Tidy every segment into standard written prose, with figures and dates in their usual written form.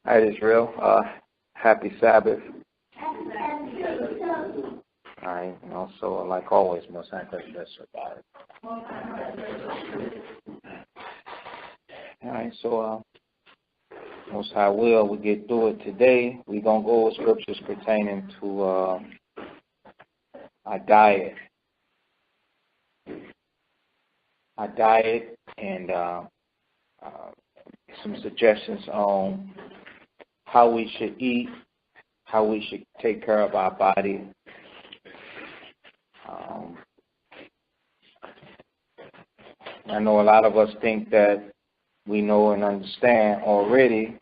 Hi, Israel. Happy Sabbath. All right, and also, like always, Most High Christ best survive. All right, so Most High will, we get through it today. We're going to go over scriptures pertaining to our diet. Our diet and some suggestions on how we should eat, how we should take care of our body. I know a lot of us think that we know and understand already,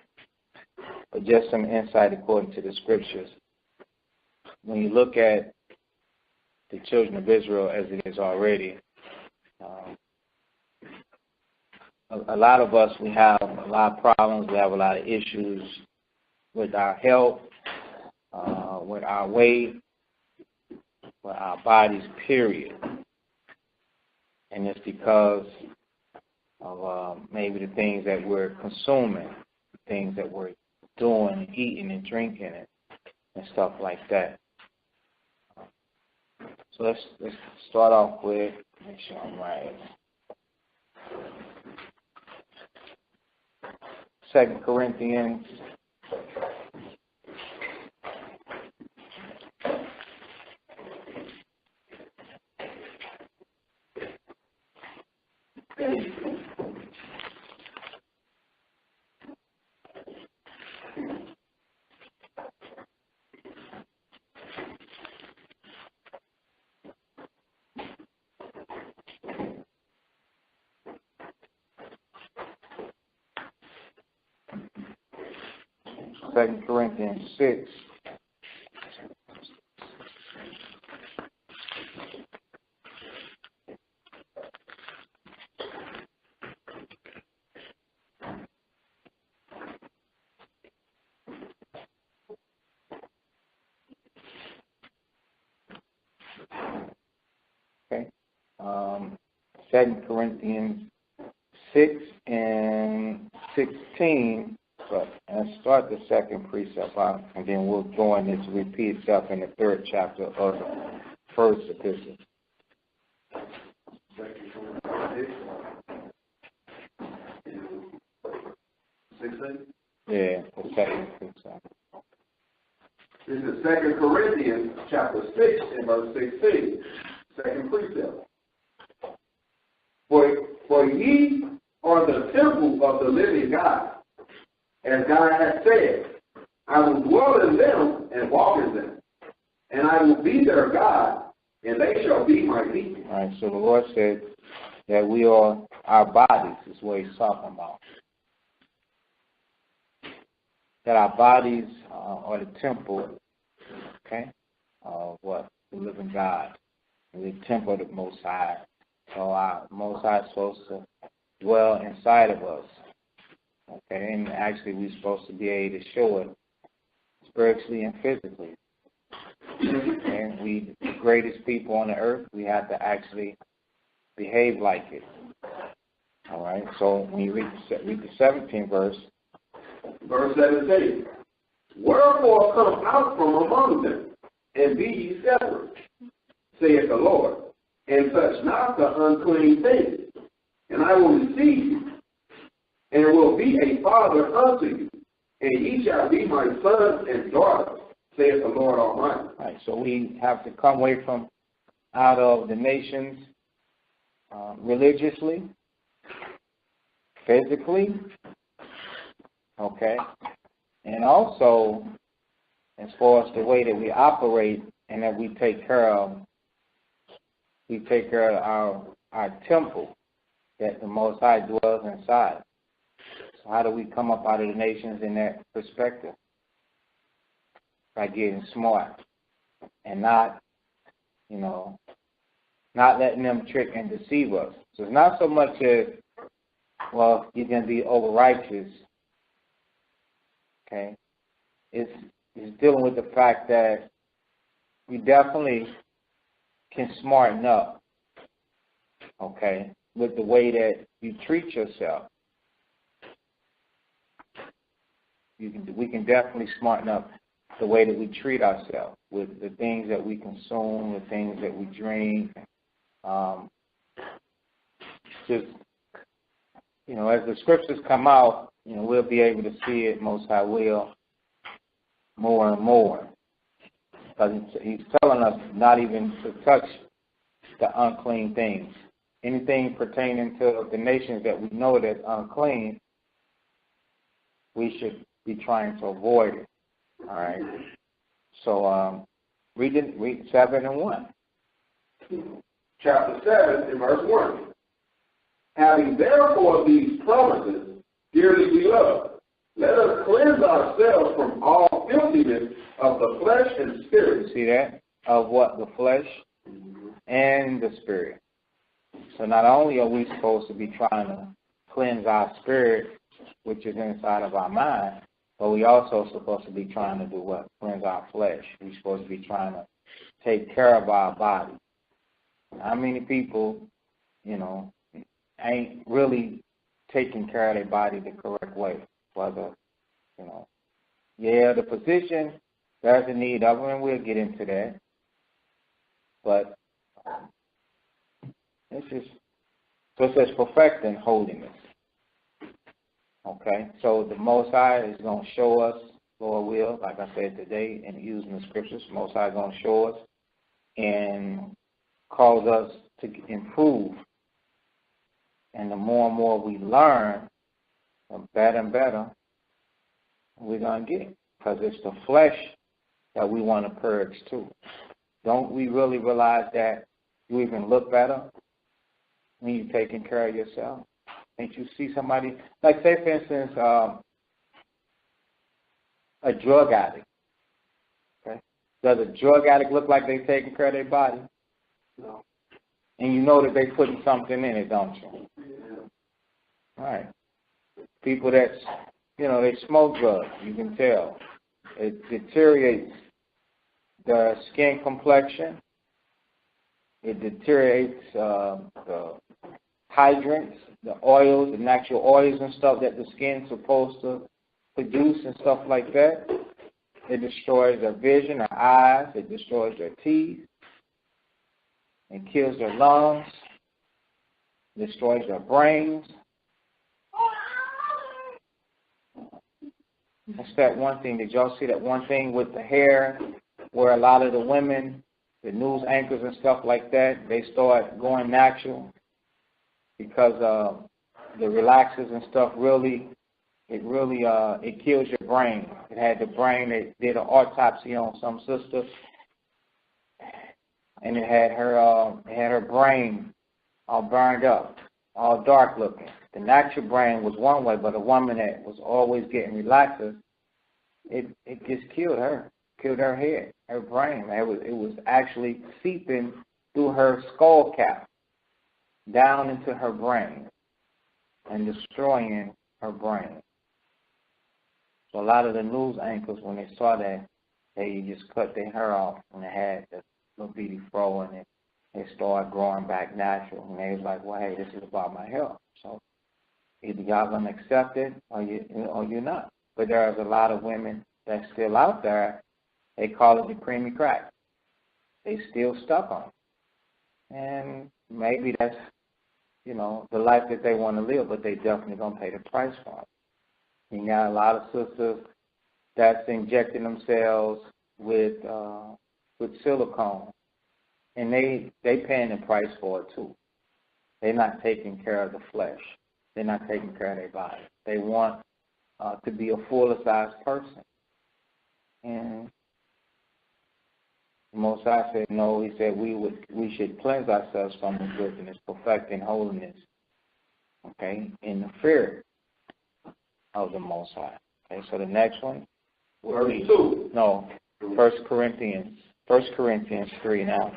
but just some insight according to the scriptures. When you look at the children of Israel as it is already, a lot of us, we have a lot of problems, we have a lot of issues with our health, with our weight, with our bodies, period. And it's because of maybe the things that we're consuming, the things that we're doing, eating and drinking and stuff like that. So let's start off with, make sure I'm right. 2 Corinthians 2 Corinthians 6. Okay. 2 Corinthians 6 and 16. But let's start the second precept out, and then we'll join it to repeat itself in the third chapter of the first epistle. Yeah, the second precept. This is 2 Corinthians chapter 6 and verse 16. Second precept. For ye are the temple of the living God. As God has said, I will dwell in them and walk in them, and I will be their God, and they shall be my people. All right, so the Lord said that we are our bodies, is what he's talking about. That our bodies are the temple, okay, of what? The living God. The temple of the Most High. So our Most High is supposed to dwell inside of us. Okay, and actually we're supposed to be able to show it spiritually and physically. And we, the greatest people on the earth, we have to actually behave like it. All right, so when you read the 17th verse. Verse 17. Wherefore come out from among them, and be ye separate, saith the Lord, and touch not the unclean thing, and I will receive you, and will be a father unto you, and ye shall be my sons and daughters, saith the Lord Almighty. All right, so we have to come away from out of the nations religiously, physically, okay, and also as far as the way that we operate and that we take care of our temple that the Most High dwells inside. How do we come up out of the nations in that perspective? By getting smart and not letting them trick and deceive us. So it's not so much as, well, you're going to be over righteous. Okay? It's dealing with the fact that we definitely can smarten up, okay, with the way that you treat yourself. We can definitely smarten up the way that we treat ourselves with the things that we consume, the things that we drink. Just, as the scriptures come out, we'll be able to see it, Most High will, more and more. Because he's telling us not even to touch the unclean things. Anything pertaining to the nations that we know that's unclean, we should be trying to avoid it. All right. So read 7 and 1. Chapter 7 and verse 1. Having therefore these promises, dearly beloved, let us cleanse ourselves from all filthiness of the flesh and spirit. See that? Of what? The flesh and the spirit. So not only are we supposed to be trying to cleanse our spirit, which is inside of our mind, but we also supposed to be trying to do what? Cleanse our flesh. We're supposed to be trying to take care of our body. How many people, ain't really taking care of their body the correct way? Whether, the physician, there's a need of it, and we'll get into that. But it says perfecting holiness. Okay, so the Most High is going to show us, Lord will, like I said today, and using the scriptures, the Most High is going to show us and cause us to improve. And the more and more we learn, the better and better we're going to get. Because it's the flesh that we want to purge too. Don't we really realize that you even look better when you're taking care of yourself? And you see somebody, like say for instance, a drug addict. Okay? Does a drug addict look like they're taking care of their body? No. And you know that they're putting something in it, don't you? Yeah. All right. People that, they smoke drugs, you can tell. It deteriorates their skin complexion. It deteriorates the hydrants, the oils, the natural oils and stuff that the skin's supposed to produce and stuff like that. It destroys their vision, their eyes. It destroys their teeth. It kills their lungs. It destroys their brains. That's that one thing. Did y'all see that one thing with the hair where a lot of the women, the news anchors and stuff like that, they start going natural because the relaxers and stuff it kills your brain. It had the brain. They did an autopsy on some sister, and it had her brain all burned up, all dark looking. The natural brain was one way, but a woman that was always getting relaxers, it just killed her head, her brain. It was actually seeping through her skull cap down into her brain and destroying her brain. So a lot of the news anchors, when they saw that, they just cut their hair off and they had the little bitty fro and it started growing back natural. And they was like, well, hey, this is about my health. So either y'all going to accept it or you're not. But there's a lot of women that's still out there. They call it the creamy crack. They still stuck on it. And maybe that's, the life that they want to live, but they definitely going to pay the price for it. You got a lot of sisters that's injecting themselves with silicone, and they paying the price for it too. They're not taking care of the flesh. They're not taking care of their body. They want to be a fuller size person. And the Most High said no. He said we should cleanse ourselves from the wickedness, perfecting holiness. Okay, in the fear of the Most High. Okay, so the next one. Verse 2. No, 1 Corinthians 3 now.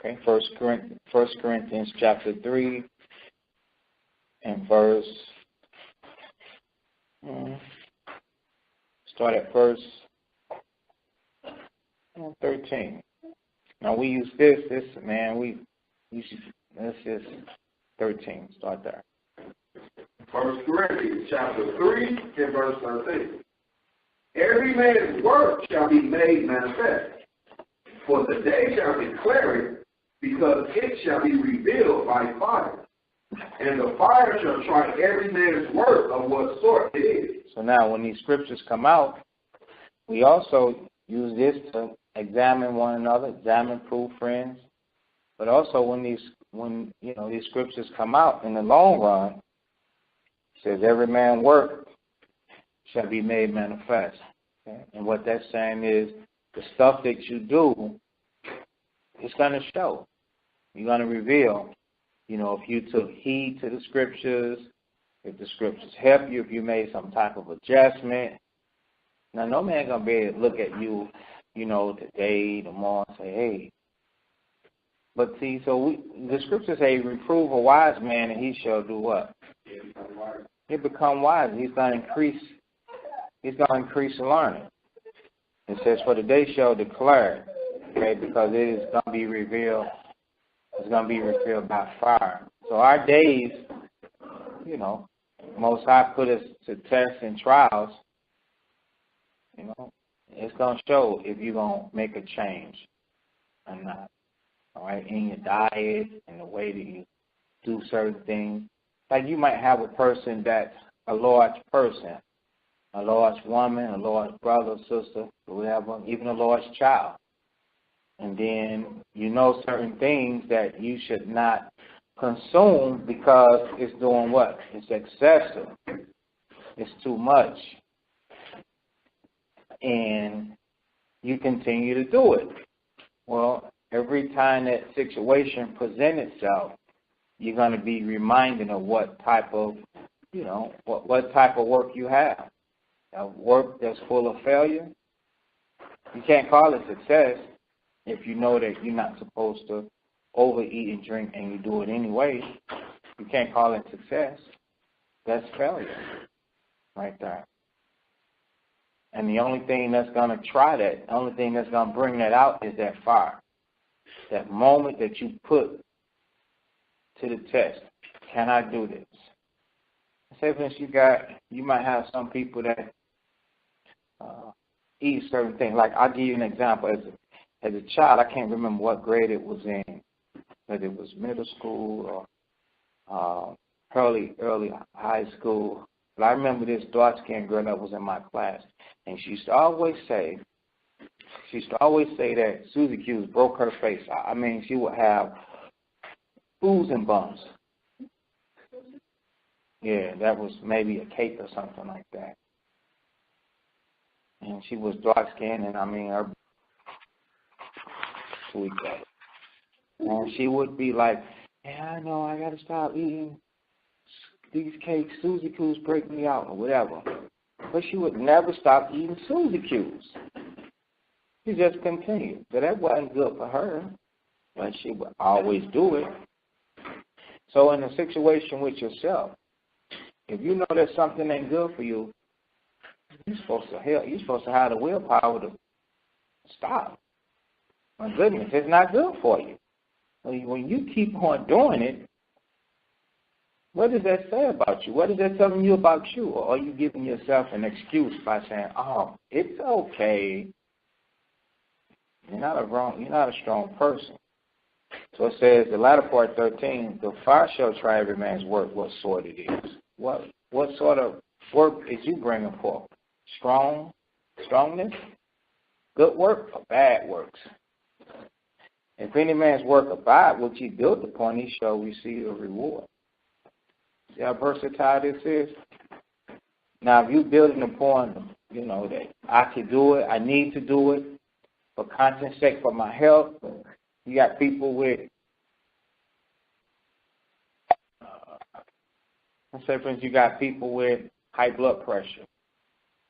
Okay, 1 Corinthians chapter 3 and verse Start at verse 13. Now we use this man, let's just 13. Start there. 1 Corinthians chapter 3 and verse 13. Every man's work shall be made manifest, for the day shall declare it, because it shall be revealed by fire. And the fire shall try every man's work of what sort it is. So now when these scriptures come out, we also use this to examine one another, examine, prove friends. But also when these scriptures come out in the long run, it says every man's work shall be made manifest. Okay? And what that's saying is the stuff that you do, it's going to show. You're going to reveal. If you took heed to the scriptures, if the scriptures help you, if you made some type of adjustment. Now, no man going to be able to look at you, today, tomorrow, and say, hey. But see, the scriptures say, reprove a wise man, and he shall do what? He'll become wise. He's going to increase learning. It says, for the day shall declare, okay, because it is going to be revealed. It's going to be revealed by fire. So our days, Most High put us to tests and trials. It's going to show if you're going to make a change or not. All right, in your diet and the way that you do certain things. Like you might have a person that's a large person, a large woman, a large brother, sister, whatever, even a large child. And then certain things that you should not consume because it's doing what? It's excessive. It's too much. And you continue to do it. Well, every time that situation presents itself, you're going to be reminded of what type of, what type of work you have. A work that's full of failure. You can't call it success if you know that you're not supposed to overeat and drink and you do it anyway. You can't call it success. That's failure right there. And the only thing that's going to try that, the only thing that's going to bring that out is that fire. That moment that you put to the test. Can I do this? Say, for instance, you might have some people that eat certain things. Like, I'll give you an example. As a child, I can't remember what grade it was in, whether it was middle school or early high school. But I remember this dark-skinned girl that was in my class, and she used to always say that Susie Q's broke her face. I mean, she would have oozing bumps. Yeah, that was maybe a cake or something like that. And she was dark-skinned, and I mean, her sweet girl. And she would be like, yeah, I know, I got to stop eating these cakes. Susie Q's break me out or whatever. But she would never stop eating Susie Q's. She just continued. So that wasn't good for her, but she would always do it. So in a situation with yourself, if you know that something ain't good for you, you're supposed to have the willpower to stop. My goodness, it's not good for you. When you keep on doing it, what does that say about you? What is that telling you about you? Or are you giving yourself an excuse by saying, oh, it's okay. You're not a strong person. So it says, the latter part 13, the fire shall try every man's work, what sort it is. What sort of work is you bringing forth? Strongness? Good work or bad works? If any man's work abide, which he built upon, he shall receive a reward. See how versatile this is? Now, if you're building upon, that I can do it, I need to do it, for conscience sake, for my health, you got people with, let's say, for instance, you got people with high blood pressure,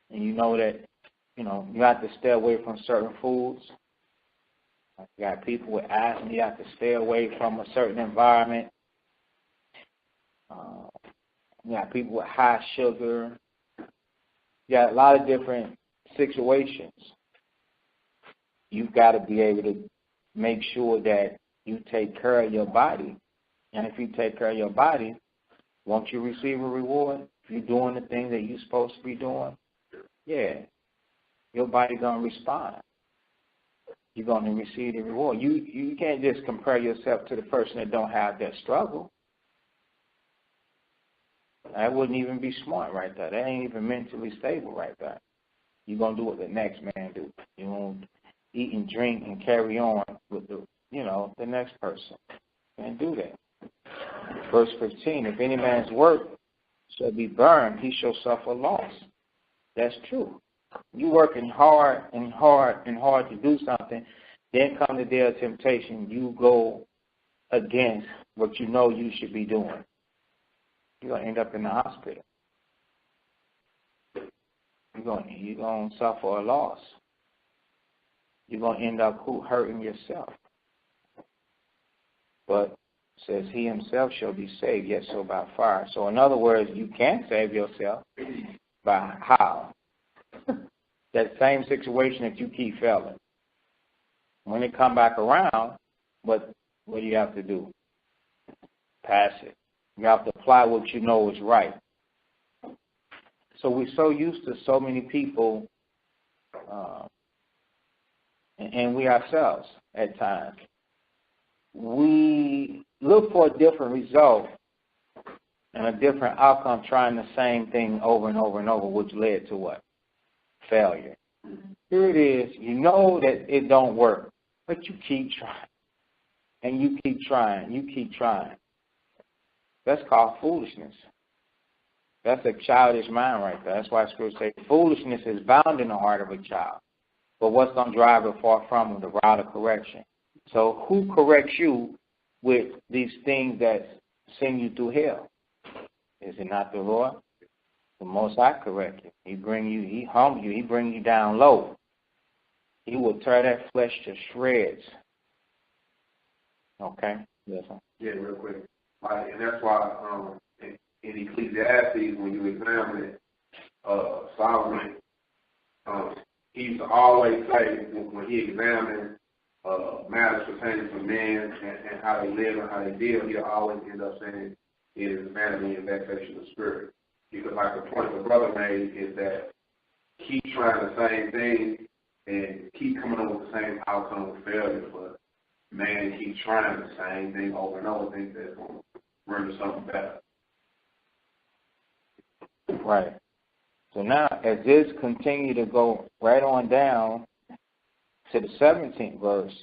and you know that, you have to stay away from certain foods. You got people with asthma, you have to stay away from a certain environment. You got people with high sugar, You got a lot of different situations. You've got to be able to make sure that you take care of your body. And if you take care of your body, won't you receive a reward? If you're doing the things that you're supposed to be doing, yeah, your body going to respond. You're going to receive the reward. You can't just compare yourself to the person that don't have that struggle. That wouldn't even be smart right there. That ain't even mentally stable right there. You're going to do what the next man do. You're going to eat and drink and carry on with the next person. Can't do that. Verse 15, if any man's work shall be burned, he shall suffer loss. That's true. You working hard to do something, then come the day of temptation, you go against what you know you should be doing. You're going to end up in the hospital. You're going to suffer a loss. You're going to end up hurting yourself. But it says he himself shall be saved, yet so by fire. So in other words, you can save yourself by how? That same situation that you keep failing. When it come back around, what do you have to do? Pass it. You have to apply what you know is right. So we're so used to so many people, and we ourselves at times, we look for a different result and a different outcome trying the same thing over and over and over, which led to what? Failure. Here it is. You know that it don't work, but you keep trying. And you keep trying. You keep trying. That's called foolishness. That's a childish mind right there. That's why Scripture says foolishness is bound in the heart of a child. But what's going to drive it far from him? The rod of correction. So who corrects you with these things that send you through hell? Is it not the Lord? The Most High correct you. He humble you. He bring you down low. He will tear that flesh to shreds. Okay? Yes, sir. Yeah, real quick. And that's why in Ecclesiastes, when you examine it, Solomon, he used to always say when he examined matters pertaining to men and how they live and how they deal, he'll always end up saying it is vanity and vexation of spirit. Because like the point the brother made is that keep trying the same thing and keep coming up with the same outcome of failure, but man keep trying the same thing over and over, think that's going to render something better. Right. So now, as this continue to go right on down to the 17th verse,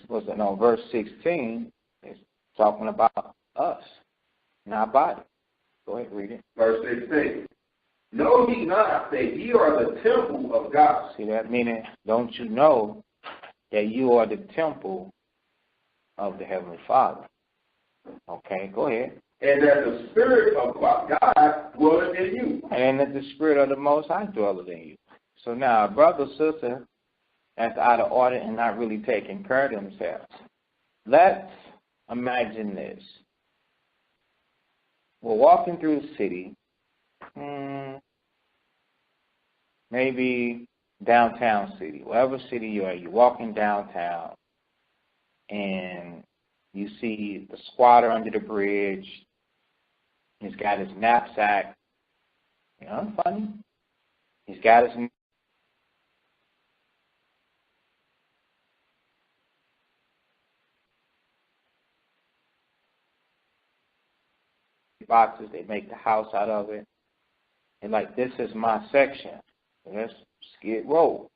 verse 16, it's talking about us and our body. Go ahead, read it. Verse 16. Know ye not that ye are the temple of God? See that? Meaning, don't you know that you are the temple of the Heavenly Father? Okay, go ahead. And that the Spirit of God dwelleth in you. And that the Spirit of the Most High dwelleth in you. So now, a brother or sister that's out of order and not really taking care of themselves. Let's imagine this. We're walking through the city, maybe downtown city, whatever city you are, you're walking downtown, and you see the squatter under the bridge. He's got his knapsack. You know, funny. He's got his boxes. They make the house out of it. And like, this is my section. Let's Skid Row.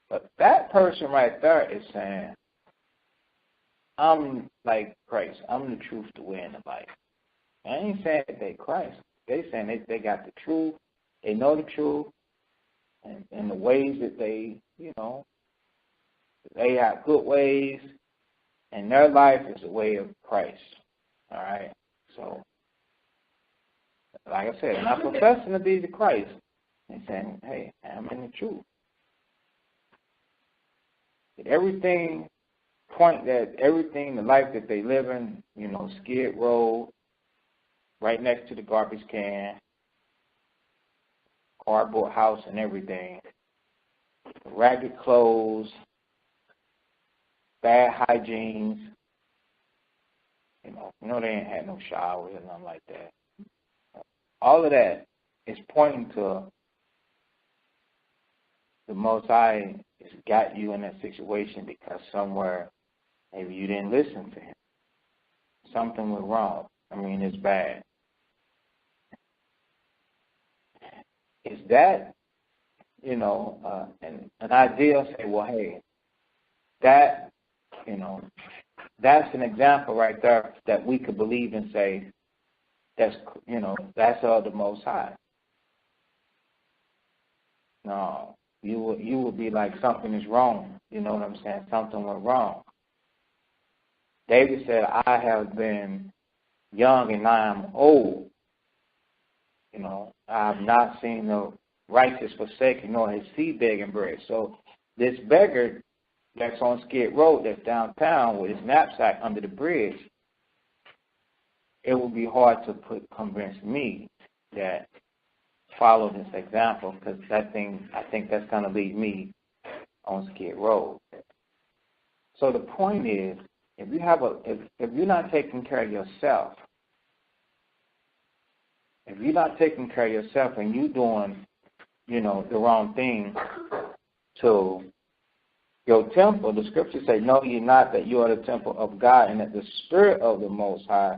But that person right there is saying, I'm like Christ. I'm the truth, the way, and the life. I ain't saying that they Christ. They saying they got the truth. They know the truth. And the ways that they, they have good ways. And their life is the way of Christ. All right? So, like I said, not professing to be the Christ. They're saying, hey, I'm in the truth. Everything, the life that they live in, Skid Row, right next to the garbage can, cardboard house and everything, ragged clothes, bad hygiene. You know they ain't had no showers or nothing like that. All of that is pointing to the Most High has got you in that situation because somewhere maybe you didn't listen to him. Something went wrong. I mean, it's bad. Is that, an idea? Say, well, hey, that, that's an example right there that we could believe and say, that's of the Most High. No, you will be like something is wrong. You know what I'm saying? Something went wrong. David said, I have been young and I am old. I have not seen the righteous forsaken nor his seed begging bread. So this beggar that's on Skid Road, that's downtown with his knapsack under the bridge, it would be hard to convince me that follow this example, because I think that's going to lead me on Skid Road. So the point is, if you're not taking care of yourself, and you're doing, the wrong thing to your temple, the scriptures say, know ye not that you are the temple of God and that the Spirit of the Most High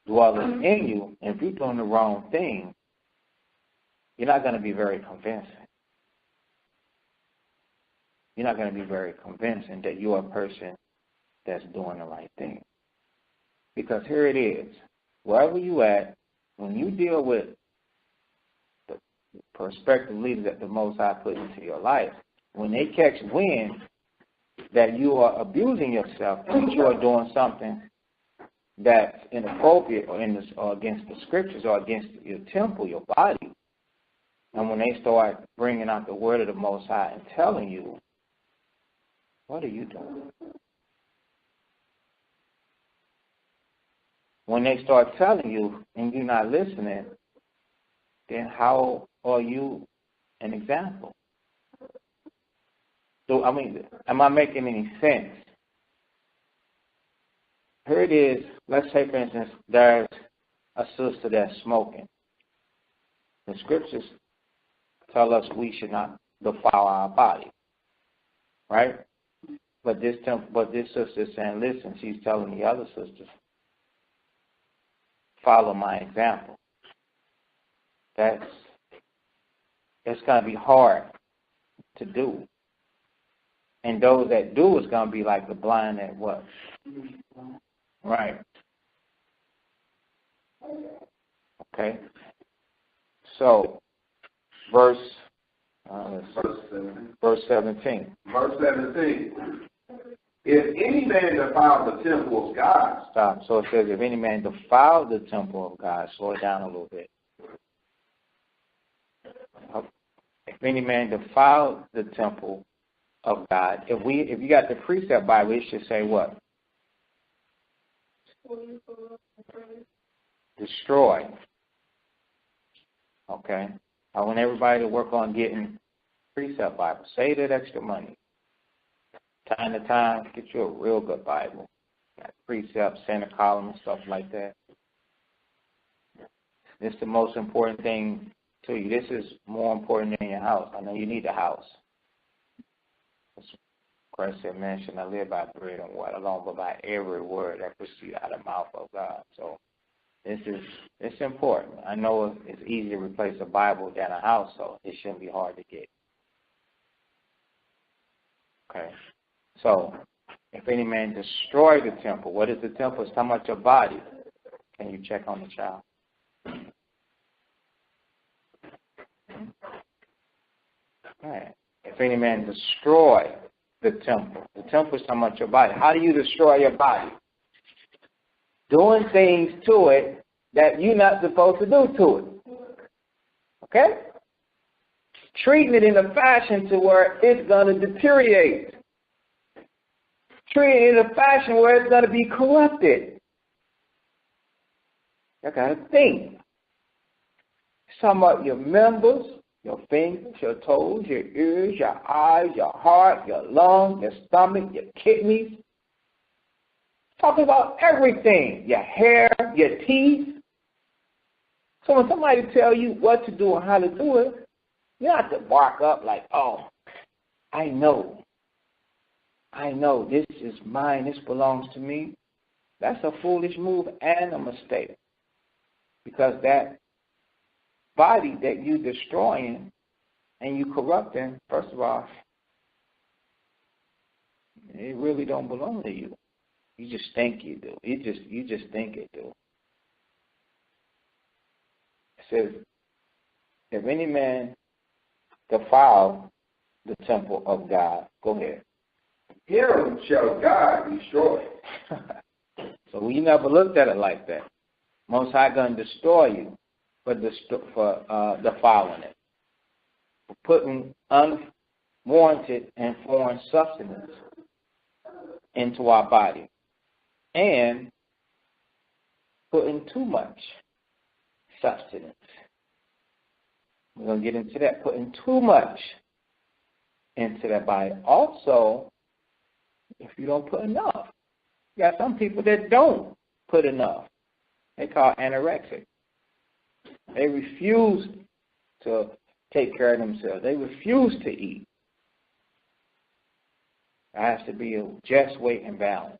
dwelleth in you. And if you're doing the wrong thing, you're not going to be very convincing. You're not going to be very convincing that you're a person that's doing the right thing. Because here it is. Wherever you at, when you deal with the prospective leaders that the Most High put into your life, when they catch wind that you are abusing yourself, that you are doing something that's inappropriate or against the scriptures or against your temple, your body, and when they start bringing out the word of the Most High and telling you, what are you doing? When they start telling you and you're not listening, then how are you an example? So, am I making any sense? Here it is. Let's say, for instance, there's a sister that's smoking. The scriptures tell us we should not defile our body, right? But this sister is saying, listen, she's telling the other sisters, follow my example. It's going to be hard to do. And those that do is going to be like the blind that what? Right. Okay. So, verse 17. Verse 17. If any man defile the temple of God. Stop. So it says, if any man defile the temple of God. Slow it down a little bit. If any man defile the temple of God. If you got the precept Bible, it should say what? Destroy. Okay. I want everybody to work on getting precept Bible. Save that extra money. Time to time, get you a real good Bible. Got precept, center column, and stuff like that. This is the most important thing to you. This is more important than your house. I know you need a house. Christ said, man should not live by bread and water alone, but by every word that proceeds out of the mouth of God. So it's important. I know it's easier to replace a Bible than a house, so it shouldn't be hard to get. Okay. So, if any man destroy the temple, what is the temple? It's talking about your body. Can you check on the child? All right. If any man destroy the temple is talking about your body. How do you destroy your body? Doing things to it that you're not supposed to do to it. Okay? Treating it in a fashion to where it's going to deteriorate. Treating it in a fashion where it's going to be corrupted. You got to think. It's talking about your members, your fingers, your toes, your ears, your eyes, your heart, your lungs, your stomach, your kidneys. Talking about everything, your hair, your teeth. So when somebody tell you what to do and how to do it, you don't have to bark up like, oh, I know this is mine, this belongs to me. That's a foolish move and a mistake. Because that body that you destroying and you corrupting, first of all, it really don't belong to you. You just think you do. You just think it do. It says, if any man defile the temple of God, go ahead. Him shall God destroy. So we never looked at it like that. Most High going to destroy you for defiling it, for putting unwarranted and foreign substance into our body, and putting too much substance. We're going to get into that, putting too much into that body. Also, if you don't put enough. You got some people that don't put enough. They call anorexic. They refuse to take care of themselves. They refuse to eat. There has to be a just weight and balance.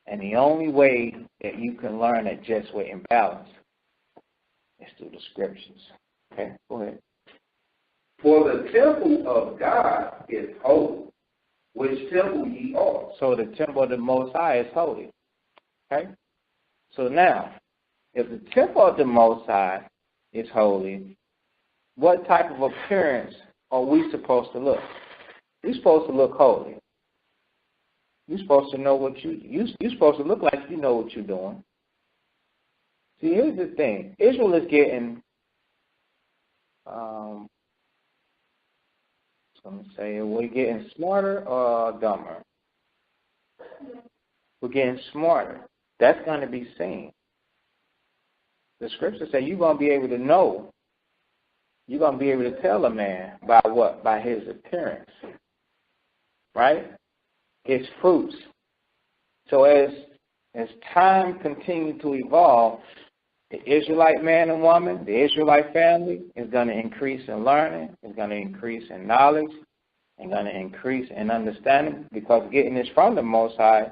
And the only way that you can learn that just weight and balance is through the scriptures. Okay, go ahead. For the temple of God is holy, which temple ye are. So the temple of the Most High is holy. Okay? So now, if the temple of the Most High is holy, what type of appearance are we supposed to look? We're supposed to look holy. You're supposed to know what you're supposed to look like you know what you're doing. See, here's the thing. Israel is getting, we're getting smarter or dumber? We're getting smarter. That's going to be seen. The scriptures say you're going to be able to know. You're going to be able to tell a man by what? By his appearance. Right? His fruits. So as time continues to evolve, the Israelite man and woman, the Israelite family is going to increase in learning, is going to increase in knowledge, and going to increase in understanding, because getting this from the Most High,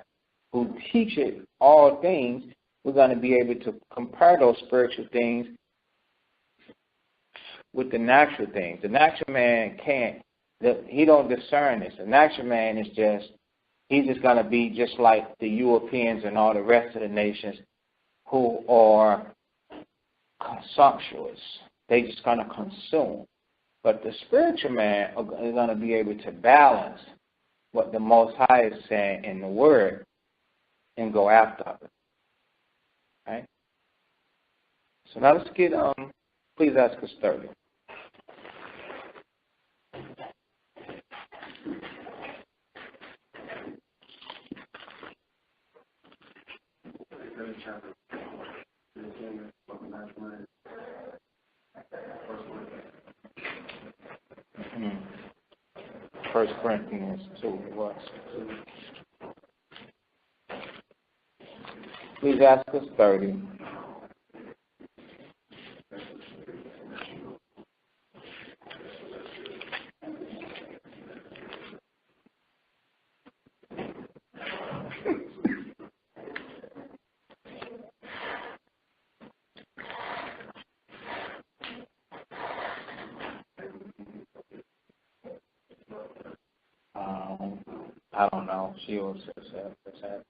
who teaches all things, we're going to be able to compare those spiritual things with the natural things. The natural man can't, he don't discern this. The natural man is he's just going to be just like the Europeans and all the rest of the nations who are consumptuous. They just going to consume. But the spiritual man is going to be able to balance what the Most High is saying in the Word and go after it. Right? So now let's get please ask us 30. First Corinthians 2. What? Please ask us 30. I don't know. She will say that.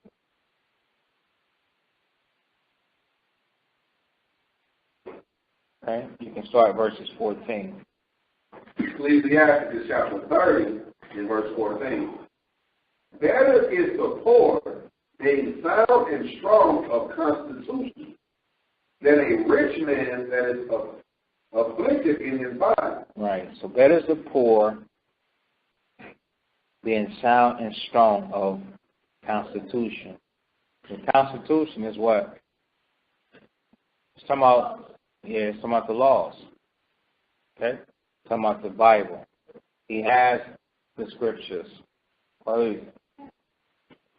Okay, you can start at verses 14. Ecclesiastes chapter 30 and verse 14. Better is the poor being sound and strong of constitution than a rich man that is afflicted in his body. Right. So better is the poor being sound and strong of constitution. The constitution is what? It's talking about the laws. Okay? talking about the Bible. He has the scriptures. Please.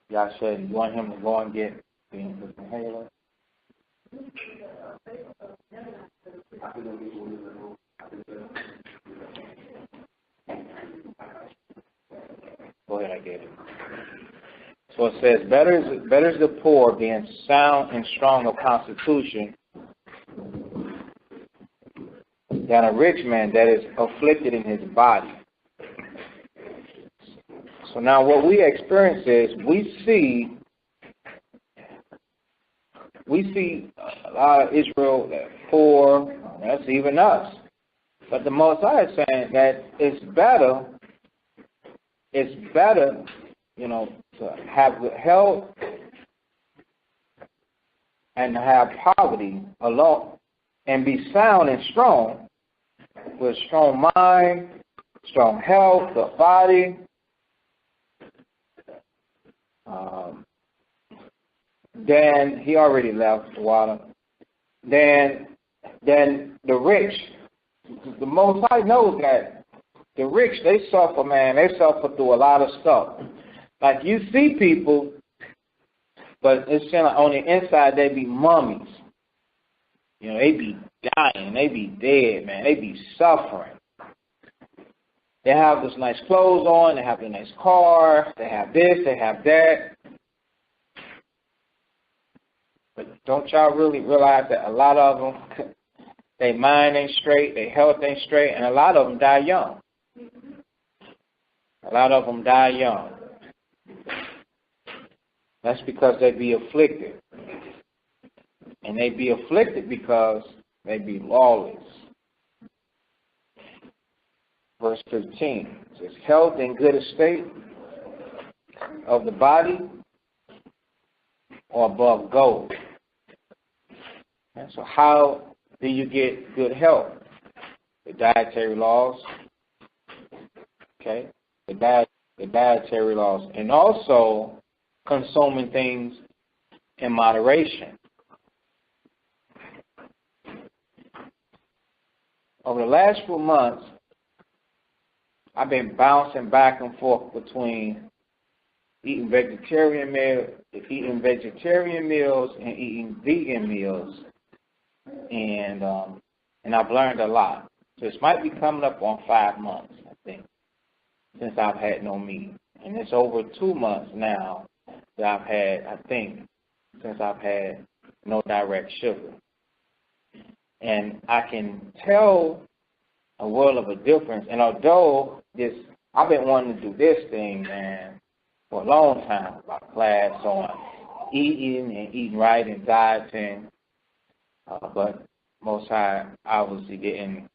Y'all said you want him to go and get the inhaler? Go ahead, I get it. So it says, better is the poor being sound and strong of constitution than a rich man that is afflicted in his body. So now what we experience is we see a lot of Israel that poor, that's even us. But the Most High is saying that it's better, to have good health and to have poverty alone and be sound and strong with strong mind, strong health, a body. Then he already left the water. Then the rich, the Most High knows that the rich, they suffer, man. They suffer through a lot of stuff. Like you see people, but it's like on the inside they be mummies. You know, they be dying, they be dead, man. They be suffering. They have this nice clothes on, they have a nice car, they have this, they have that. But don't y'all really realize that a lot of them, their mind ain't straight, their health ain't straight, and a lot of them die young. A lot of them die young. That's because they be afflicted. And they be afflicted because they be lawless. Verse 15 says, health and good estate of the body or above gold. And so how do you get good health? The dietary laws. Okay? The dietary laws. And also consuming things in moderation. Over the last few months, I've been bouncing back and forth between eating vegetarian meals and eating vegan meals, and I've learned a lot. So this might be coming up on 5 months, I think, since I've had no meat, and it's over 2 months now that I've had, I think, since I've had no direct sugar. And I can tell a world of a difference. And although I've been wanting to do this thing, man, for a long time, about class on eating right and dieting, but Most High obviously didn't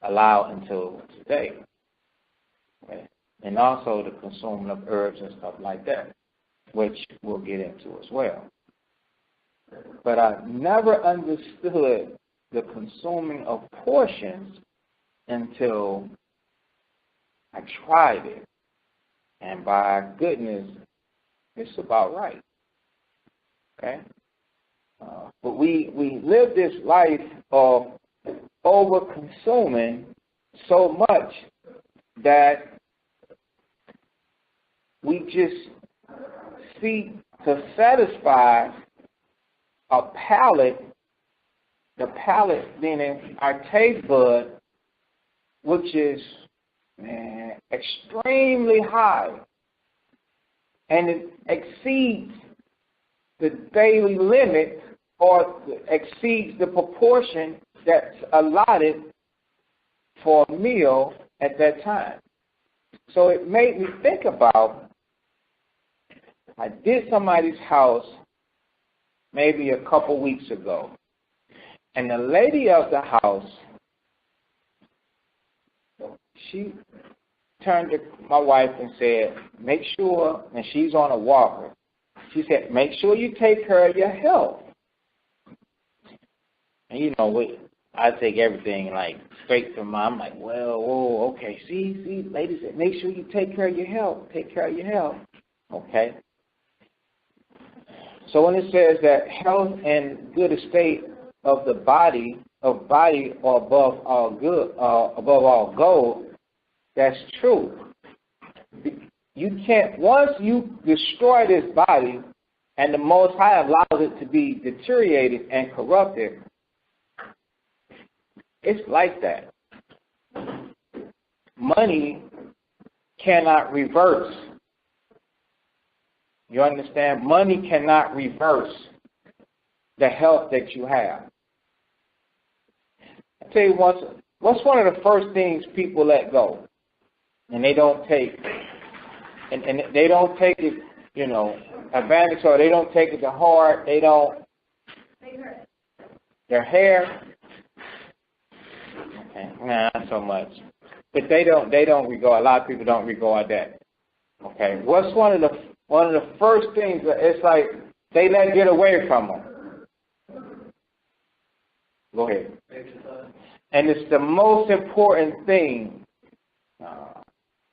allow until today. Okay? And also the consuming of herbs and stuff like that, which we'll get into as well. But I never understood the consuming of portions until I tried it. And by goodness, it's about right. Okay? But we live this life of over-consuming so much that we just seek to satisfy a palate, the palate being our taste bud, which is, man, extremely high. And it exceeds the daily limit or exceeds the proportion that's allotted for a meal at that time. So it made me think about, I did somebody's house maybe a couple weeks ago. And the lady of the house, she turned to my wife and said, make sure, and she's on a walker, she said, make sure you take care of your health. And you know, I take everything like straight from my, I'm like, well, whoa, okay, see, lady said, make sure you take care of your health, okay? So when it says that health and good estate of the body of body are above all good, above all gold, that's true. You can't, once you destroy this body and the Most High allows it to be deteriorated and corrupted, it's like that. Money cannot reverse. You understand? Money cannot reverse the health that you have. I tell you what's one of the first things people let go, and they don't take, and they don't take it, advantage, or they don't take it to heart. They don't. Their hair. Okay, nah, not so much. But they don't regard. A lot of people don't regard that. Okay, what's one of the first things? It's like they let it get away from them. Go ahead. And it's the most important thing.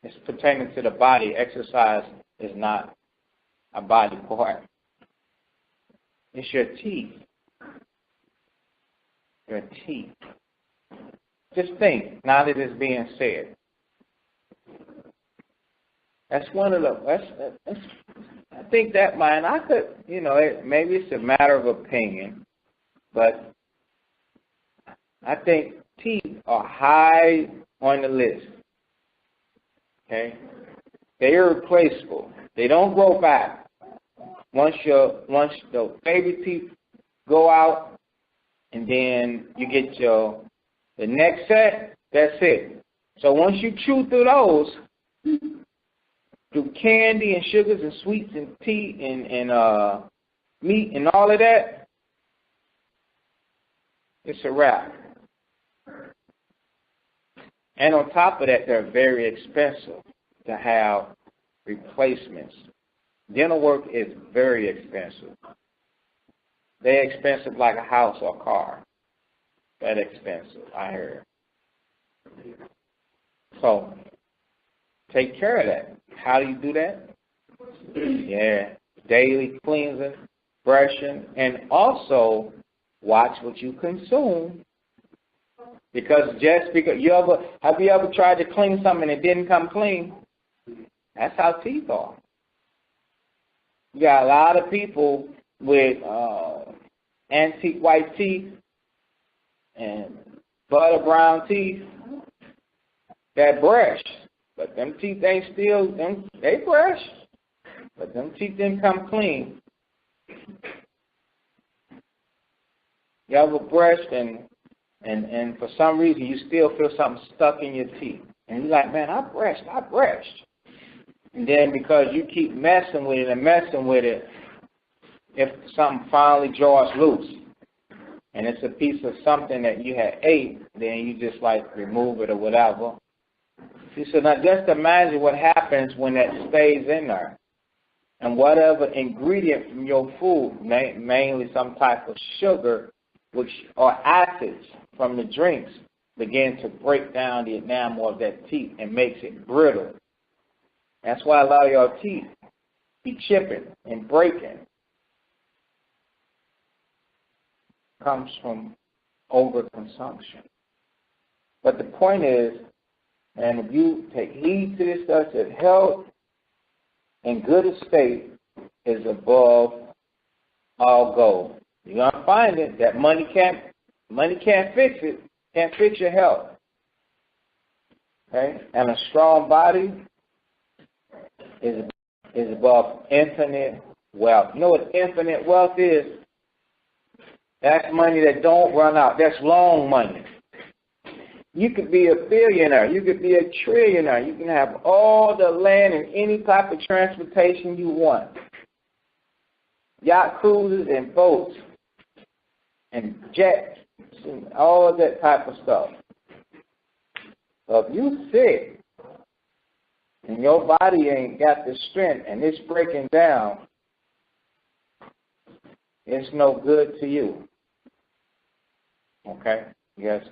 It's pertaining to the body. Exercise is not a body part. It's your teeth. Your teeth. Just think, now that it's being said. That's one of the, I think that mine, I could, maybe it's a matter of opinion, but I think teeth are high on the list. Okay? They're irreplaceable. They don't grow back. Once the baby teeth go out, and then you get the next set, that's it. So once you chew through those, through candy and sugars and sweets and tea and meat and all of that, it's a wrap. And on top of that, they're very expensive to have replacements. Dental work is very expensive. They're expensive like a house or a car. That expensive, I heard. So, take care of that. How do you do that? Yeah, daily cleansing, brushing, and also watch what you consume. Because just because have you ever tried to clean something and it didn't come clean? That's how teeth are. You got a lot of people with antique white teeth and butter brown teeth that brush, but them teeth ain't still, they brush, but them teeth didn't come clean. You ever brushed and for some reason you still feel something stuck in your teeth. And you're like, man, I brushed. And then because you keep messing with it, if something finally draws loose, and it's a piece of something that you had ate, then you just like remove it or whatever. See, so now just imagine what happens when that stays in there. And whatever ingredient from your food, mainly some type of sugar, which are acids from the drinks, begin to break down the enamel of that teeth and makes it brittle. That's why a lot of your teeth be chipping and breaking. Comes from overconsumption. But the point is, and if you take heed to this stuff, that health in good estate is above all gold. You're gonna find it that money can't fix it, can't fix your health. Okay? And a strong body is above infinite wealth. You know what infinite wealth is? That's money that don't run out. That's long money. You could be a billionaire. You could be a trillionaire. You can have all the land and any type of transportation you want. Yacht cruises and boats and jets and all of that type of stuff. So if you sick and your body ain't got the strength and it's breaking down, it's no good to you. Okay? Yes.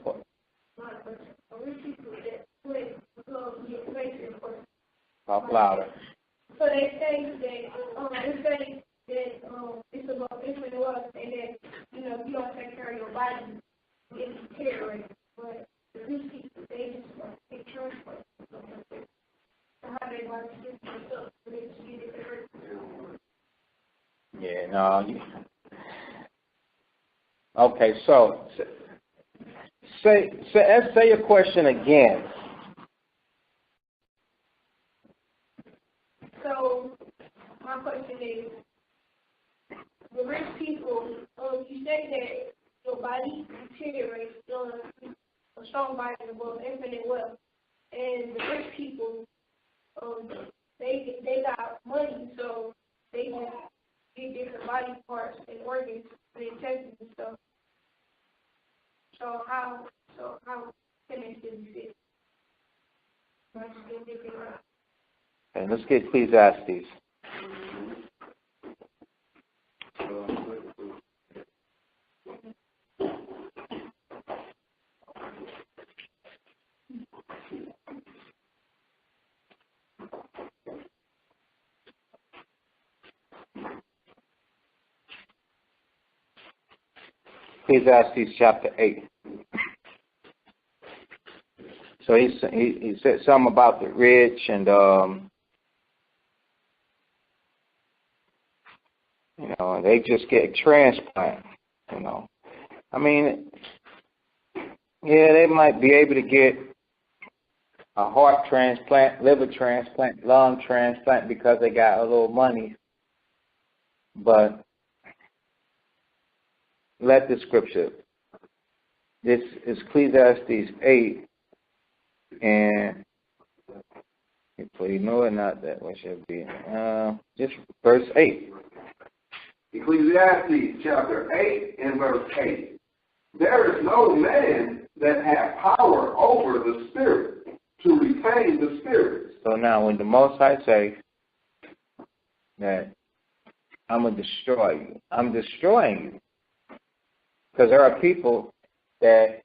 Talk louder. So they say that it's about infinite wealth, and that if you don't take care of your body, deteriorate. But the rich people, they just want to take transport. So how they want to get themselves so they just get it hurt. Yeah, no. Okay, so say your question again. So my question is, the rich people, you say that your body deteriorates, a strong body will infinite wealth, and the rich people, they got money, so they can get different body parts and organs for the intestines and stuff. So how can they still be fit? Okay, let's get Ecclesiastes. Ecclesiastes chapter 8. So he said something about the rich and they just get a transplant. I mean, yeah, they might be able to get a heart transplant, liver transplant, lung transplant because they got a little money. But let the scripture. This is Ecclesiastes 8, and if you know it, not that what should be. Just verse 8. Ecclesiastes chapter 8 and verse 8. There is no man that hath power over the spirit to retain the spirits. So now when the Most High say that I'm going to destroy you, I'm destroying you. Because there are people that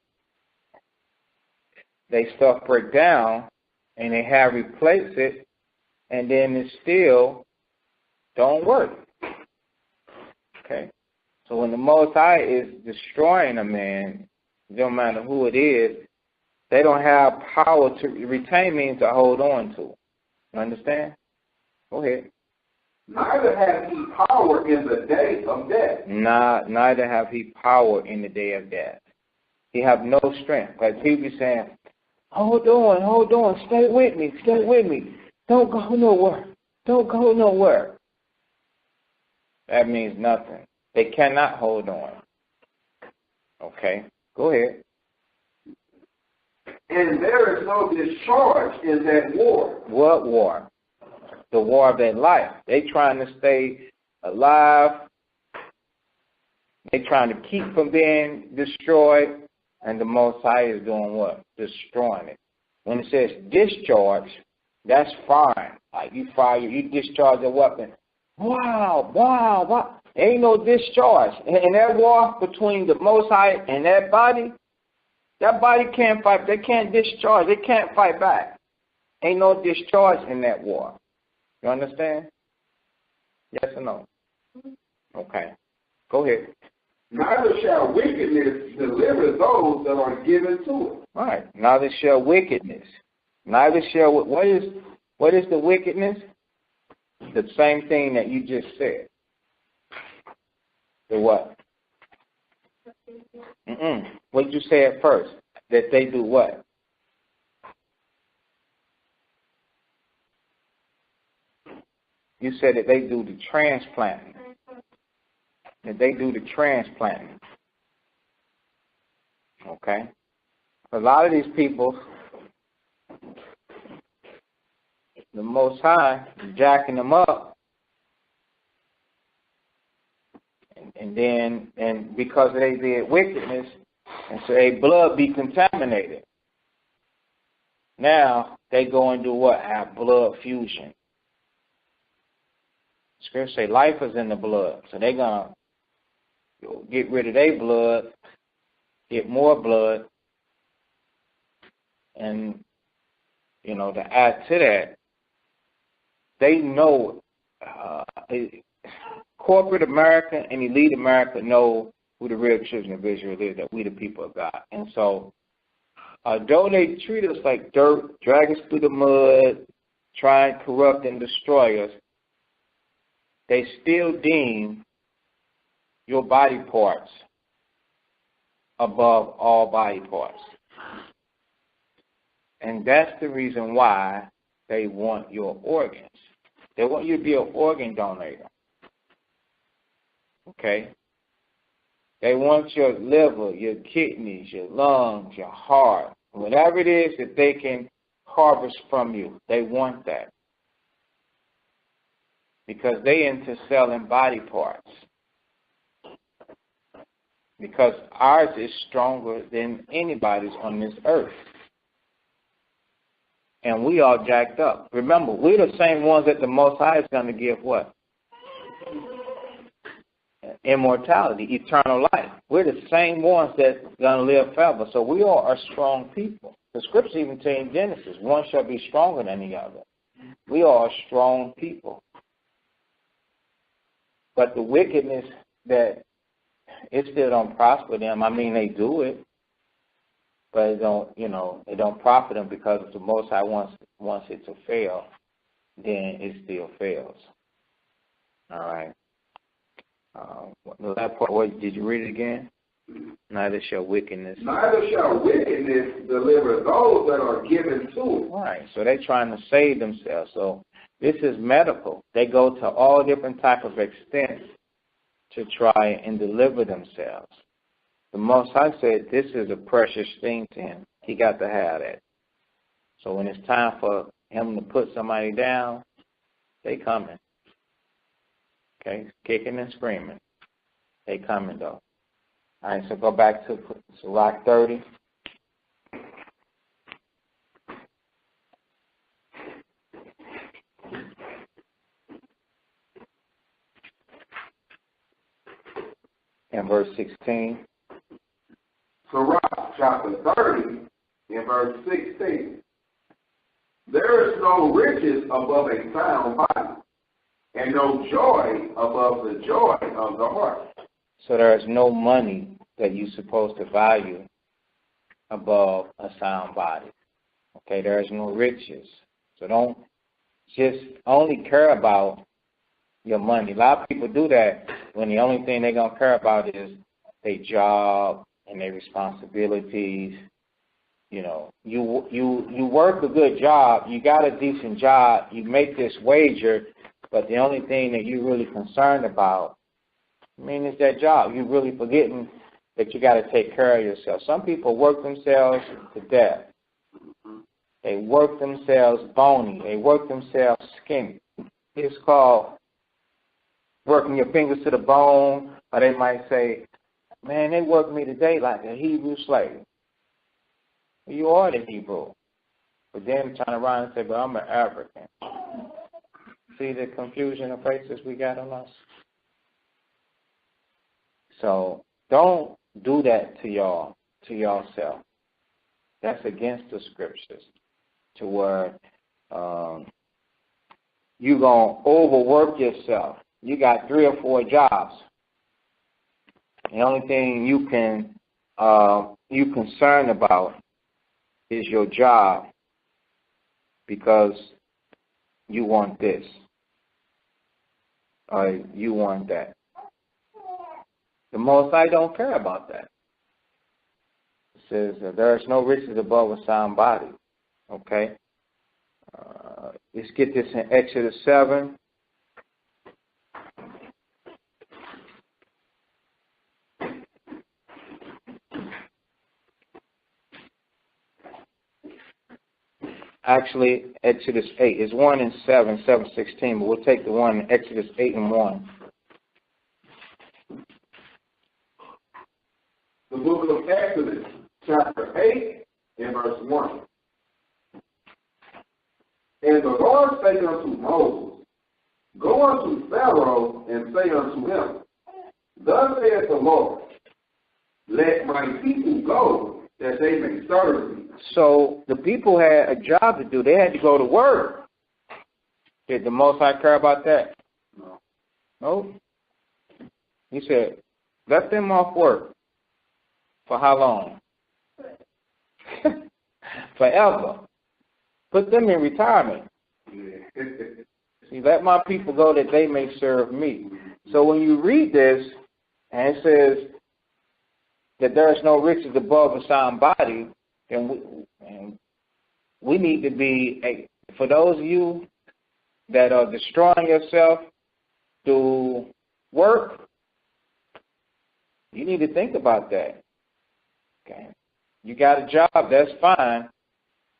they stuff break down and they have replaced it and then it still don't work. Okay? So when the Most High is destroying a man, no matter who it is, they don't have power to retain, means to hold on to. You understand? Go ahead. Neither hath he power in the day of death. Neither have he power in the day of death. He have no strength. Like people be saying, hold on, stay with me. Don't go nowhere. That means nothing. They cannot hold on. Okay, go ahead. And there is no discharge in that war. What war? The war of their life. They trying to stay alive. They trying to keep from being destroyed. And the Most High is doing what? Destroying it. When it says discharge, that's firing. Like you fire, you discharge a weapon. Wow. Ain't no discharge. In that war between the Most High and that body can't fight. They can't discharge. They can't fight back. Ain't no discharge in that war. You understand? Yes or no? Okay. Go ahead. Neither shall wickedness deliver those that are given to it. All right. Neither shall wickedness. What is the wickedness? The same thing that you just said. The what? What did you say at first? That they do what? You said that they do the transplanting. That they do the transplanting. Okay? A lot of these people, the Most High is jacking them up. And because they did wickedness, and so their blood be contaminated. Now, they go and do what? Have blood fusion. Scripture say life is in the blood. So they're going to get rid of their blood, get more blood, and, to add to that, they know, corporate America and elite America know who the real children of Israel is, that we the people of God. And so, though they treat us like dirt, drag us through the mud, try and corrupt and destroy us, they still deem your body parts above all body parts. And that's the reason why they want your organs. They want you to be an organ donator. Okay? They want your liver, your kidneys, your lungs, your heart, whatever it is that they can harvest from you. They want that. Because they into selling body parts. Because ours is stronger than anybody's on this earth. And we all jacked up. Remember, we're the same ones that the Most High is going to give what? Immortality, eternal life. We're the same ones that's going to live forever. So we all are strong people. The scripture even tells in Genesis, one shall be stronger than the other. We all are strong people. But the wickedness that it still don't prosper them. I mean, they do it, but it don't, it don't profit them, because if the Most High wants it to fail, then it still fails. All right. That part, did you read it again? Neither shall wickedness. Neither shall wickedness deliver those that are given to it. Right. So they're trying to save themselves. So this is medical. They go to all different type of extents to try and deliver themselves. The Most High said this is a precious thing to him. He got to have that. So when it's time for him to put somebody down, they coming. Okay, kicking and screaming. They coming though. All right, so go back to Sirach 30. And verse 16. Sirach chapter 30 and verse 16. There is no riches above a sound body, and no joy above the joy of the heart. So there is no money that you're supposed to value above a sound body. Okay, there is no riches. So don't just only care about your money. A lot of people do that when the only thing they're going to care about is their job and their responsibilities. You work a good job, you got a decent job, you make this wager, but the only thing that you're really concerned about, is that job. You're really forgetting that you got to take care of yourself. Some people work themselves to death. They work themselves bony. They work themselves skinny. It's called working your fingers to the bone, or they might say, man, they worked me today like a Hebrew slave. You are the Hebrew. But then turn around and say, but I'm an African. See the confusion of faces we got on us? So don't do that to yourself. That's against the scriptures. To where you're going to overwork yourself. You got 3 or 4 jobs. The only thing you concerned about is your job, because you want this or you want that. The Most High don't care about that. It says there is no riches above a sound body. Okay? Let's get this in Exodus 7. Actually, Exodus 8 is 1 and 7, 7:16, but we'll take the one in Exodus 8 and 1. The book of Exodus, chapter 8 and verse 1. And the Lord spake unto Moses, Go unto Pharaoh and say unto him, Thus saith the Lord, Let my people go, that they may serve me. So the people had a job to do. They had to go to work. Did the Most High care about that? No. No. He said, Let them off work. For how long? Forever. Put them in retirement. See, let my people go that they may serve me. So when you read this, and it says that there is no riches above a sound body, then we need to be, for those of you that are destroying yourself through work, you need to think about that. Okay. You got a job, that's fine,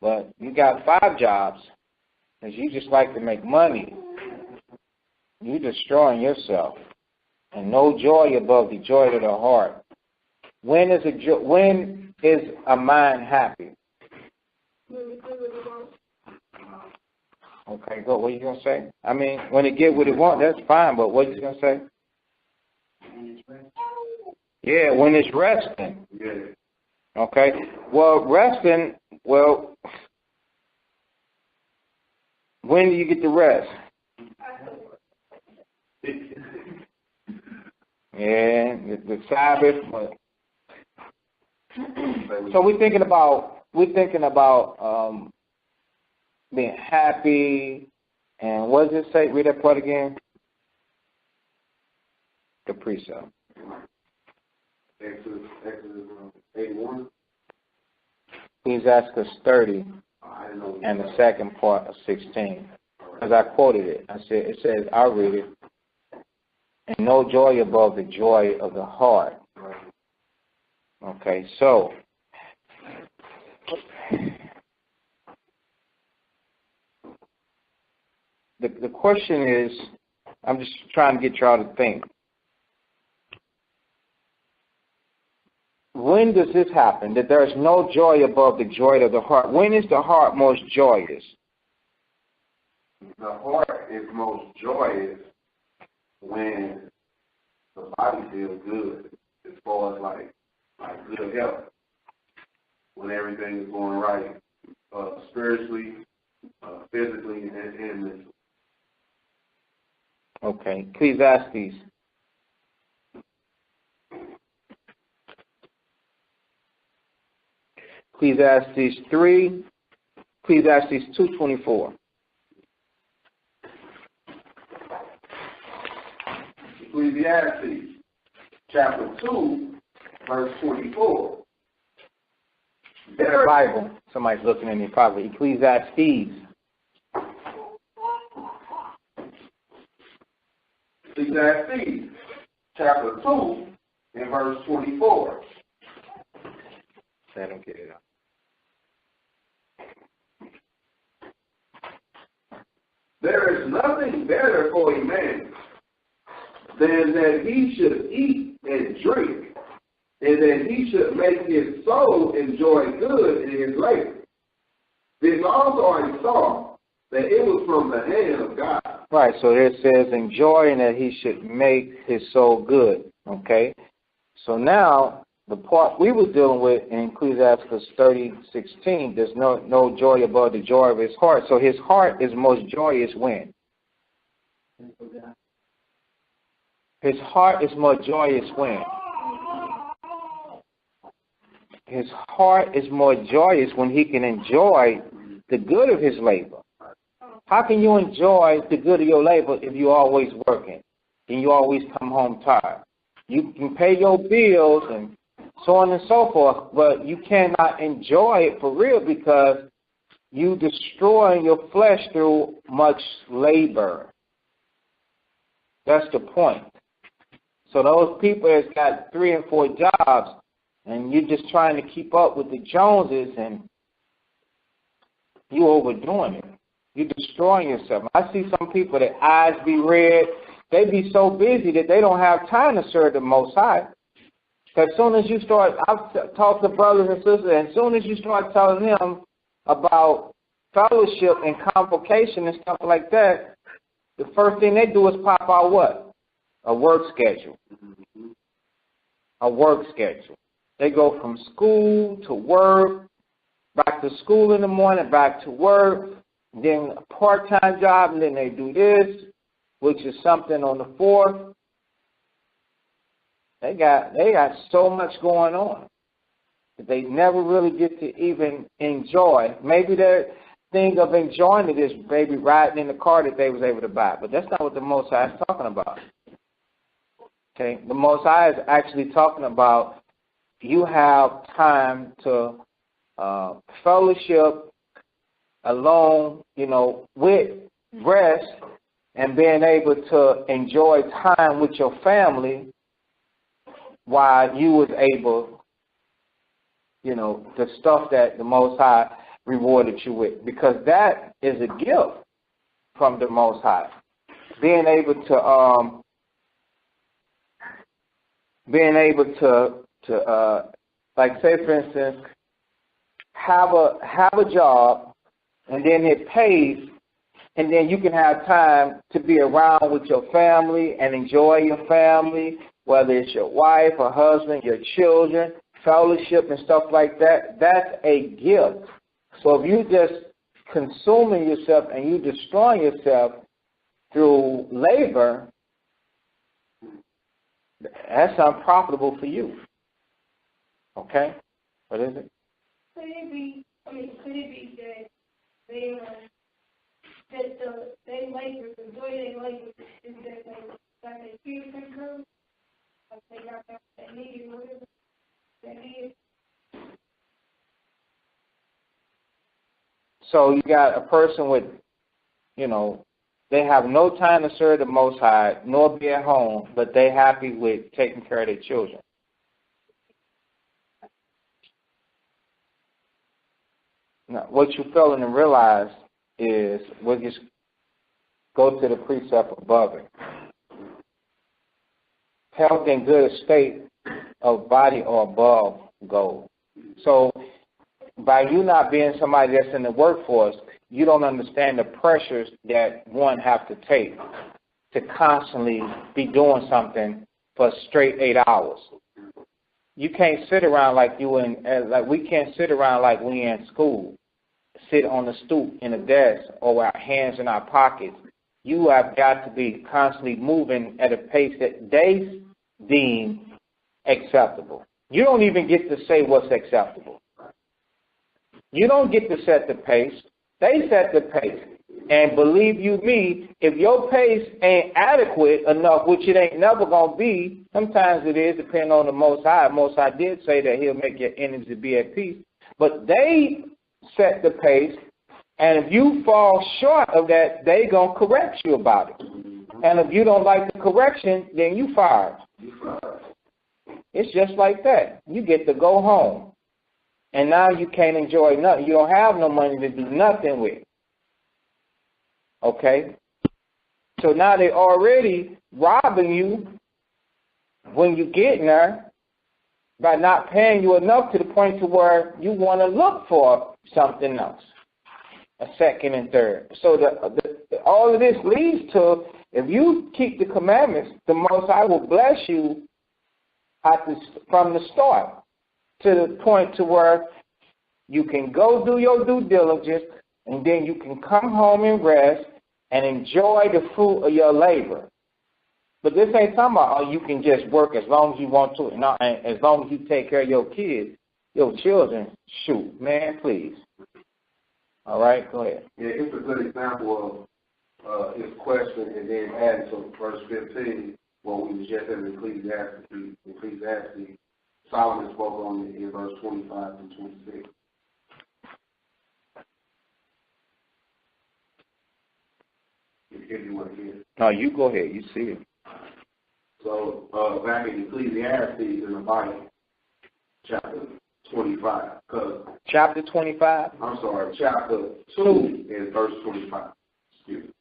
but you got 5 jobs, because you just like to make money. You're destroying yourself. And no joy above the joy of the heart. When is a mind happy? Okay, go. What are you gonna say? I mean, when it get what it want, that's fine. But what are you gonna say? Yeah, when it's resting. Okay. Well, resting. Well, when do you get to rest? Yeah, the Sabbath. So we're thinking about being happy, and what does it say? Read that part again. The precept. Exodus 81. Please ask us 30 and the second part of 16. Because I quoted it. It says, I'll read it. And no joy above the joy of the heart. Okay, so the question is, I'm just trying to get y'all to think. When does this happen, that there is no joy above the joy of the heart? When is the heart most joyous? The heart is most joyous when the body feels good, as far as like good health, when everything is going right, spiritually, physically, and mentally. Okay, Ecclesiastes. Ecclesiastes 3, Ecclesiastes 2:24. Ecclesiastes chapter 2, verse 24. The Bible. Somebody's looking at me probably. Ecclesiastes. Ecclesiastes chapter 2 and verse 24. I don't get it out. There is nothing better for a man than that he should eat and drink, and that he should make his soul enjoy good in his labor. This also I saw that it was from the hand of God. Right, so it says enjoy and that he should make his soul good. Okay? So now, the part we were dealing with in Ecclesiastes 30:16, there's no joy above the joy of his heart. So his heart is most joyous when? His heart is more joyous when? His heart is more joyous when he can enjoy the good of his labor. How can you enjoy the good of your labor if you're always working and you always come home tired? You can pay your bills and so on and so forth, but you cannot enjoy it for real because you destroy your flesh through much labor. That's the point. So those people that's got 3 and 4 jobs, and you're just trying to keep up with the Joneses, and you overdoing it. You're destroying yourself. I see some people that eyes be red. They be so busy that they don't have time to serve the Most High. As soon as you start, I've talked to brothers and sisters, and as soon as you start telling them about fellowship and convocation and stuff like that, the first thing they do is pop out what? A work schedule. A work schedule. They go from school to work, back to school in the morning, back to work, then a part-time job, and then they do this, which is something on the 4th. They got so much going on that they never really get to even enjoy. Maybe their thing of enjoying it is maybe riding in the car that they was able to buy. But that's not what the Most High is talking about. Okay? The Most High is actually talking about you have time to fellowship alone, with rest and being able to enjoy time with your family while you was able, the stuff that the Most High rewarded you with. Because that is a gift from the Most High. Being able to like say for instance, have a job and then it pays, and then you can have time to be around with your family and enjoy your family, whether it's your wife or husband, your children, fellowship and stuff like that. That's a gift. So if you just consuming yourself and you destroying yourself through labor, that's unprofitable for you. Okay? What is it? Could it be that they labor, the joy they labor is that they feel concerned, like they got that need or whatever that is? So you got a person with, they have no time to serve the Most High, nor be at home, but they happy with taking care of their children. Now, what you're failing to realize is we'll just go to the precept above it. Health and good state of body or above goal. So by you not being somebody that's in the workforce, you don't understand the pressures that one have to take to constantly be doing something for straight 8 hours. You can't sit around like we can't sit around like we in school, sit on the stoop in a desk or with our hands in our pockets. You have got to be constantly moving at a pace that they deem acceptable. You don't even get to say what's acceptable. You don't get to set the pace. They set the pace. And believe you me, if your pace ain't adequate enough, which it ain't never going to be, sometimes it is, depending on the Most High. Most High did say that he'll make your enemies be at peace. But they set the pace, and if you fall short of that, they going to correct you about it. And if you don't like the correction, then you fired. It's just like that. You get to go home. And now you can't enjoy nothing. You don't have no money to do nothing with. Okay? So now they're already robbing you when you get in there by not paying you enough to the point to where you want to look for something else, a second and third. So all of this leads to, if you keep the commandments, the Most High will bless you from the start, to the point to where you can go do your due diligence, and then you can come home and rest and enjoy the fruit of your labor. But this ain't talking about, you can just work as long as you want to, and as long as you take care of your kids, your children. Shoot, man, please. All right, go ahead. Yeah, it's a good example of his question, and then adding to verse 15, what we was just in Ecclesiastes. Solomon spoke on it in verse 25 and 26. If you want to hear it. No, you go ahead. You see it. So back in Ecclesiastes in the Bible, chapter 25. Chapter 25? I'm sorry, chapter 2 and verse 25. Excuse me.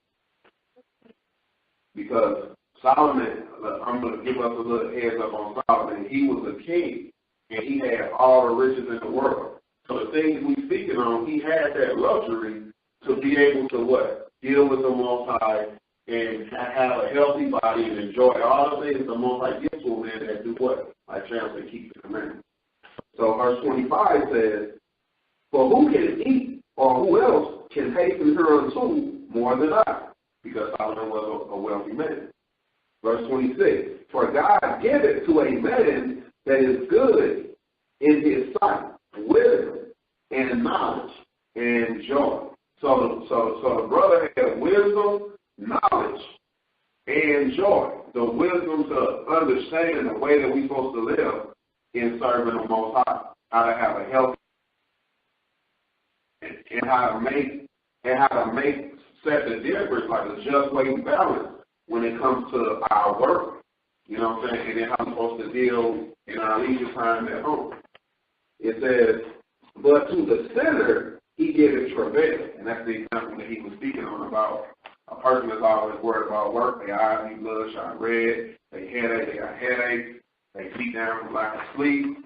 Because Solomon, I'm going to give us a little heads up on Solomon. He was a king, and he had all the riches in the world. So the things we speaking on, he had that luxury to be able to what? Deal with the Most High and have a healthy body and enjoy all the things the Most High gives to a man that do what? Like Chancellor keep the commandments. So verse 25 says, for who can eat, or who else can hasten her unto more than I? Because Solomon was a wealthy man. Verse 26. For God giveth to a man that is good in his sight wisdom and knowledge and joy. So the brother had wisdom, knowledge, and joy. The wisdom to understand the way that we're supposed to live in serving the Most High. How to have a healthy and how to make set the difference, like a just weight and balance when it comes to our work. You know what I'm saying? And then how we're supposed to deal in our leisure time at home. It says, but to the sinner he giveth travail. And that's the example that he was speaking on about a person that's always worried about work. Their eyes be bloodshot red, they got headaches, they feet down from lack of sleep.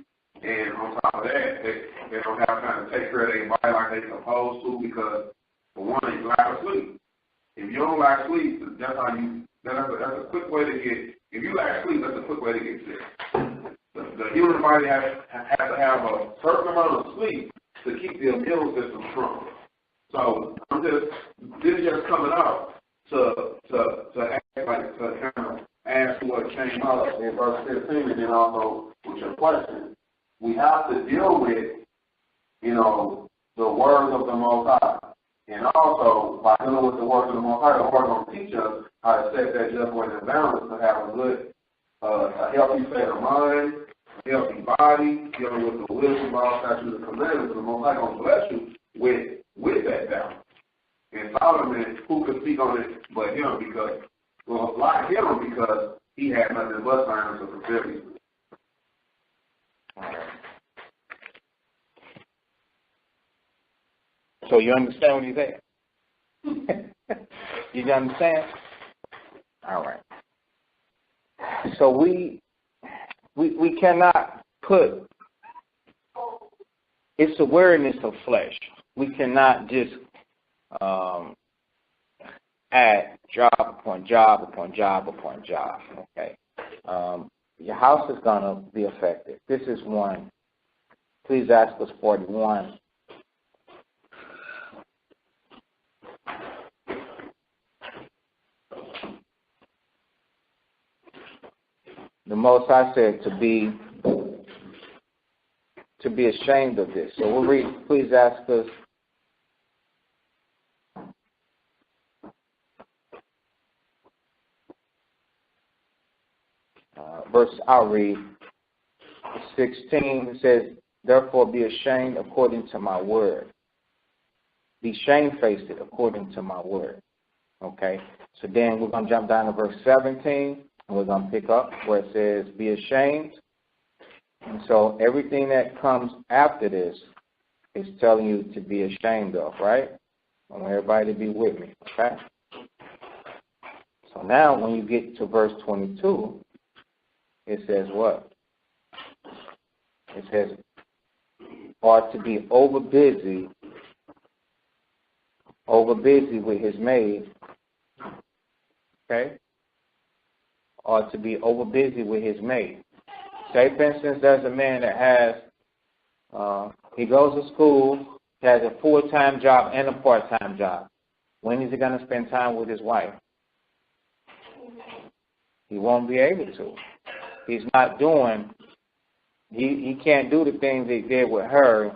And on top of that, they don't have time to take care of their body like they supposed to because, for one, they lack of sleep. If you don't lack sleep, that's a quick way to get, if you lack sleep, that's a quick way to get sick. The human body has to have a certain amount of sleep to keep the immune system strong. So this is just coming out to kind of ask what came out in verse 15 and then also with your question. We have to deal with, the words of the Most High. And also, by dealing with the words of the Most High, the Lord going to teach us how to set that just weight and balance to have a good, a healthy state of mind, a healthy body, dealing with the wisdom, all statutes and commandments. And the Most High going to bless you with that balance. And Solomon, who could speak on it but him because he had nothing but signs of fulfillment. So you understand what he's saying? You understand? All right. So we cannot put, it's awareness of flesh. We cannot just add job upon job upon job upon job. Okay. Your house is going to be affected. This is one. Ecclesiastes 41. The Most High said to be ashamed of this. So we'll read Ecclesiastes I'll read 16. It says, therefore be ashamed according to my word. Be shamefaced according to my word. Okay? So then we're going to jump down to verse 17. And we're going to pick up where it says, be ashamed. And so everything that comes after this is telling you to be ashamed of, right? I want everybody to be with me, okay? So now when you get to verse 22, it says what? It says, or to be over busy with his maid, okay? Or to be over busy with his maid. Say, for instance, there's a man that has, he goes to school, has a full-time job and a part-time job. When is he going to spend time with his wife? He won't be able to. He's not doing, he can't do the things he did with her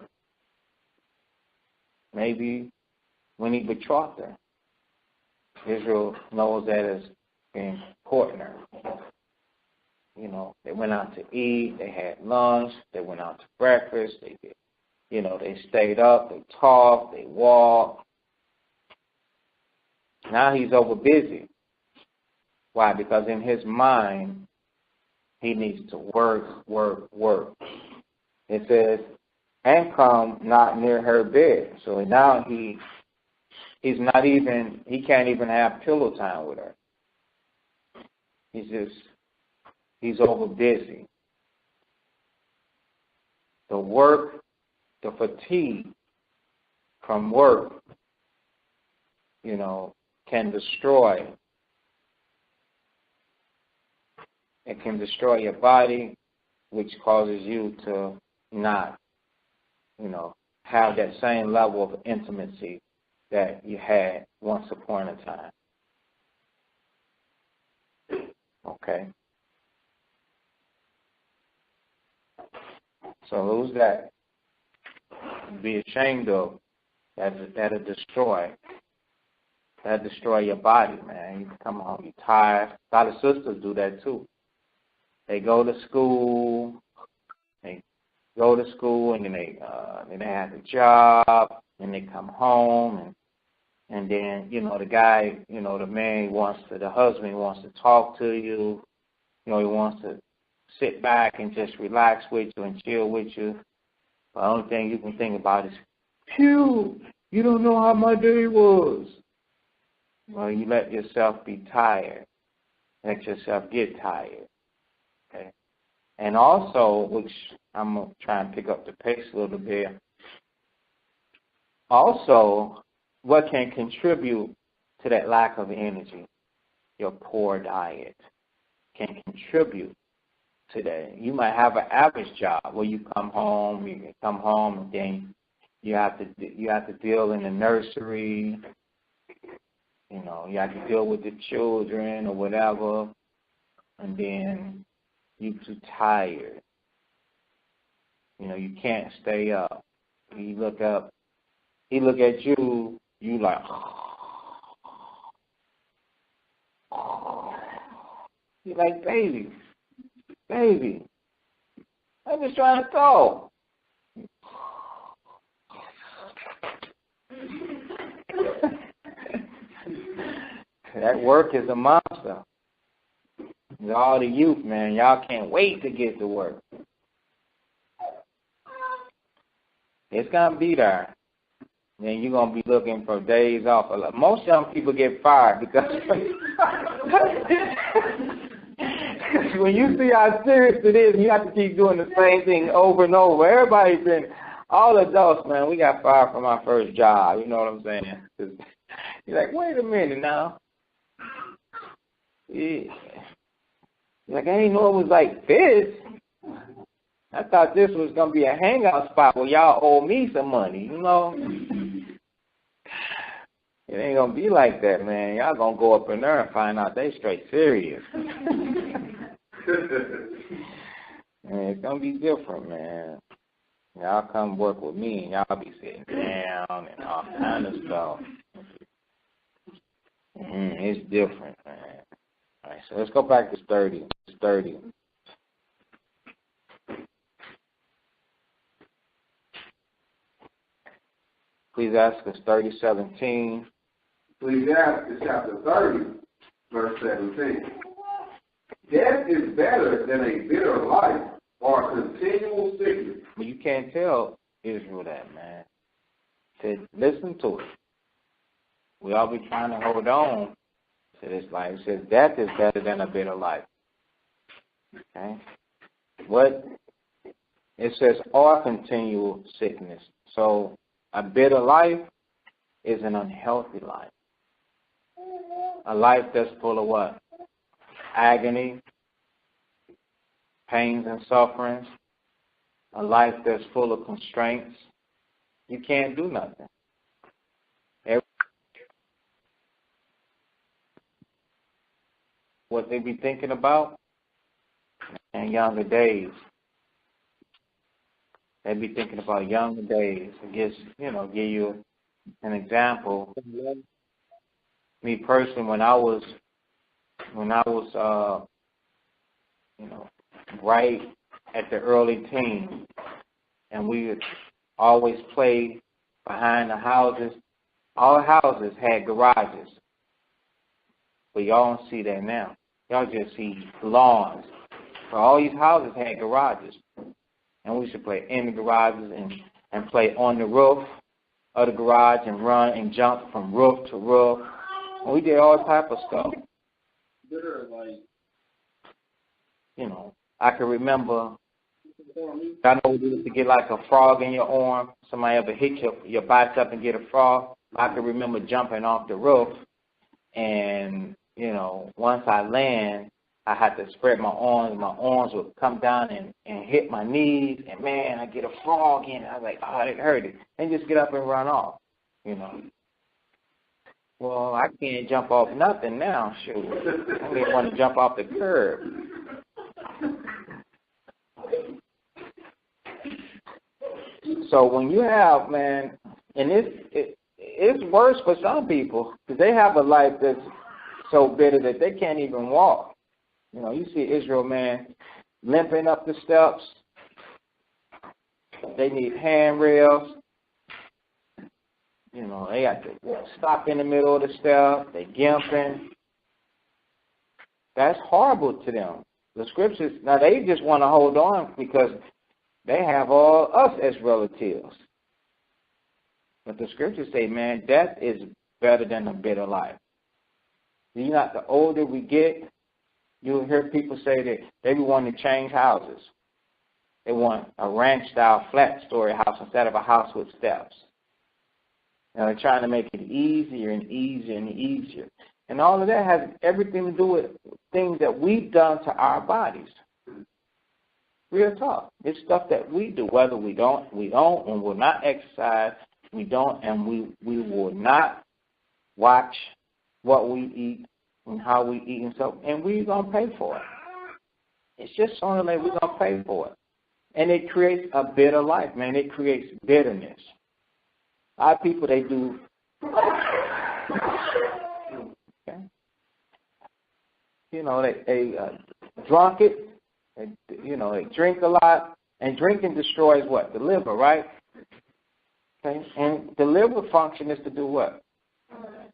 maybe when he betrothed her. Israel knows that as being courting her. They went out to eat, they had lunch, they went out to breakfast, they stayed up, they talked, they walked. Now he's over busy. Why? Because in his mind, he needs to work. It says, and come not near her bed. So now he can't even have pillow time with her. He's over busy. The work, the fatigue from work, can destroy. It can destroy your body, which causes you to not, have that same level of intimacy that you had once upon a time. Okay. So who's that? Be ashamed of. That'll destroy. That'll destroy your body, man. You come home, you're tired. A lot of sisters do that too. They go to school. They go to school, and then they have a job, and they come home, and then the guy, the man the husband wants to talk to you. He wants to sit back and just relax with you and chill with you. But the only thing you can think about is, phew, you don't know how my day was. Well, you let yourself be tired. Let yourself get tired. Okay? And also, which I'm going to try and pick up the pace a little bit, also, what can contribute to that lack of energy? Your poor diet can contribute to that. You might have an average job where you come home and then you have to deal in the nursery. You have to deal with the children or whatever, and then you're too tired. You can't stay up. He look at you, you like, you're like, baby, I'm just trying to talk. That work is a monster. All the youth, man, y'all can't wait to get to work. It's going to be there. Then you're going to be looking for days off. Most young people get fired because when you see how serious it is, you have to keep doing the same thing over and over. All adults, man, we got fired from our first job. You know what I'm saying? You're like, wait a minute now. Yeah. Like, I didn't know it was like this. I thought this was going to be a hangout spot where y'all owe me some money, It ain't going to be like that, man. Y'all going to go up in there and find out they straight serious. Man, it's going to be different, man. Y'all come work with me and y'all be sitting down and all kind of stuff. It's different, man. All right, so let's go back to 30. It's 30. Ecclesiastes 30:17. Ecclesiastes chapter 30, verse 17. Death is better than a bitter life or continual sickness. But you can't tell Israel that, man. Listen to it. We all be trying to hold on to this life. It says death is better than a bitter life. Okay? What? It says or continual sickness. So a bitter life is an unhealthy life. A life that's full of what? Agony, pains and sufferings. A life that's full of constraints. You can't do nothing. What they be thinking about in younger days. They be thinking about younger days. I guess, give you an example. Me personally, when I was right at the early teens, and we would always play behind the houses. All houses had garages. But y'all don't see that now. Y'all just see lawns. So all these houses had garages. And we used to play in the garages and play on the roof of the garage and run and jump from roof to roof. And we did all type of stuff. I can remember, I know we used to get like a frog in your arm. Somebody ever hit your bicep and get a frog. I can remember jumping off the roof. And, once I land, I had to spread my arms. My arms would come down and hit my knees. And, man, I get a frog in. I was like, oh, it hurted. And just get up and run off, Well, I can't jump off nothing now. Shoot, I don't even want to jump off the curb. So when you have, man, and it's worse for some people because they have a life that's so bitter that they can't even walk. You know, you see Israel, man, limping up the steps. They need handrails. You know, they got to stop in the middle of the step. They gimping. That's horrible to them. The scriptures, now they just want to hold on because they have all us as relatives. But the scriptures say, man, death is better than a bitter life. You know, the older we get, you'll hear people say that they want to change houses. They want a ranch-style flat-story house instead of a house with steps. Now they're trying to make it easier and easier and easier. And all of that has everything to do with things that we've done to our bodies. Real talk. It's stuff that we do, whether we don't, and will not exercise, we don't, and we will not watch what we eat and how we eat and stuff, and we're going to pay for it. It's just only like we're going to pay for it. And it creates a bitter life, man. It creates bitterness. A lot of people, they do, okay. You know, they drunk it, they drink a lot, and drinking destroys what? The liver, right? Okay, and the liver function is to do what?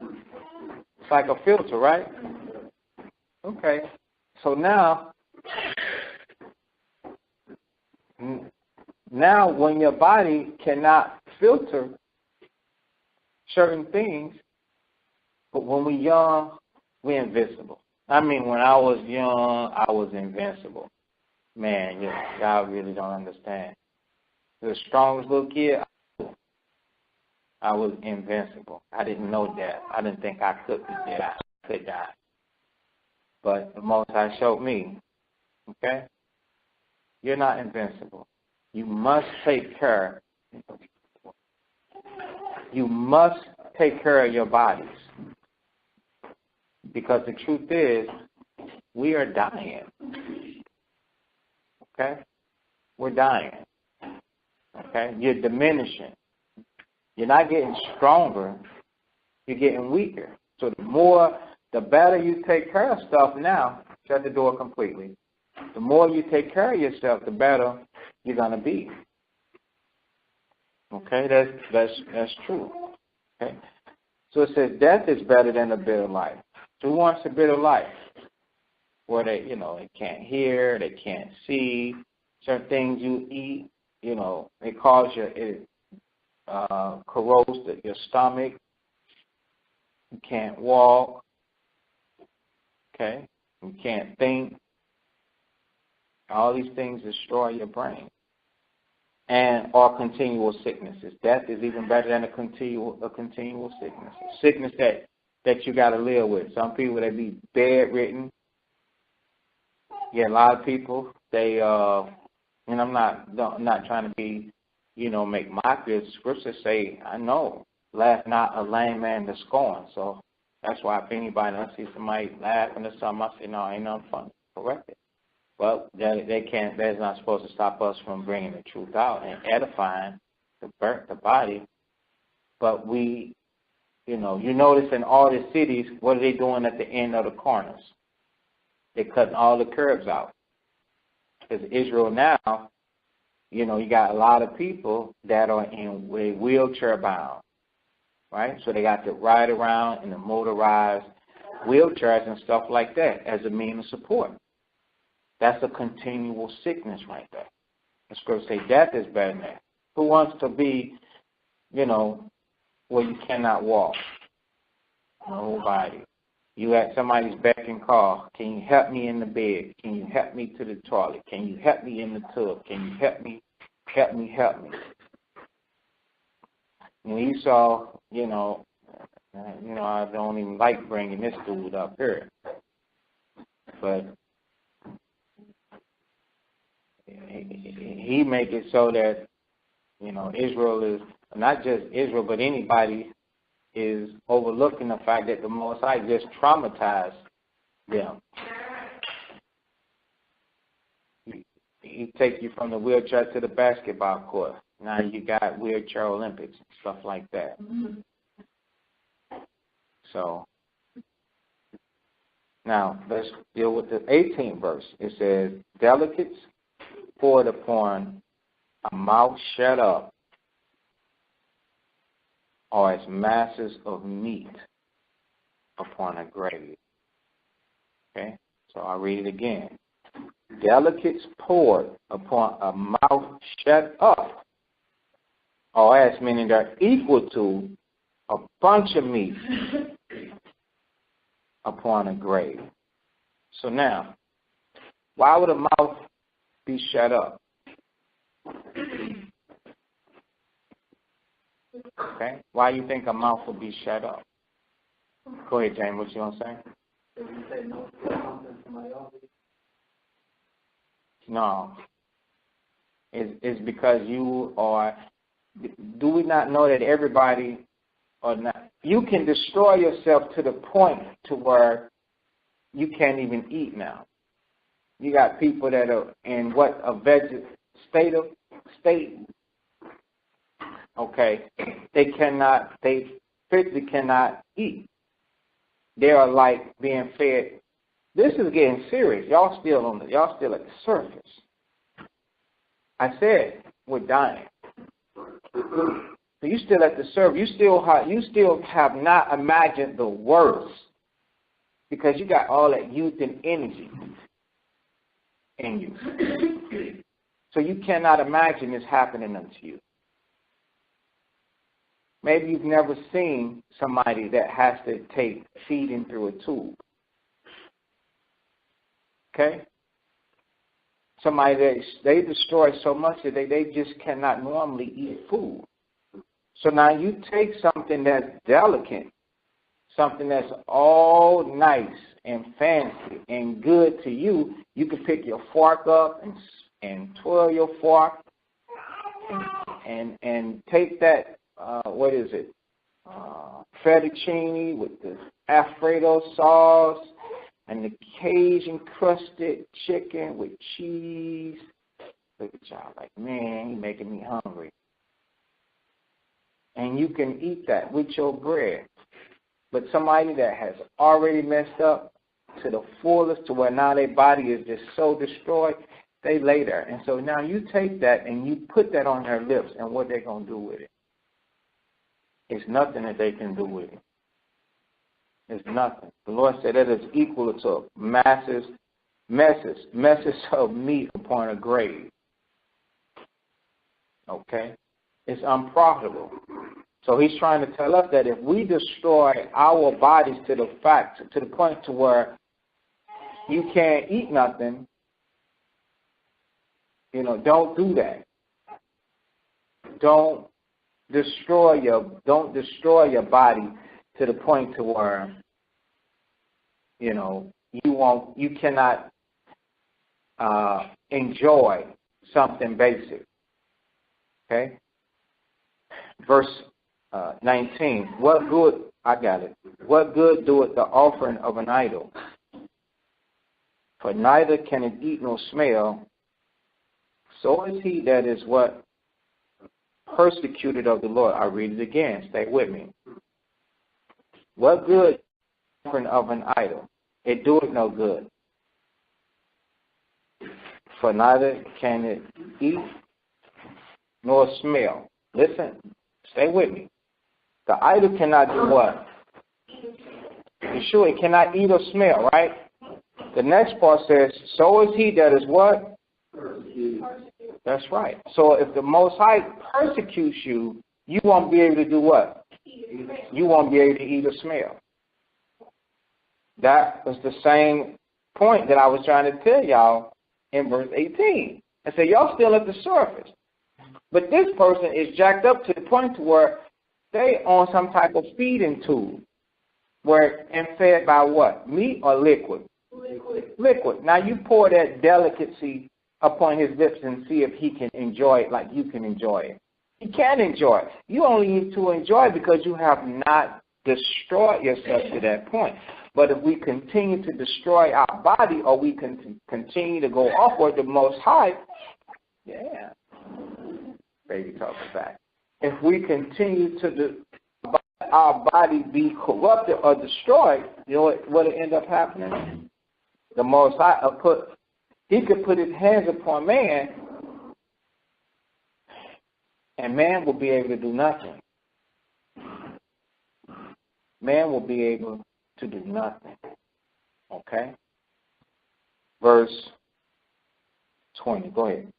It's like a filter, right? Okay, so now when your body cannot filter certain things, but when we're young, we're invincible. I mean, when I was young, I was invincible. Man, y'all really don't understand. The strongest little kid, I was invincible. I didn't know that. I didn't think I could die. But the Most High showed me, okay, you're not invincible. You must take care. You must take care of your bodies. Because the truth is, we are dying. Okay? We're dying. Okay? You're diminishing. You're not getting stronger. You're getting weaker. So the better you take care of stuff now, shut the door completely. The more you take care of yourself, the better you're going to be. Okay? That's true. Okay? So it says death is better than a bitter life. Who wants a bitter life? Where they can't hear, they can't see. Certain things you eat, it corrodes your stomach. You can't walk. Okay? You can't think. All these things destroy your brain. Or continual sicknesses. Death is even better than a continual sickness. A sickness that you got to live with. Some people, they be bedridden. Yeah, a lot of people, they, and I'm not trying to be, make mockery. The scriptures say, I know, laugh not a lame man to scorn. So that's why if anybody, I see somebody laughing or something, I say, no, ain't nothing funny. Correct it. Well, that's not supposed to stop us from bringing the truth out and edifying the body. But we, you notice in all the cities, what are they doing at the end of the corners? They're cutting all the curbs out. Because Israel now, you got a lot of people that are in wheelchair bound, right? So they got to ride around in the motorized wheelchairs and stuff like that as a means of support. That's a continual sickness right there. The scripture say death is better than that. Who wants to be, where you cannot walk? Nobody. You at somebody's beck and call. Can you help me in the bed? Can you help me to the toilet? Can you help me in the tub? Can you help me? Help me, help me. And Esau, I don't even like bringing this dude up here. But he make it so that, Israel is, not just Israel, but anybody, is overlooking the fact that the Most High just traumatized them. He take you from the wheelchair to the basketball court. Now you got wheelchair Olympics and stuff like that. So now let's deal with the 18th verse. It says, delicates poured upon a mouth shut up, or as masses of meat upon a grave. Okay? So I'll read it again. Delicates poured upon a mouth shut up, or as, meaning they're equal to a bunch of meat upon a grave. So now, why would a mouth be shut up? Okay? Why do you think a mouth would be shut up? Go ahead, James. What you gonna say? No. It's because you are. Do we not know that everybody, or not? You can destroy yourself to the point to where you can't even eat now. You got people that are in what, a state. Okay, they physically cannot eat. They are like being fed. This is getting serious. Y'all still at the surface. I said we're dying. So you still at the surface. You still have not imagined the worst, because you got all that youth and energy in you. So you cannot imagine this happening unto you. Maybe you've never seen somebody that has to take feeding through a tube. Okay? Somebody that they destroy so much that they just cannot normally eat food. So now you take something that's delicate, something that's all nice and fancy and good to you. You can pick your fork up and twirl your fork and take that, fettuccine with the Alfredo sauce and the Cajun crusted chicken with cheese. Look at y'all like, man, you're making me hungry. And you can eat that with your bread. But somebody that has already messed up to the fullest, to where now their body is just so destroyed, they lay there. And so now you take that and you put that on their lips, and what they're going to do with it? It's nothing that they can do with it. It's nothing. The Lord said that is equal to messes of meat upon a grave. Okay? It's unprofitable. So he's trying to tell us that if we destroy our bodies to the point to where you can't eat nothing, don't do that. Don't destroy your body to the point to where you cannot enjoy something basic. Okay? Verse 19. What good doeth the offering of an idol? For neither can it eat nor smell. So is he that is what? Persecuted of the Lord. I'll read it again. Stay with me. What good offering of an idol? It doeth no good. For neither can it eat nor smell. Listen. Stay with me. The idol cannot do what? You sure it cannot eat or smell, right? The next part says, so is he that is what? That's right. So if the Most High persecutes you, you won't be able to do what? You won't be able to eat or smell. That was the same point that I was trying to tell y'all in verse 18. I said, y'all still at the surface. But this person is jacked up to the point where they on some type of feeding tube, and fed by what? Meat or liquid? Liquid. Now you pour that delicacy upon his lips and see if he can enjoy it like you can enjoy it. He can't enjoy it. You only need to enjoy it because you have not destroy yourself to that point. But if we continue to destroy our body, or we can continue to go upward, the Most High, yeah, baby talking back. If we continue to our body be corrupted or destroyed, you know what will end up happening? The Most High he could put his hands upon man, and man will be able to do nothing. Man will be able to do nothing. Okay? Verse 20. Go ahead.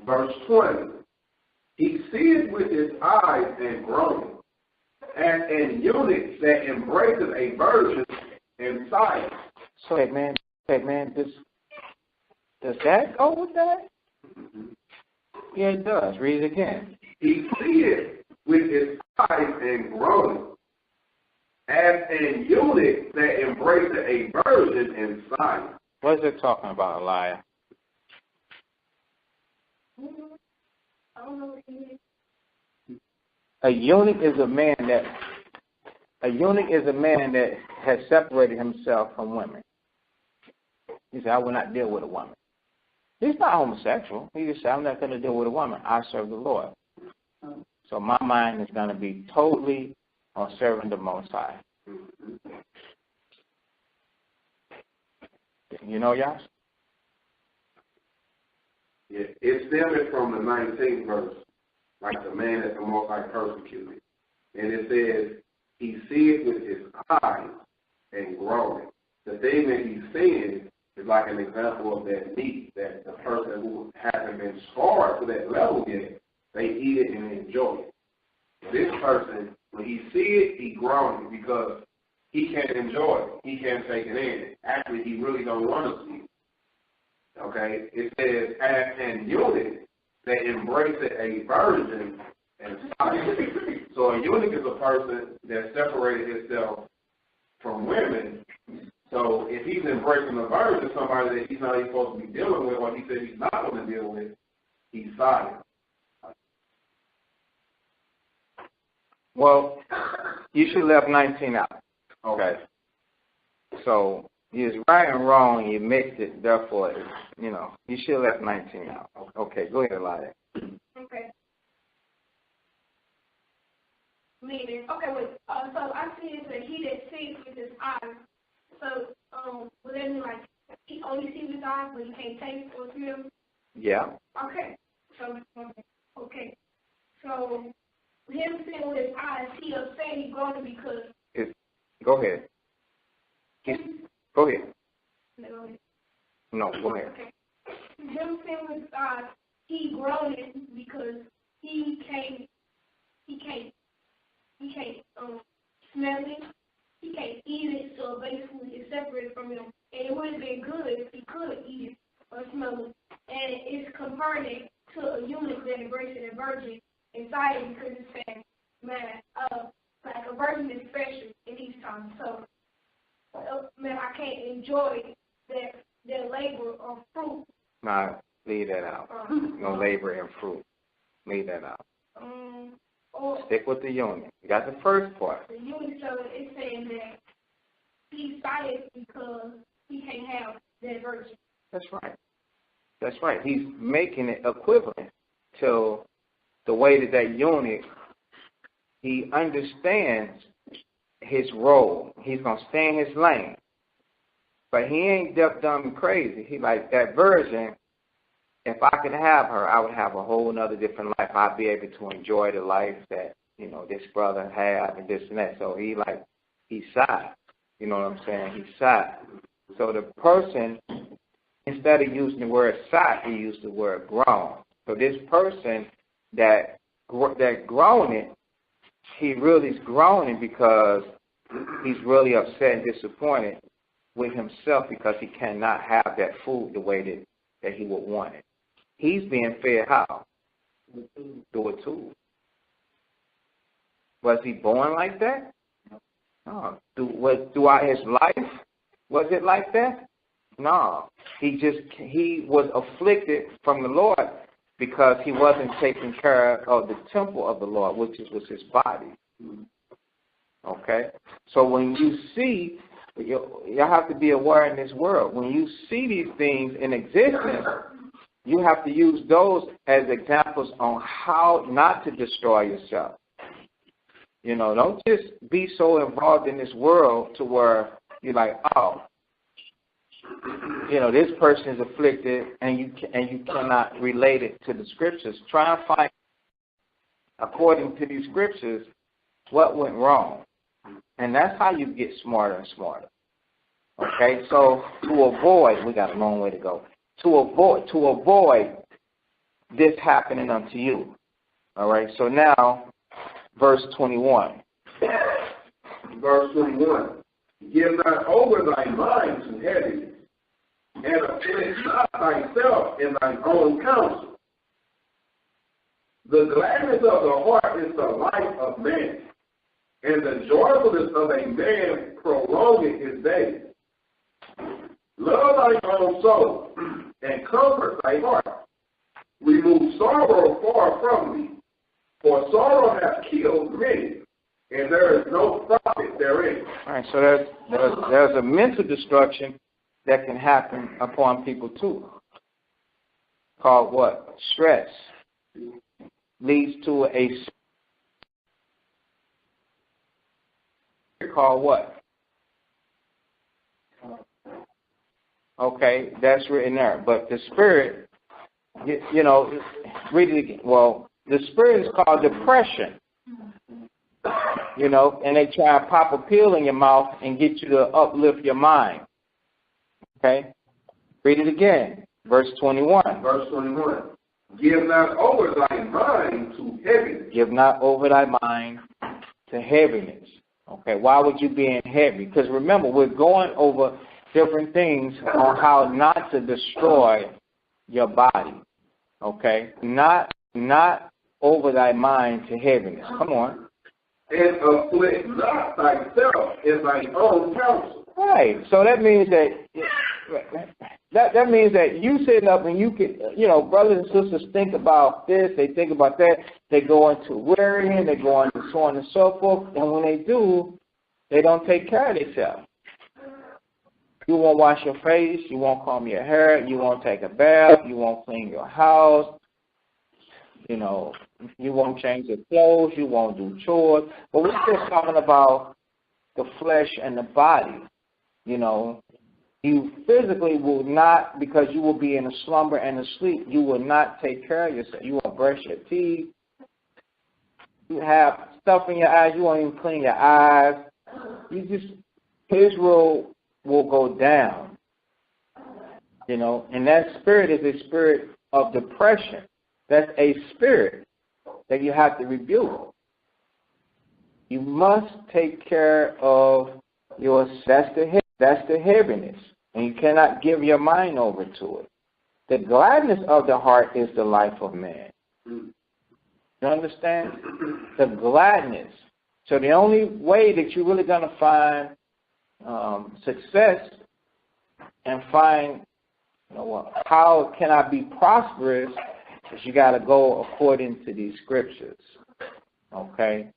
Verse 20. He seeth with his eyes and groaneth, and an eunuch that embraces a virgin in sight. So, man, does that go with that? Mm-hmm. Yeah, it does. Read it again. He seeth with his eyes and groaneth, as an eunuch that embraces a virgin in sight. What is it talking about, Elijah? I don't know what it is. A eunuch is a man that has separated himself from women. He said, I will not deal with a woman. He's not homosexual. He just said, I'm not going to deal with a woman. I serve the Lord. So my mind is going to be totally on serving the Most High. You know, Yas? Yeah, it's stemming from the 19th verse, like the man that the Most High persecuted. And it says, he seeth with his eyes and groaneth. The thing that he's seeing is like an example of that meat that the person who hasn't been scarred to that level yet, they eat it and enjoy it. This person, when he see it, he groans because he can't enjoy it. He can't take it in. Actually, he really don't want to see it. Okay? It says, as an eunuch that embraces a virgin and sight. So a eunuch is a person that separated himself from women. So if he's embracing a virgin, somebody that he's not even supposed to be dealing with, or he said he's not going to deal with, he's silent. Well, you should have left 19 out. Okay. So it's right and wrong. You mixed it. Therefore, you should have left 19 out. Okay, go ahead, Elijah. Okay. Meaning, okay, wait. So I see it that he that sees with his eyes. So, would that mean like he only sees with his eyes, but he can't taste or feel? Yeah. Okay. Okay. So him seeing with his eyes, he upset, he's groaning because. Go ahead. Go ahead. No, go ahead. Okay. Him seeing with his eyes, he groaning because he can't smell it. He can't eat it, so basically it's separated from him. And it would have been good if he could eat it or smell it. And it's comparing it to a eunuch that embraces a virgin inside it because it's saying, man, like a virgin is special in these times. So, man, I can't enjoy their labor or fruit. No, leave that out. No labor and fruit. Leave that out. Stick with the eunuch. You got the first part. The eunuch, so it's saying that he's silent because he can't have that virgin. That's right. He's making it equivalent to the way that eunuch, he understands his role. He's going to stay in his lane. But he ain't deaf, dumb, and crazy. He like that virgin. If I could have her, I would have a whole other different life. I'd be able to enjoy the life that, this brother had and this and that. So he's shy. You know what I'm saying? He's shy. So the person, instead of using the word shy, he used the word groan. So this person that groaning, he really is groaning because he's really upset and disappointed with himself because he cannot have that food the way that he would want it. He's being fed how? Through a tube. Was he born like that? No. Throughout his life, was it like that? No. He was afflicted from the Lord because he wasn't taking care of the temple of the Lord, which was his body. Okay? So when you see, you have to be aware in this world. When you see these things in existence, you have to use those as examples on how not to destroy yourself. You know, don't just be so involved in this world to where you're like, oh, you know, this person is afflicted, and you cannot relate it to the scriptures. Try and find, according to these scriptures, what went wrong. And that's how you get smarter and smarter. Okay, so to avoid, we got a long way to go. To avoid this happening unto you. All right, so now, verse 21. Verse 21. Give not over thy mind to heaviness, and afflict not thyself in thine own counsel. The gladness of the heart is the life of man, and the joyfulness of a man prolongeth his days. Love thy own soul, and comfort thy heart. Remove sorrow far from thee, for sorrow hath killed many, and there is no profit therein. All right, so there's a mental destruction that can happen upon people too. Called what? Stress. Leads to a called what? Okay, that's written there. But the spirit, you know, read it again. Well, the spirit is called depression. You know, and they try to pop a pill in your mouth and get you to uplift your mind. Okay? Read it again. Verse 21. Verse 21. Give not over thy mind to heaviness. Give not over thy mind to heaviness. Okay, why would you be in heavy? Because remember, we're going over different things on how not to destroy your body. Okay? Not over thy mind to heaviness. Come on. And afflict not thyself in thine own counsel. Right. So that means that means that you sitting up and you can, you know, brothers and sisters think about this, they think about that, they go into worrying, they go into so on and so forth, and when they do, they don't take care of themselves. You won't wash your face, you won't comb your hair, you won't take a bath, you won't clean your house, you know, you won't change your clothes, you won't do chores. But we're still talking about the flesh and the body. You know, you physically will not, because you will be in a slumber and a sleep, you will not take care of yourself. You won't brush your teeth. You have stuff in your eyes, you won't even clean your eyes. Israel will go down. You know, and that spirit is a spirit of depression. That's a spirit that you have to rebuke. You must take care of yourself. That's the heaviness. And you cannot give your mind over to it. The gladness of the heart is the life of man. You understand? The gladness. So the only way that you're really going to find success and find, you know, how can I be prosperous, is you got to go according to these scriptures. Okay?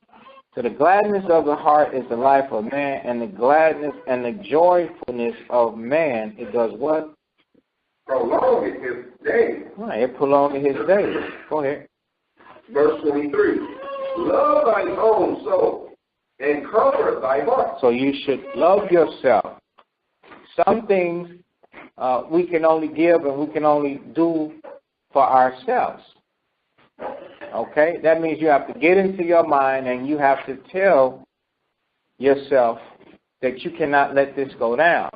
So the gladness of the heart is the life of man, and the gladness and the joyfulness of man, it does what? Prolongeth his days. Right, it prolongs his days. Go ahead. Verse 23. Love thy own soul, and comfort thy heart. So you should love yourself. Some things we can only give and we can only do for ourselves. Okay? That means you have to get into your mind and you have to tell yourself that you cannot let this go down.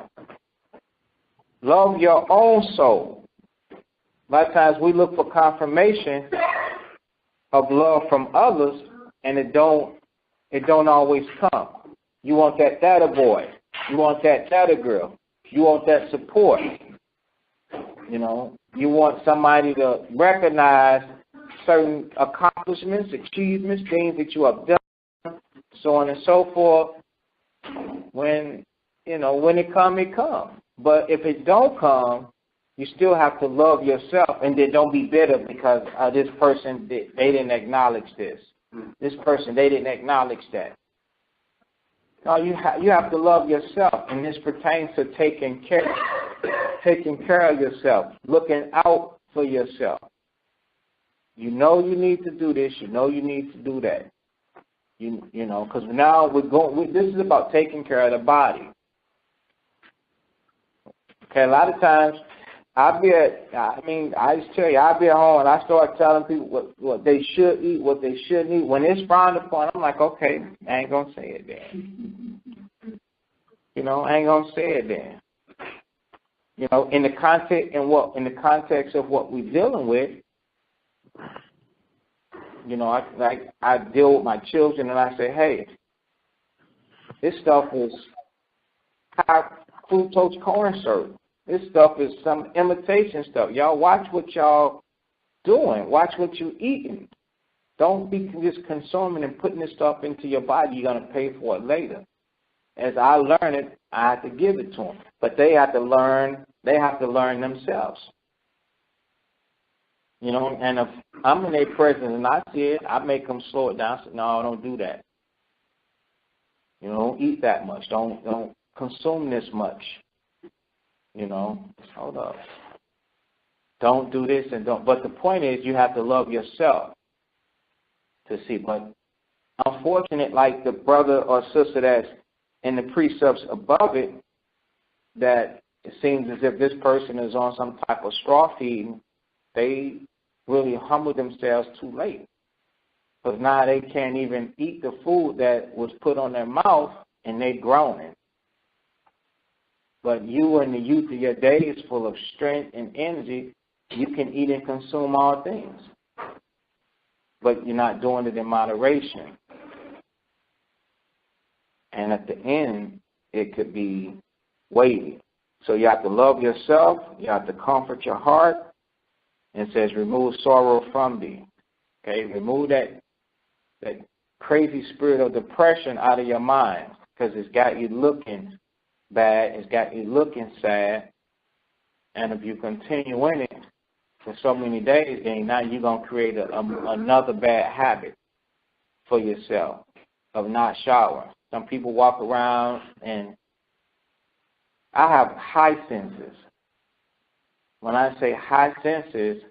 Love your own soul. A lot of times we look for confirmation of love from others, and it don't always come. You want that boy. You want that girl. You want that support. You know, you want somebody to recognize certain accomplishments, achievements, things that you have done, so on and so forth. When it come, it come. But if it don't come, you still have to love yourself, and then don't be bitter because this person, they didn't acknowledge this. This person, they didn't acknowledge that. No, you have to love yourself, and this pertains to taking care of yourself, looking out for yourself. You know you need to do this. You know you need to do that. You know, because now this is about taking care of the body. Okay, a lot of times I just tell you, I'll be at home and I start telling people what they should eat, what they shouldn't eat. When it's frowned upon, I'm like, okay, I ain't gonna say it then. You know, I ain't gonna say it then. You know, in the context of what we're dealing with. You know, I deal with my children and I say, hey, this stuff is high fructose corn syrup. This stuff is some imitation stuff. Y'all watch what y'all doing. Watch what you eating. Don't be just consuming and putting this stuff into your body. You're going to pay for it later. As I learn it, I have to give it to them. But they have to learn. They have to learn themselves. You know, and if I'm in their presence and I see it, I make them slow it down. I say, no, don't do that. You know, don't eat that much. Don't consume this much. You know, hold up. Don't do this and don't. But the point is, you have to love yourself to see. But unfortunate, like the brother or sister that's in the precepts above it, that it seems as if this person is on some type of straw feeding. They really humble themselves too late. Because now they can't even eat the food that was put on their mouth and they're groaning. But you in the youth of your days, full of strength and energy, you can eat and consume all things. But you're not doing it in moderation. And at the end, it could be weighty. So you have to love yourself. You have to comfort your heart. And it says, remove sorrow from thee. Okay, remove that crazy spirit of depression out of your mind, because it's got you looking bad, it's got you looking sad, and if you continue in it for so many days, then now you're going to create another bad habit for yourself of not showering. Some people walk around, and I have high senses. When I say high senses,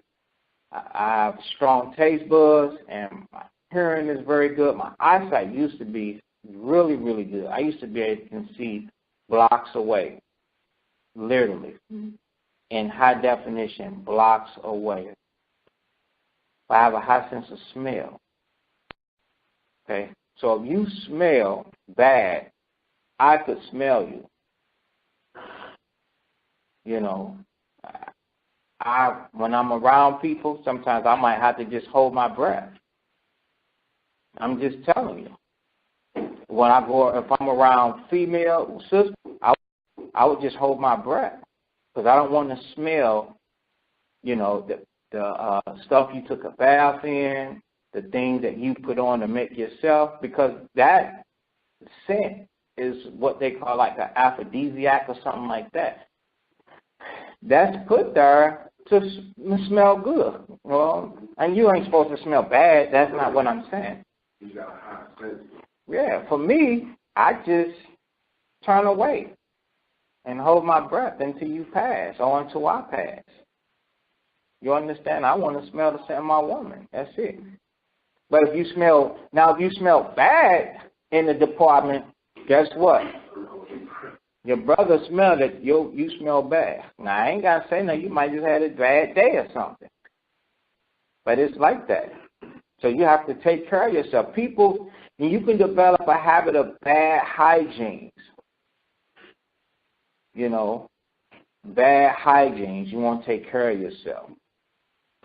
I have strong taste buds, and my hearing is very good. My eyesight used to be really, really good. I used to be able to see blocks away, literally, in high definition, blocks away. I have a high sense of smell. Okay, so if you smell bad, I could smell you. You know, when I'm around people, sometimes I might have to just hold my breath. I'm just telling you. When if I'm around female sisters, I would just hold my breath because I don't want to smell, you know, the stuff you took a bath in, the things that you put on to make yourself, because that scent is what they call like an aphrodisiac or something like that. That's put there to smell good. Well, and you ain't supposed to smell bad. That's not what I'm saying. You got a high sense. Yeah, for me, I just turn away and hold my breath until you pass or until I pass. You understand? I want to smell the scent of my woman. That's it. But if you smell bad in the department, guess what? Your brother smelled it, you smell bad. Now, I ain't got to say no, you might just had a bad day or something. But it's like that. So you have to take care of yourself. People, you can develop a habit of bad hygiene. You know, bad hygiene. You want to take care of yourself.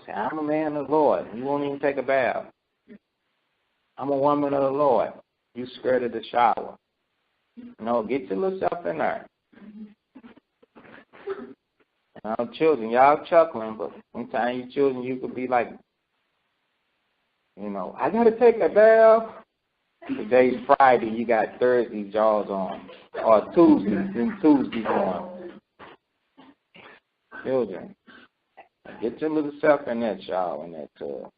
Say, I'm a man of the Lord. You won't even take a bath. I'm a woman of the Lord. You scared of the shower. No, get your little self in there. Now, children, y'all chuckling, but sometimes you children, you could be like, you know, I got to take a bath. Today's Friday, you got Thursday jaws on, or Tuesdays on. Children, get your little self in that shower, in that tub.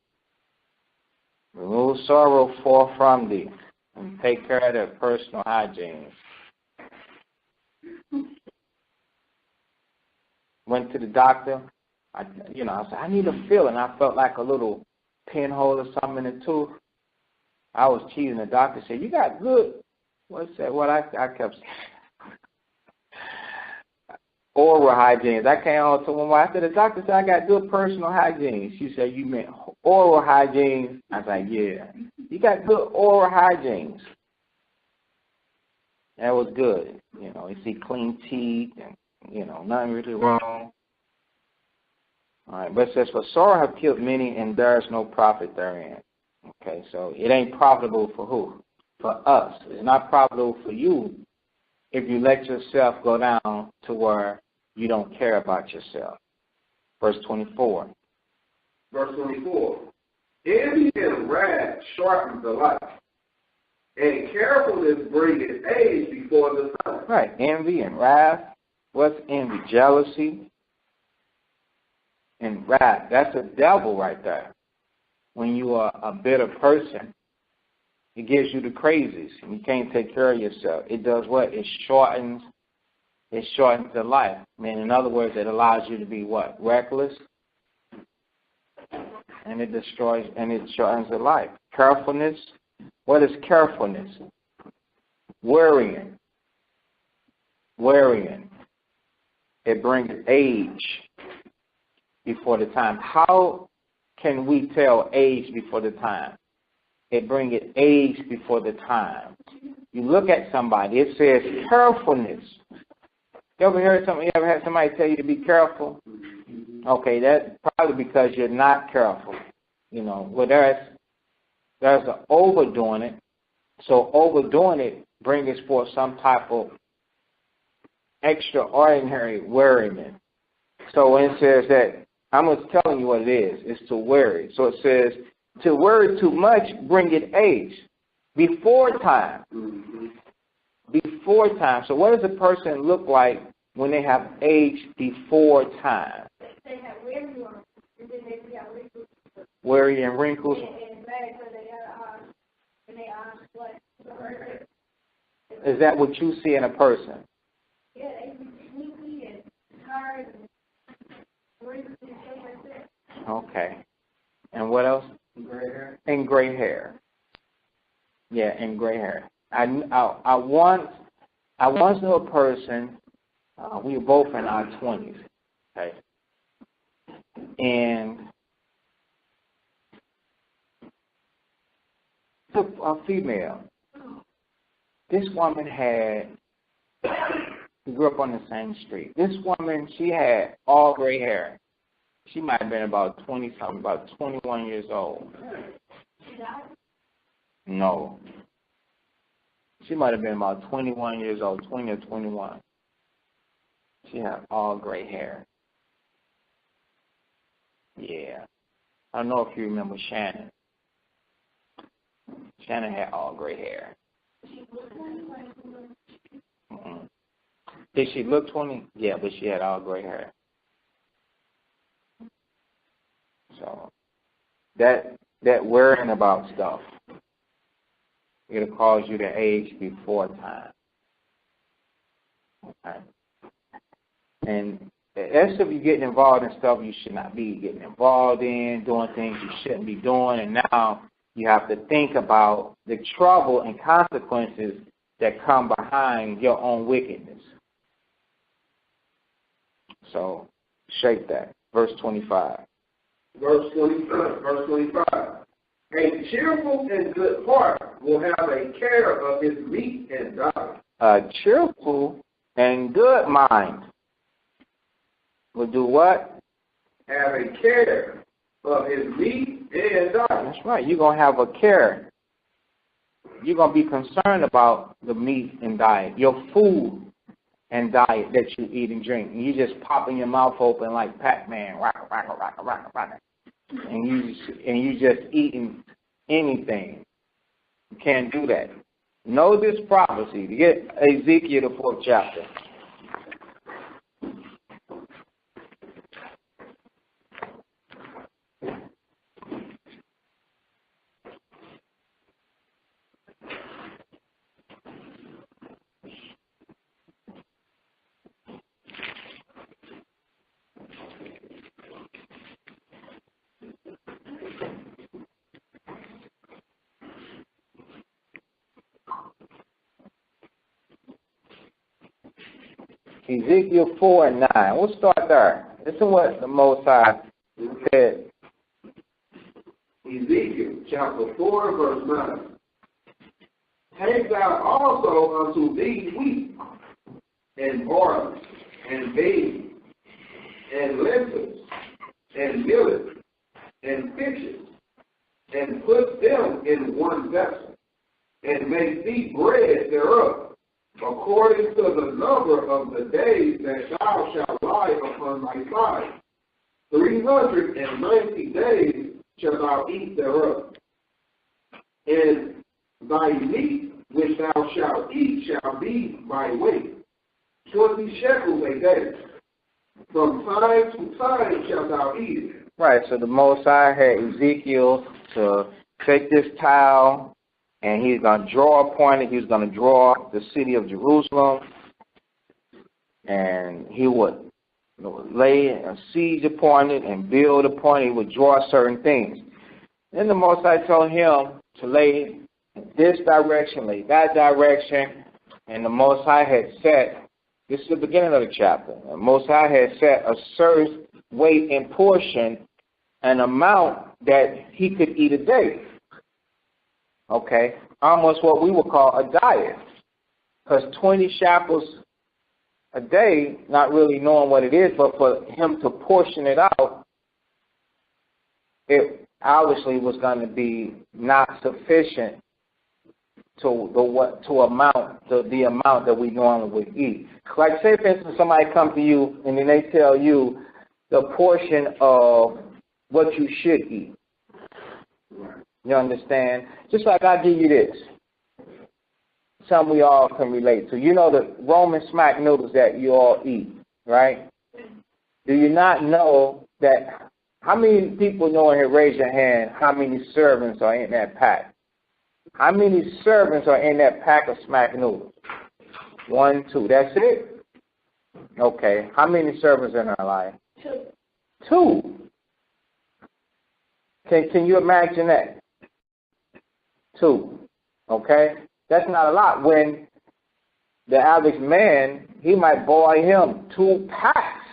Remove sorrow far from thee. and take care of their personal hygiene. Went to the doctor. I said, I need a feeling. I felt like a little pinhole or something in the tooth. I was cheating. The doctor said, you got good. What's that? What I kept saying. Oral hygiene. I came home to my wife. I said, the doctor said I got good personal hygiene. She said, you meant oral hygiene? I was like, yeah. You got good oral hygiene. That was good. You see clean teeth and, nothing really wrong. All right, but it says, for sorrow have killed many, and there is no profit therein. Okay, so it ain't profitable for who? For us. It's not profitable for you if you let yourself go down to where you don't care about yourself. Verse 24. Verse 24. Envy and wrath sharpens the life, and carefulness bringeth age before the sun. Right, envy and wrath. What's envy? Jealousy and wrath. That's a devil right there. When you are a bitter person, it gives you the crazies, and you can't take care of yourself. It does what? It shortens the life. I mean, in other words, it allows you to be what? Reckless. And it destroys, and it shortens the life. Carefulness. What is carefulness? Worrying. It brings age before the time. How can we tell age before the time? It brings age before the time. You look at somebody, it says carefulness. You ever had somebody tell you to be careful? Okay, that's probably because you're not careful. Well, there's an overdoing it. So overdoing it brings forth some type of extraordinary worrying. So when it says that, I'm just telling you what it is. It's to worry. So it says, to worry too much bringeth age. Before time. Before time. So what does a person look like when they have age before time? They have weary on, and then they got wrinkles. Worry and wrinkles. And bad because they got and they what? Is that what you see in a person? Yeah, they be sleepy and tired and wrinkles and stuff like that. Okay. And what else? Gray hair. And gray hair. Yeah, and gray hair. I once knew a person. We were both in our 20s. Okay. And a female. This woman we grew up on the same street. This woman, she had all gray hair. She might have been about 20-something, about 21 years old. No. She might have been about 21 years old, 20 or 21. She had all gray hair. Yeah. I don't know if you remember Shannon. Shannon had all gray hair. Mm-mm. Did she look 20? Yeah, but she had all gray hair. So that worrying about stuff, it'll cause you to age before time. Okay. And as if you're getting involved in stuff you should not be getting involved in, doing things you shouldn't be doing, and now you have to think about the trouble and consequences that come behind your own wickedness. So, shape that. Verse 25. Verse 25. A cheerful and good heart will have a care of his meat and diet. A cheerful and good mind will do what? Have a care of his meat and diet. That's right. You're going to have a care. You're going to be concerned about the meat and diet, your food and diet that you eat and drink. And you just popping your mouth open like Pac-Man, rocka, rocka, rocka, rocka, rocka. And you just eating anything. You can't do that. Know this prophecy. To get Ezekiel, the 4th chapter. Ezekiel 4 and 9. We'll start there. This is what the Most High said. Ezekiel chapter 4, verse 9. Take thou also unto thee wheat, and barley, and barley, and lentils, and millet, and fishes, and put them in one vessel, and make thee bread thereof, according to the number of the days that thou shalt lie upon thy side. 390 days shalt thou eat thereof. And thy meat which thou shalt eat shall be by weight, 20 shekels a day. From time to time shalt thou eat it. Right, so the Most High had Ezekiel to take this towel, and he's going to draw upon it. He's going to draw the city of Jerusalem, and he would lay a siege upon it and build upon it. He would draw certain things. Then the Most High told him to lay this direction, lay that direction, and the Most High had set, this is the beginning of the chapter, the Most High had set a certain weight and portion, an amount that he could eat a day. Okay, almost what we would call a diet, because 20 shekels a day, not really knowing what it is, but for him to portion it out, it obviously was going to be not sufficient to the amount that we normally would eat. Like, say for instance, somebody comes to you and then they tell you the portion of what you should eat. You understand? Just like I give you this, something we all can relate to. You know the Roman smack noodles that you all eat, right? Do you not know that? How many people know in here, raise your hand, how many servings are in that pack? How many servings are in that pack of smack noodles? 1, 2. That's it? Okay. How many servings in our life? 2. Can you imagine that? 2. Okay? That's not a lot. When the average man, he might boil him 2 packs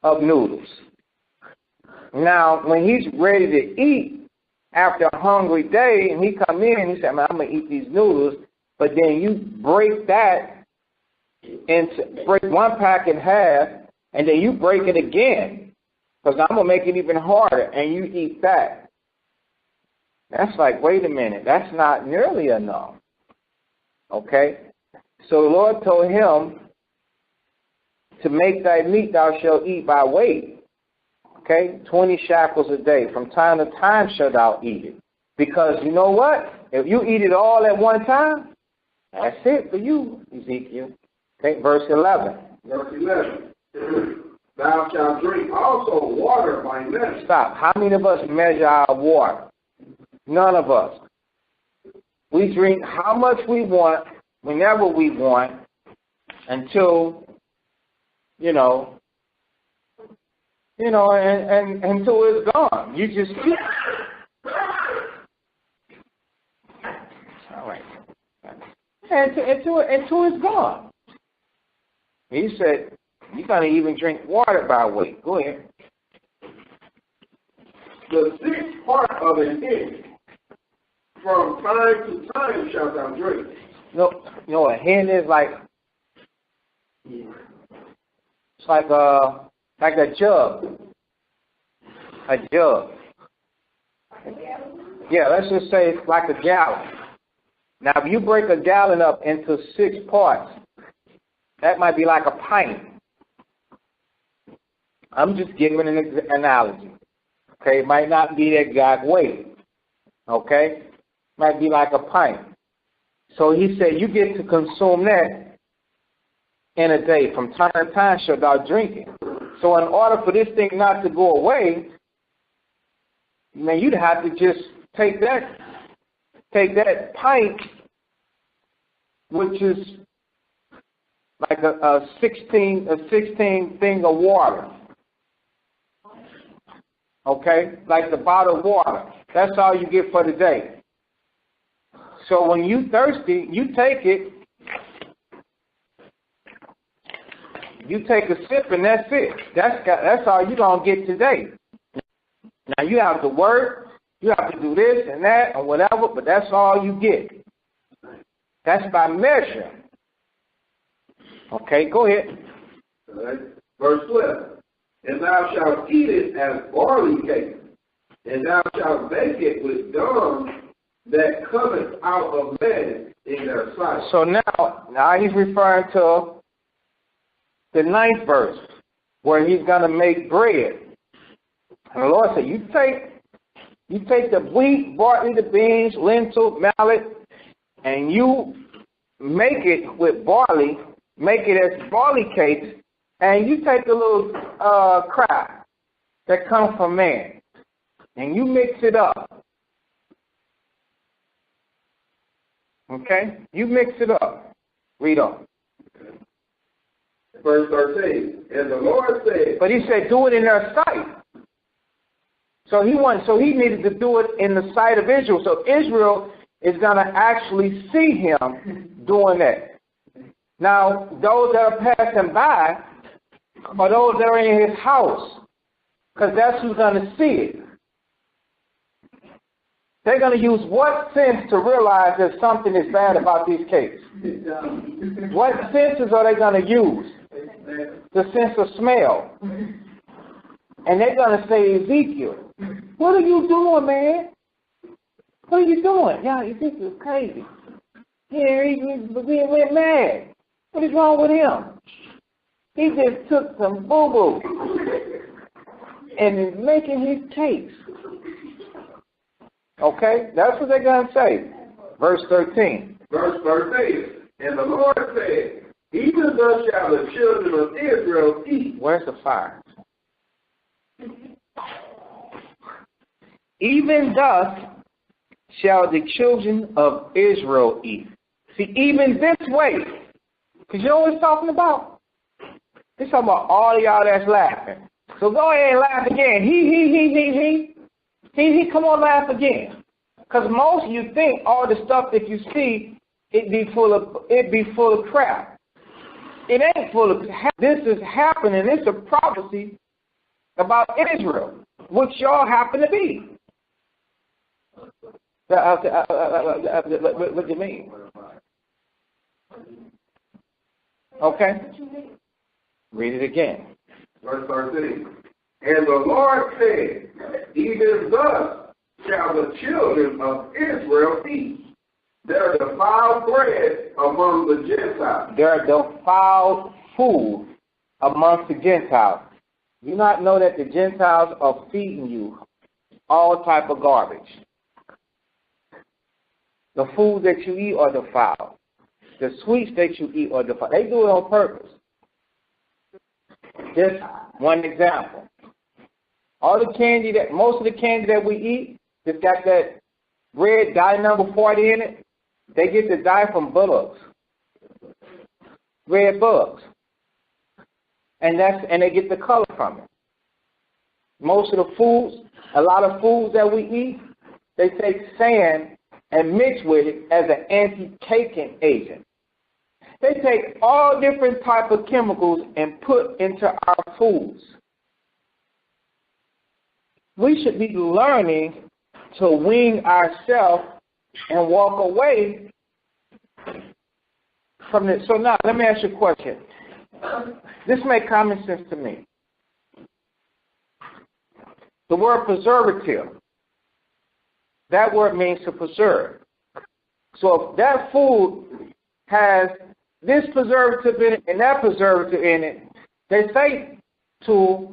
of noodles. Now, when he's ready to eat after a hungry day, and he come in, he said, man, I'm going to eat these noodles, but then you break that into, break 1 pack in half, and then you break it again, because I'm going to make it even harder, and you eat that. That's like, wait a minute, that's not nearly enough. Okay? So the Lord told him to make thy meat thou shalt eat by weight. Okay? 20 shekels a day. From time to time shalt thou eat it. Because you know what? If you eat it all at one time, that's it for you, Ezekiel. Okay, verse 11. Verse 11. Thou shalt drink also water by measure. Stop. How many of us measure our water? None of us. We drink how much we want, whenever we want, until, and until it's gone. You just keep. All right. Until it's gone. He said, you're going to even drink water by weight. Go ahead. The 6th part of an inch, from time to time shalt thou drink. A hen is like, it's like a jug. A jug. Yeah, let's just say it's like a gallon. Now, if you break a gallon up into 6 parts, that might be like a pint. I'm just giving an analogy. Okay, it might not be the exact weight. Okay? Might be like a pint. So he said, you get to consume that in a day. From time to time shalt thou drink it. So in order for this thing not to go away, man, you'd have to just take that pint, which is like a 16 thing of water. Okay? Like the bottled water. That's all you get for the day. So when you thirsty, you take it, You take a sip and that's it. That's all you're going to get today. Now, you have to work, you have to do this and that or whatever, but that's all you get. That's by measure. Okay, go ahead. All right. Verse 12. And thou shalt eat it as barley cake, and thou shalt bake it with dung that cometh out of men in their sight. So now he's referring to the 9th verse, where he's going to make bread. And the Lord said, you take the wheat, barley, the beans, lentil, millet, and you make it with barley, make it as barley cakes, and you take a little crop that comes from man, and you mix it up. Okay? You mix it up. Read on. Verse 13. And the Lord said, but he said, do it in their sight. So he needed to do it in the sight of Israel. So Israel is going to actually see him doing that. Now, those that are passing by are those that are in his house, because that's who's going to see it. They're going to use what sense to realize that something is bad about these cakes? What senses are they going to use? The sense of smell. And they're going to say, Ezekiel, what are you doing, man? What are you doing? Yeah, Ezekiel's crazy. He went mad. What is wrong with him? He just took some boo-boo and is making his cakes. Okay, that's what they're going to say. Verse 13. Verse 13. And the Lord said, even thus shall the children of Israel eat. Where's the fire? Even thus shall the children of Israel eat. See, even this way. Because you know what it's talking about? It's talking about all of y'all that's laughing. So go ahead and laugh again. He, come on, laugh again. Because most of you think all the stuff that you see, it be full of crap. It ain't full of. This is happening. It's a prophecy about Israel, which y'all happen to be. What do you mean? Okay. Read it again. Verse 13. And the Lord said, even thus shall the children of Israel eat their defiled bread among the Gentiles. Their defiled food amongst the Gentiles. You not know that the Gentiles are feeding you all type of garbage. The food that you eat are defiled. The sweets that you eat are defiled. They do it on purpose. Just one example. Most of the candy that we eat, it's got that red dye number 40 in it. They get the dye from bugs. Red bugs. And they get the color from it. Most of the foods, a lot of foods that we eat, they take sand and mix with it as an anti-caking agent. They take all different type of chemicals and put into our foods. We should be learning to wean ourselves and walk away from this. So now, let me ask you a question. This makes common sense to me. The word preservative, that word means to preserve. So if that food has this preservative in it and that preservative in it, they say to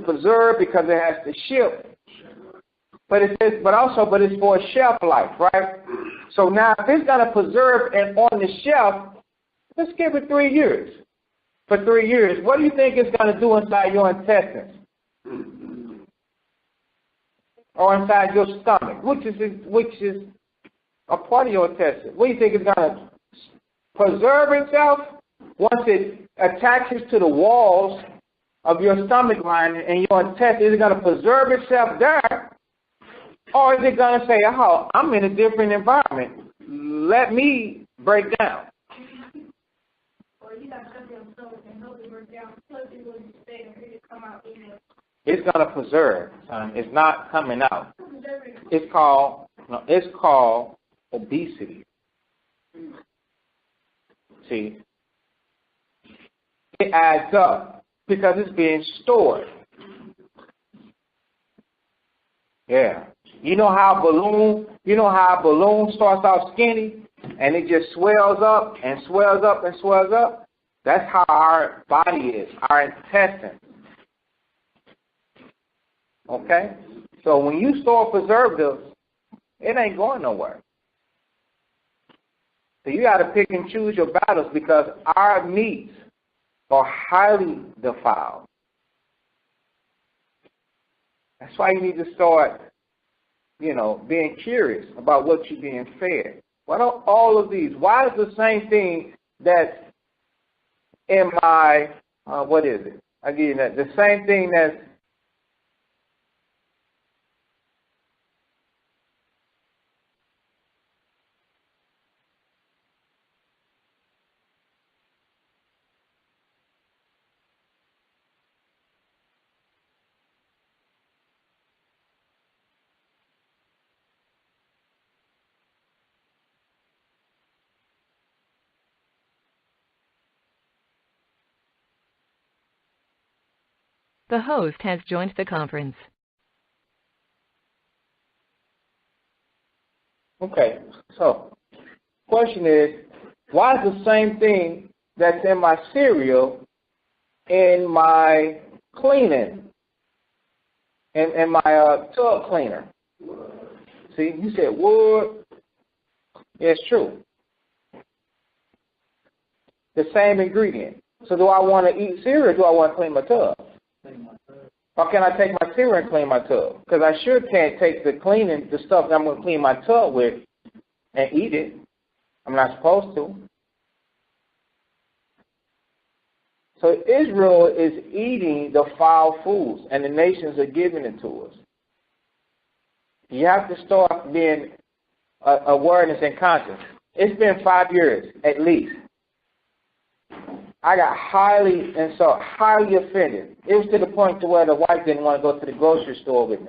preserve because it has to ship. But it's for a shelf life, right? So now if it's gonna preserve and on the shelf, let's give it 3 years. For 3 years, what do you think it's gonna do inside your intestines? Or inside your stomach, which is a part of your intestine. What do you think it's gonna preserve itself once it attaches to the walls of your stomach lining and your intestine? Is it gonna preserve itself there? Or is it going to say, oh, I'm in a different environment. Let me break down. Or you got something on the stove and help it break down. Plus it will stay and it come out anyway. It's going to preserve, son. It's not coming out. It's called obesity. See, it adds up because it's being stored. Yeah. You know how a balloon starts out skinny and it just swells up and swells up and swells up? That's how our body is, our intestines. Okay? So when you store preservatives, it ain't going nowhere. So you got to pick and choose your battles because our meats are highly defiled. That's why you need to start, being curious about what you're being fed. What are all of these? Why is the same thing that's in my, what is it? I give you that. The same thing that's The host has joined the conference. okay. So, question is, why is the same thing that's in my cereal in my cleaning, in my tub cleaner? See, you said wood. Yeah, it's true. The same ingredient. So do I want to eat cereal or do I want to clean my tub? Or can I take my cereal and clean my tub? Because I sure can't take the stuff that I'm going to clean my tub with and eat it. I'm not supposed to. So Israel is eating the foul foods, and the nations are giving it to us. You have to start being awareness and conscious. It's been 5 years, at least. I got highly offended. It was to the point to where the wife didn't want to go to the grocery store with me.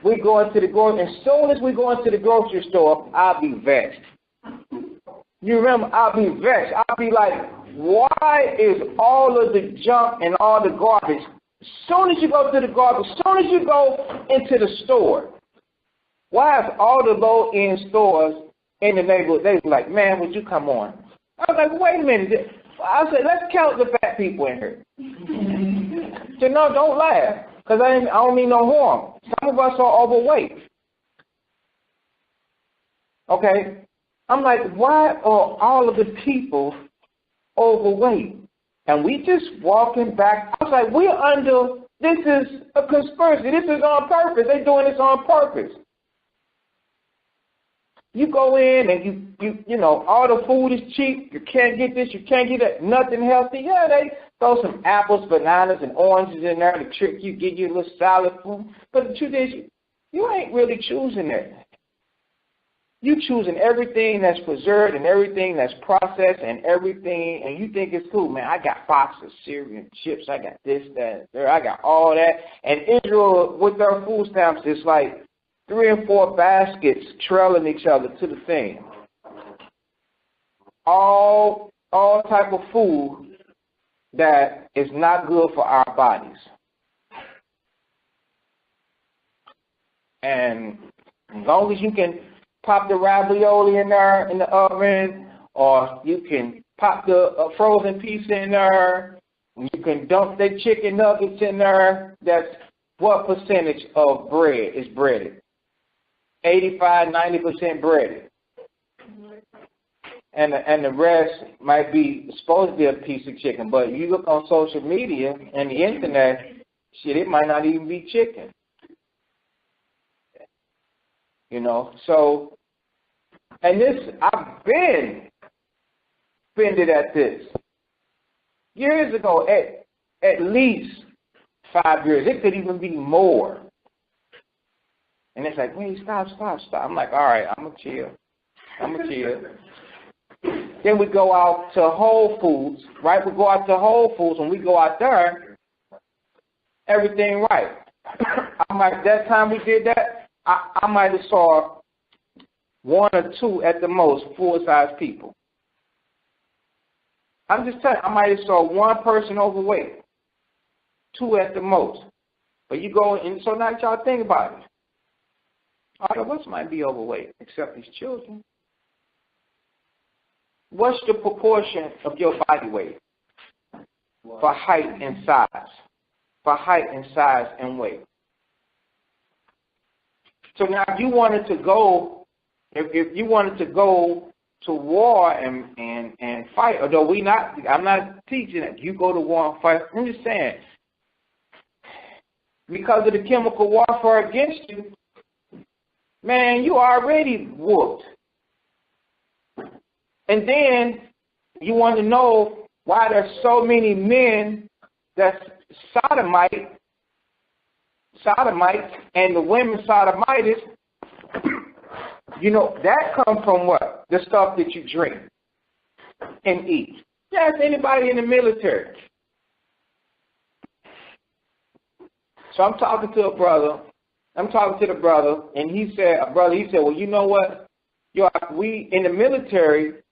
We go into the grocery, as soon as we go into the grocery store, I'll be vexed. You remember, I'll be vexed. I'll be like, why is all of the junk and all the garbage, as soon as you go to the garbage, as soon as you go into the store, why is all the low-end stores in the neighborhood, they was like, man, would you come on? I was like, wait a minute. I said, let's count the fat people in here. So no, don't laugh, because I don't mean no harm. Some of us are overweight. Okay? I'm like, why are all of the people overweight? And we just walking back. I was like, this is a conspiracy. This is on purpose. They're doing this on purpose. You go in and you know, all the food is cheap. You can't get this, you can't get that, nothing healthy. Yeah, they throw some apples, bananas, and oranges in there to trick you, give you a little salad food. But the truth is, you ain't really choosing that. You choosing everything that's preserved and everything that's processed and everything, and you think it's cool, man. I got boxes of cereal and chips. I got this, that, there. I got all that. And Israel, with their food stamps, it's like 3 and 4 baskets trailing each other to the thing. All type of food that is not good for our bodies. And as long as you can pop the ravioli in there in the oven, or you can pop the frozen pizza in there, you can dump the chicken nuggets in there, that's what percentage of bread is breaded? 85, 90% breaded. And the rest might be supposed to be a piece of chicken. But you look on social media and the internet, shit, it might not even be chicken. You know, so, and this, I've been offended at this. Years ago, at least 5 years, it could even be more. And it's like, wait, stop. I'm like, all right, I'm going to chill. Then we go out to Whole Foods, right? We go out to Whole Foods. When we go out there, everything right. That time we did that, I might have saw one or two at the most full-size people. I'm just telling you, I might have saw one person overweight, two at the most. But you go, and so now y'all think about it. All of us might be overweight, except these children. What's the proportion of your body weight for height and size? For height and size and weight. So now if you wanted to go, if you wanted to go to war and fight, although I'm not teaching it, you go to war and fight. I'm just saying, because of the chemical warfare against you, man, you already whooped. And then you want to know why there's so many men that's sodomites and the women sodomites. You know, that comes from what? The stuff that you drink and eat. Yes, anybody in the military. So I'm talking to the brother, and he said, well, you know what? We in the military,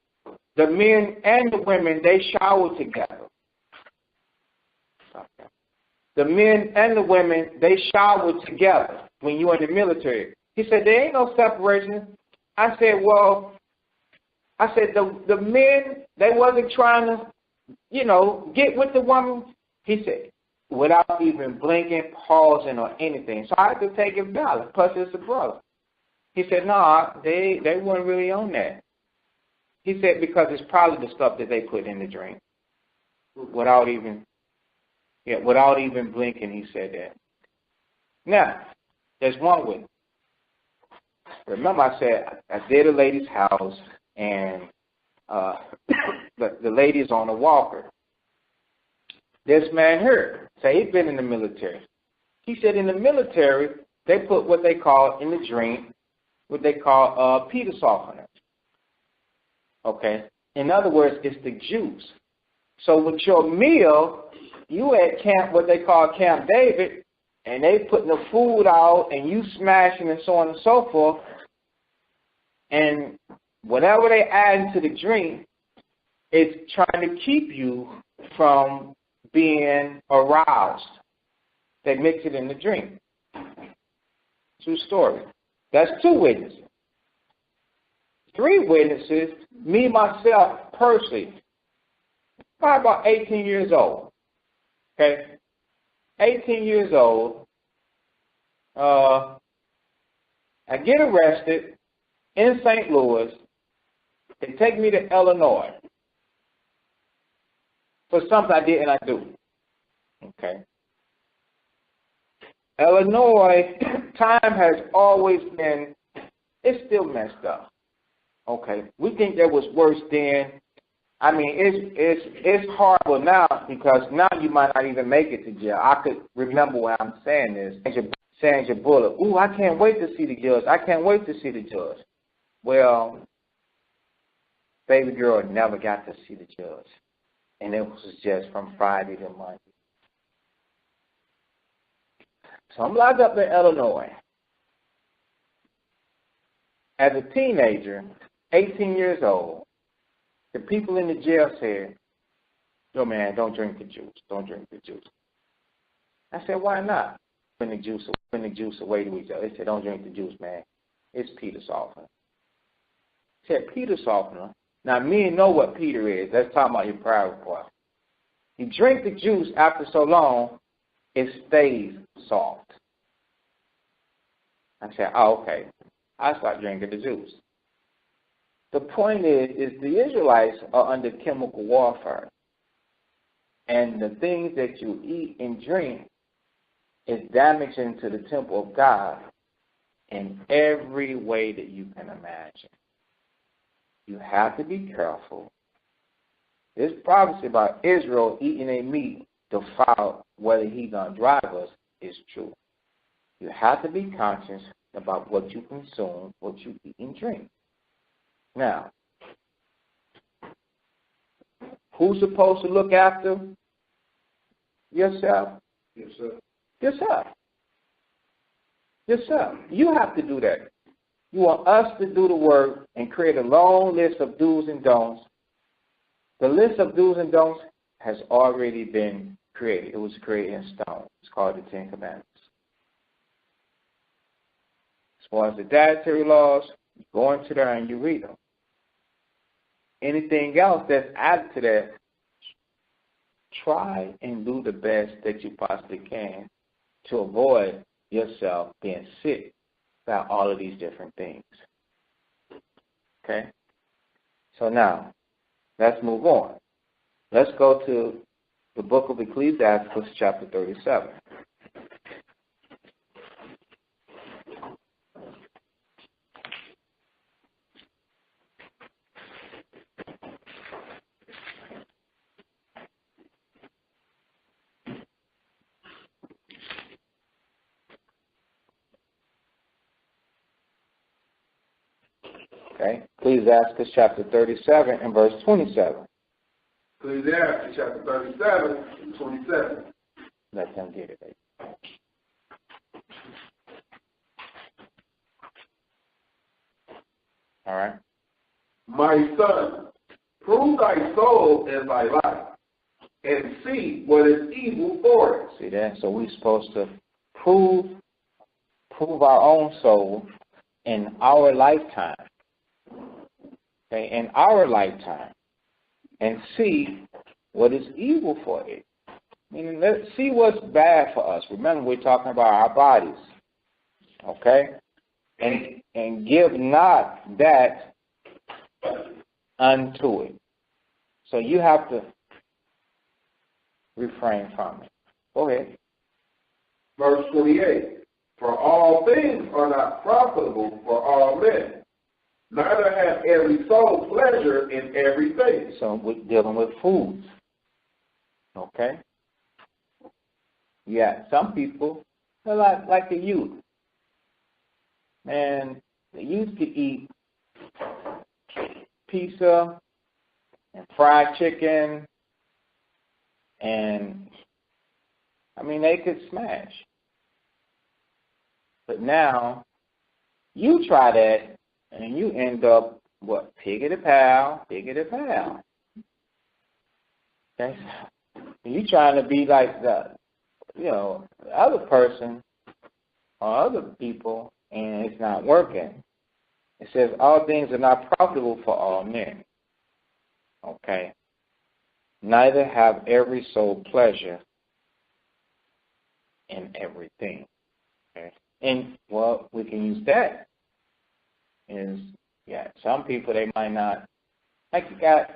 the men and the women, they shower together. The men and the women, they shower together when you're in the military. He said, there ain't no separation. I said, the men, they wasn't trying to, get with the woman. He said, without even blinking, pausing, or anything. So I had to take it valid. Plus, it's a brother. He said, no, they weren't really on that. He said, because it's probably the stuff that they put in the drink. Without even blinking, he said that. Now, there's one way. Remember I said I did a lady's house, and the lady's on a walker. This man here, say he's been in the military. He said in the military, they put what they call in the drink, what they call Peter softener. Okay? In other words, it's the juice. So with your meal, you at camp, what they call Camp David, and they putting the food out, and you smashing and so on and so forth, and whatever they add into the drink is trying to keep you from being aroused. They mix it in the drink. True story. That's 2 witnesses. 3 witnesses, me, myself, personally, probably about 18 years old. Okay? 18 years old. I get arrested in St. Louis. They take me to Illinois for something I did and I do. Okay? Illinois, time has always been, it's still messed up. Okay? We think that was worse then. I mean, it's horrible now because now you might not even make it to jail. I could remember when I'm saying this. Sandra Bullock, ooh, I can't wait to see the judge. I can't wait to see the judge. Well, baby girl never got to see the judge. And it was just from Friday to Monday. So I'm locked up in Illinois. As a teenager, 18 years old, the people in the jail said, yo, man, don't drink the juice. Don't drink the juice. I said, why not? When the juice away to each other. They said, don't drink the juice, man. It's Peter softener. I said, Peter softener? Now, men know what Peter is. Let's talk about your private part. You drink the juice after so long, it stays soft. I said, oh, okay. I start drinking the juice. The point is the Israelites are under chemical warfare. And the things that you eat and drink is damaging to the temple of God in every way that you can imagine. You have to be careful. This prophecy about Israel eating a meat defiled, whether he's going to drive us, is true. You have to be conscious about what you consume, what you eat and drink. Now, Who's supposed to look after yourself? Yes, sir. Yourself. Yourself. You have to do that. You want us to do the work and create a long list of do's and don'ts. The list of do's and don'ts has already been created. It was created in stone. It's called the Ten Commandments. As far as the dietary laws, you go into there and you read them. Anything else that's added to that, try and do the best that you possibly can to avoid yourself being sick about all of these different things. Okay? So now, let's move on. Let's go to the book of Ecclesiastes, chapter 37. Okay, Ecclesiastes chapter 37 and verse 27. Ecclesiastes chapter 37 and 27. Let them get it. Baby. All right. My son, prove thy soul in thy life, and see what is evil for it. See that? So we're supposed to prove our own soul in our lifetime. Okay, in our lifetime, and see what is evil for it. Meaning, let's see what's bad for us. Remember, we're talking about our bodies. Okay, and give not that unto it. So you have to refrain from it. Go ahead. Verse 28. For all things are not profitable for all men. Neither have every soul pleasure in everything. So we're dealing with foods. Okay? Yeah, some people, they're like the youth. Man, they used to eat pizza and fried chicken, and, I mean, they could smash. But now, you try that, and you end up, what, piggity pal. Okay? You trying to be like the other person or other people, and it's not working. It says all things are not profitable for all men. Okay? Neither have every soul pleasure in everything. Okay? And, well, we can use that. Some people, they might not, like you got,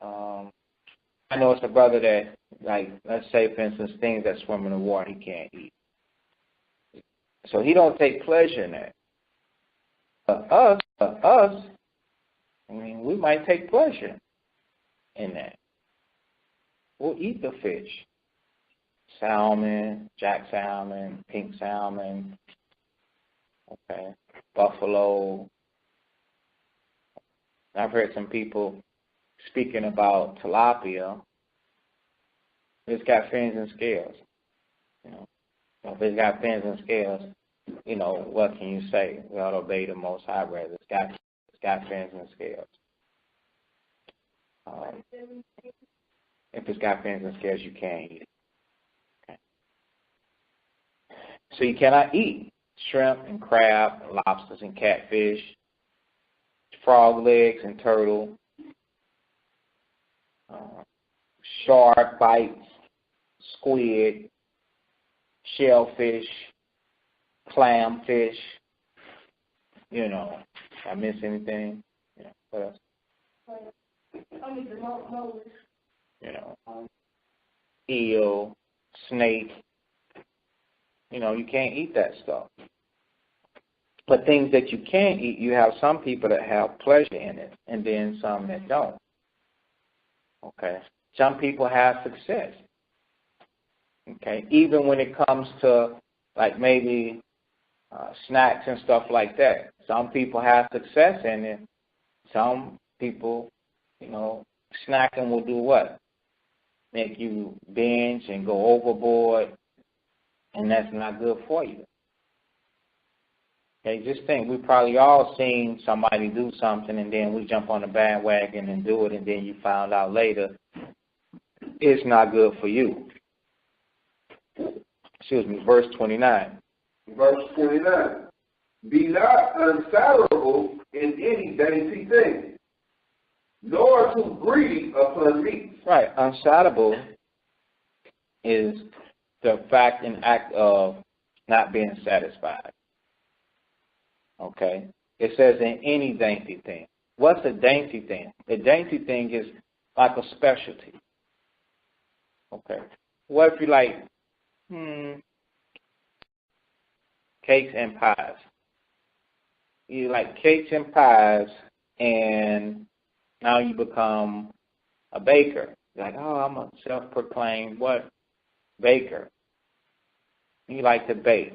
I know it's a brother that, like, let's say, for instance, things that swim in the water he can't eat. So he don't take pleasure in that. But us, I mean, we might take pleasure in that. We'll eat the fish. Salmon, jack salmon, pink salmon, okay, buffalo. I've heard some people speaking about tilapia. It's got fins and scales. If it's got fins and scales, what can you say? We ought to obey the Most High, brother. It's got fins and scales. If it's got fins and scales, you can't eat it. Okay. So you cannot eat shrimp and crab, lobsters and catfish, frog legs and turtle, shark bites, squid, shellfish, clamfish. I miss anything? What else? Eel, snake. You can't eat that stuff. But things that you can eat, you have some people that have pleasure in it, and then some that don't. Okay? Some people have success. Okay? Even when it comes to, like, maybe snacks and stuff like that. Some people have success in it. Some people, snacking will do what? Make you binge and go overboard, and that's not good for you. Okay, just think, we probably all seen somebody do something, and then we jump on the bandwagon and do it, and then you found out later it's not good for you. Excuse me, verse 29. Verse 29. Be not unsatisfiable in any dainty thing, nor too greedy upon meat. Right, unsatisfiable is the fact and act of not being satisfied. Okay? It says in any dainty thing. What's a dainty thing? A dainty thing is like a specialty. Okay? What if you like cakes and pies? You like cakes and pies, and now you become a baker. You're like, oh, I'm a self-proclaimed what? Baker. You like to bake.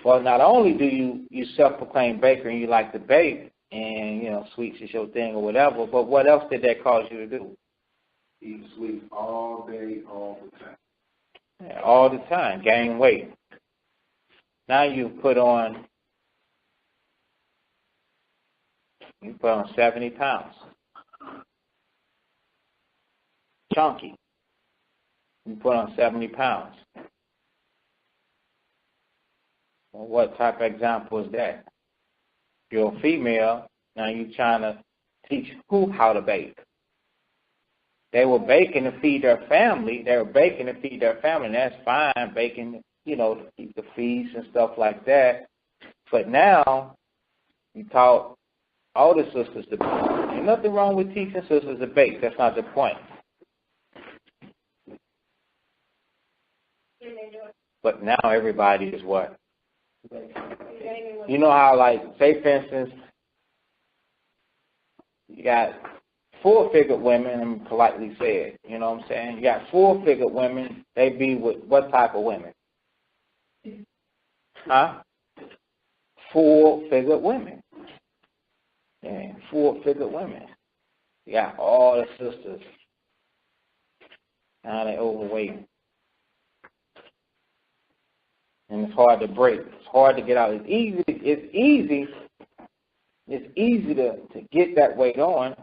Well, not only do you self-proclaim baker and you like to bake, and, you know, sweets is your thing or whatever, but what else did that cause you to do? Eat sweets all day, all the time. Yeah, all the time. Gain weight. Now you put on 70 pounds. Chunky. You put on 70 pounds. Well, what type of example is that? You're a female, now you're trying to teach who how to bake. They were baking to feed their family. They were baking to feed their family, and that's fine, baking, you know, to keep the feast and stuff like that. But now, you taught all the sisters to bake. Ain't nothing wrong with teaching sisters to bake. That's not the point. But now everybody is what? You know how, like, say, for instance, you got full-figured women, and politely said, you know what I'm saying? You got full-figured women, they be with what type of women? Huh? Full-figured women. Yeah, full-figured women. You got all the sisters. Now they overweight. And it's hard to break. It's hard to get out. It's easy to get that weight on.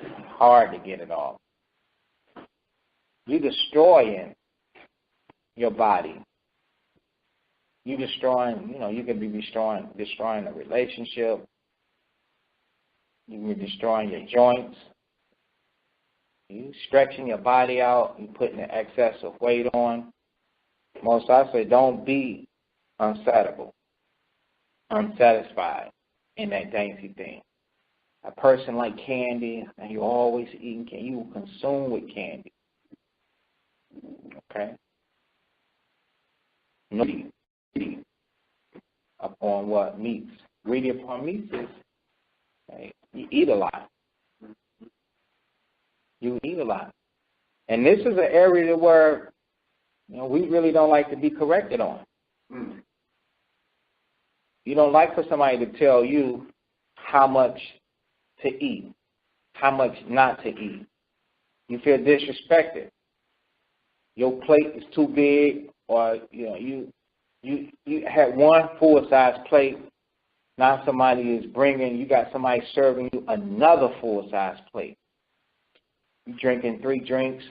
It's hard to get it off. You're destroying your body. You're destroying, you know, you could be destroying a relationship. You can be destroying your joints. You stretching your body out. You putting the excess of weight on. Most I say, don't be unsatisfied in that dainty thing. A person like candy, and you're always eating candy, you consume with candy. Okay? Greedy upon what? Meats. Greedy upon meats is, okay, you eat a lot. You eat a lot. And this is an area where, you know, we really don't like to be corrected on. You don't like for somebody to tell you how much to eat, how much not to eat. You feel disrespected. Your plate is too big, or you know, you had one full-size plate. Now somebody is you got somebody serving you another full-size plate. You drinking 3 drinks.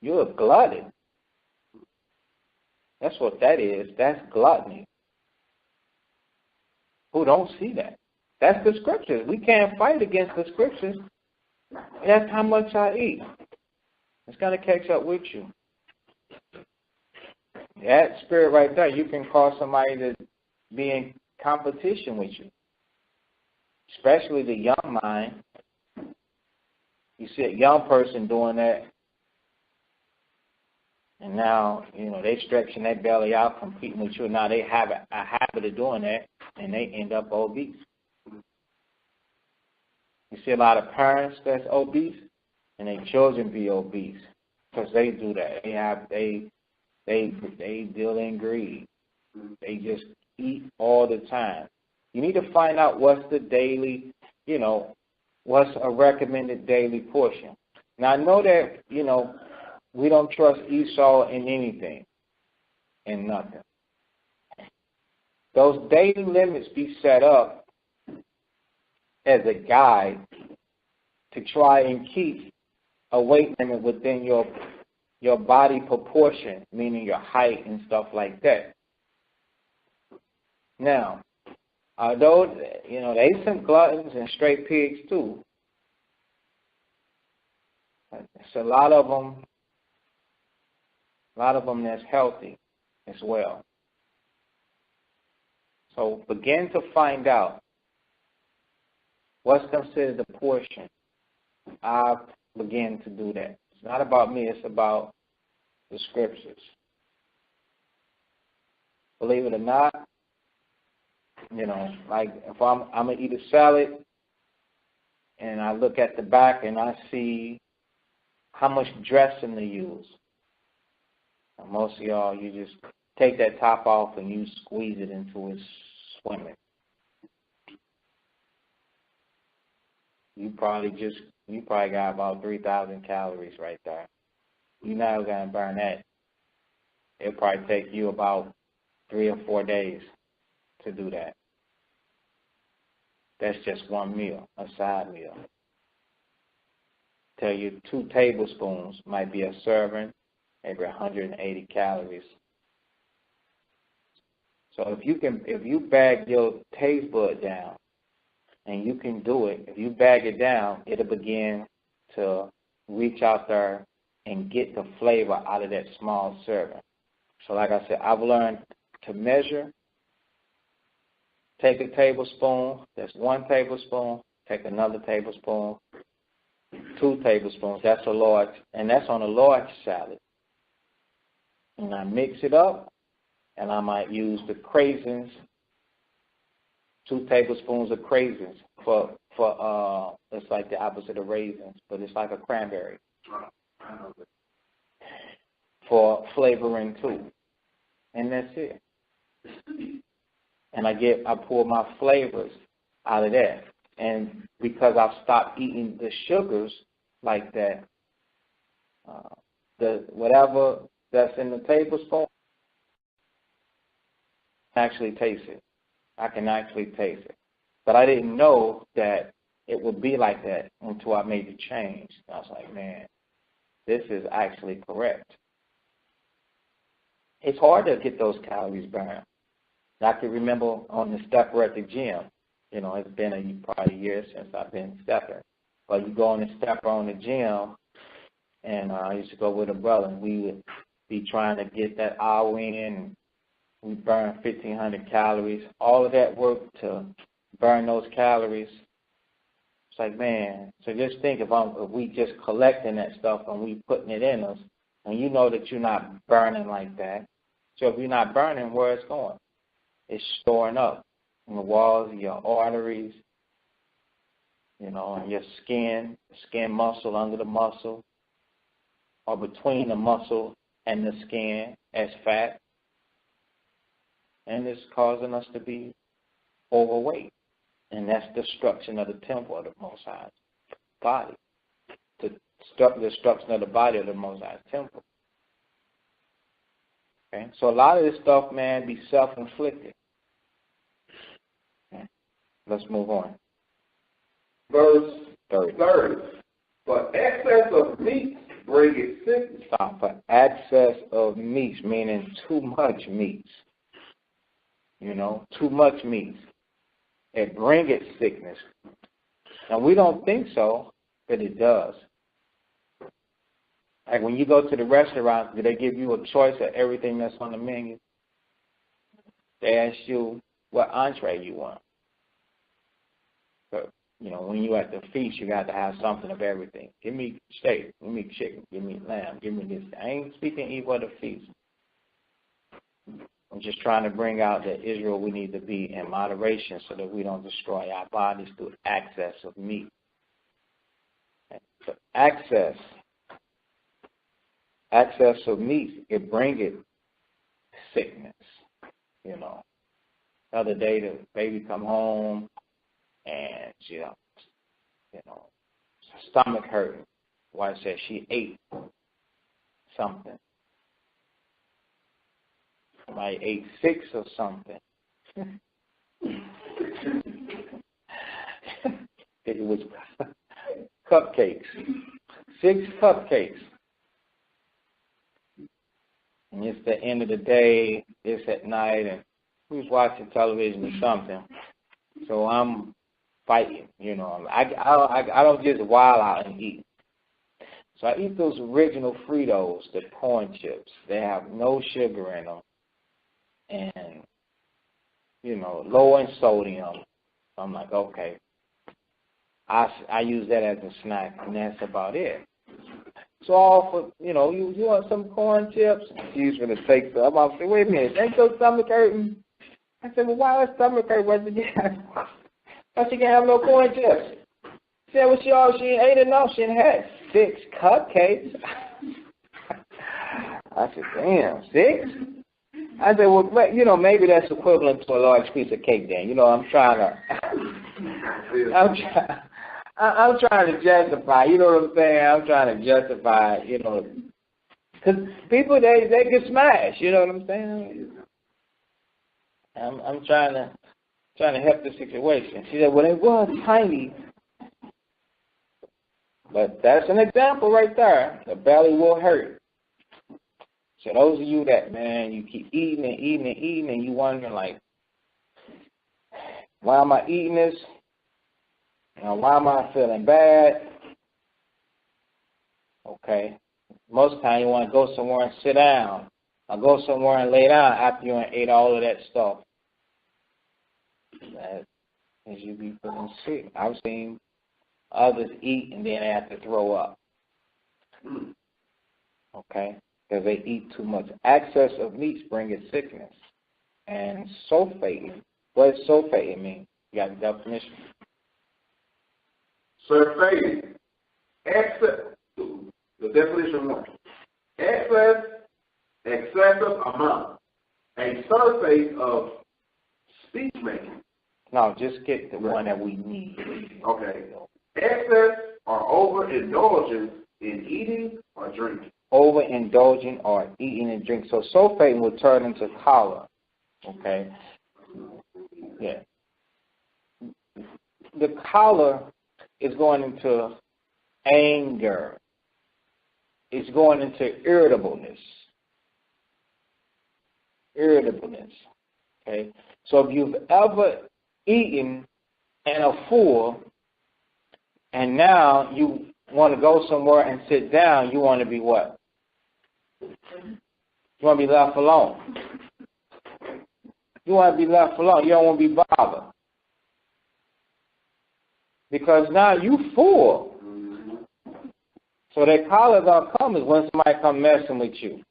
You're a glutton. That's what that is. That's gluttony. Who don't see that? That's the scriptures. We can't fight against the scriptures. That's how much I eat. It's going to catch up with you. That spirit right there, you can cause somebody to be in competition with you, especially the young mind. You see a young person doing that, and now, you know, they stretching their belly out, competing with you. Now they have a habit of doing that, and they end up obese. You see a lot of parents that's obese, and their children be obese because they do that. They deal in greed. They just eat all the time. You need to find out what's the daily what's a recommended daily portion. Now, I know that, we don't trust Esau in anything, in nothing. Those daily limits be set up as a guide to try and keep a weight limit within your body proportion, meaning your height and stuff like that. Now, although, they some gluttons and straight pigs too, it's a lot of them that's healthy as well. So begin to find out what's considered a portion. I begin to do that. It's not about me, it's about the scriptures. Believe it or not, like if I'm going to eat a salad and I look at the back and I see how much dressing to use. And most of y'all, you just take that top off and you squeeze it into its swimming. You probably got about 3,000 calories right there. You're not going to burn that. It'll probably take you about 3 or 4 days to do that. That's just one meal, a side meal. Tell you 2 tablespoons might be a serving, maybe 180 calories. So if you bag your taste bud down, and you can do it, if you bag it down, it'll begin to reach out there and get the flavor out of that small serving. So like I said, I've learned to measure. Take a tablespoon, that's 1 tablespoon, take another tablespoon, 2 tablespoons, that's a large, and that's on a large salad. And I mix it up, and I might use the craisins, 2 tablespoons of craisins for it's like the opposite of raisins, but it's like a cranberry for flavoring too. And that's it. And I pour my flavors out of that. And because I've stopped eating the sugars like that, whatever that's in the tablespoon, I actually taste it. I can actually taste it. But I didn't know that it would be like that until I made the change. I was like, man, this is actually correct. It's hard to get those calories burned. I can remember on the stepper at the gym, it's been probably a year since I've been stepping. But you go on the stepper on the gym, and I used to go with a brother, and we would be trying to get that hour in, and we burn 1,500 calories. All of that work to burn those calories. It's like, man, so just think if we just collecting that stuff and we putting it in us, and you know that you're not burning like that. So if you're not burning, where it's going? It's storing up in the walls of your arteries, and your skin muscle, under the muscle, or between the muscle and the skin as fat. And it's causing us to be overweight. And that's destruction of the temple of the Most High's body. The destruction of the body of the Most High's temple. Okay? So a lot of this stuff, man, be self-inflicted. Okay? Let's move on. Verse 30. For excess of meat bringeth sickness. Stop. For excess of meats, meaning too much meats. Too much meats. It bringeth sickness. Now, we don't think so, but it does. Like when you go to the restaurant, do they give you a choice of everything that's on the menu? They ask you what entree you want. But, when you at the feast, you got to have something of everything. Give me steak, give me chicken, give me lamb, give me this. I ain't speaking evil of the feast. I'm just trying to bring out that Israel, we need to be in moderation so that we don't destroy our bodies through excess of meat. So excess of meat, it bringeth sickness. The other day, the baby come home and stomach hurting. Wife said she ate something. Somebody ate 6 or something. It was cupcakes. 6 cupcakes. And it's the end of the day, it's at night, and who's watching television or something. So I'm fighting, I don't just wild out and eat. So I eat those original Fritos, the corn chips. They have no sugar in them. And, low in sodium. So I'm like, okay. I use that as a snack, and that's about it. So all for, you want some corn chips? She's going to take some. I said, wait a minute, ain't your stomach hurting? I said, well, why her stomach hurt? Why she can't have no corn chips? She said, well, she ain't ate enough. She ain't had 6 cupcakes. I said, damn, 6? I said, well, maybe that's equivalent to a large piece of cake then. I'm trying to justify, you know what I'm saying? I'm trying to justify, because people, they get smashed, you know what I'm saying? I'm trying to help the situation. She said, well, it was tiny. But that's an example right there. The belly will hurt. So those of you that, man, you keep eating and eating and eating, and you wondering, like, why am I eating this? Why am I feeling bad? Okay. Most of the time you want to go somewhere and sit down, or go somewhere and lay down after you ate all of that stuff. As you be feeling sick. I've seen others eat and then they have to throw up. Okay? Because they eat too much. Excess of meats brings sickness. And sulfate, what does sulfate mean? You got the definition? Sulfate. Excess. The definition one. Excessive amount. A surface of speech making. No, just get the one that we need. Okay. Excess or overindulgence in eating or drinking. Overindulging or eating and drinking. So sulfate will turn into choler. Okay? Yeah. The choler is going into anger. It's going into irritableness. Okay? So if you've ever eaten and are full, and now you want to go somewhere and sit down, you want to be what? You want to be left alone. You want to be left alone. You don't want to be bothered. Because now you full. So that choler gonna come is when somebody come messing with you.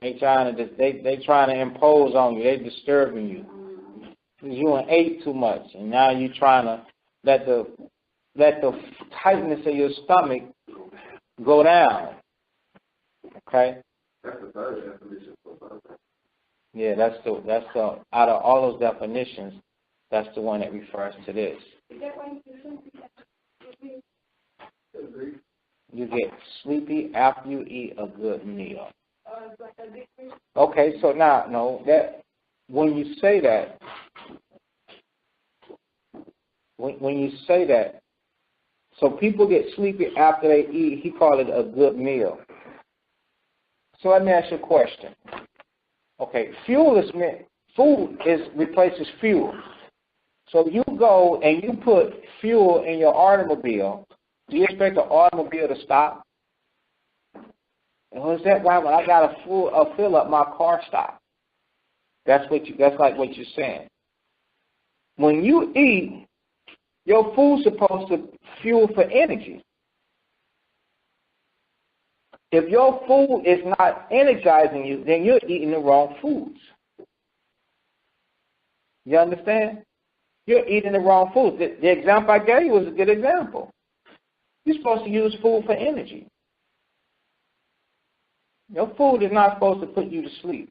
They trying to impose on you. They disturbing you. You ate too much, and now you trying to let the tightness of your stomach go down. Okay. That's the third definition. Yeah, that's the out of all those definitions, that's the one that refers to this. You get sleepy after you eat a good meal. Okay, so now, no, that when you say that, when you say that, so people get sleepy after they eat, he called it a good meal. So let me ask you a question. Okay, food replaces fuel. So you go and you put fuel in your automobile, do you expect the automobile to stop? Is that why when I got a fill up, my car stopped? That's like what you're saying. When you eat, your food's supposed to fuel for energy. If your food is not energizing you, then you're eating the wrong foods. You understand? You're eating the wrong foods. The example I gave you was a good example. You're supposed to use food for energy. Your food is not supposed to put you to sleep.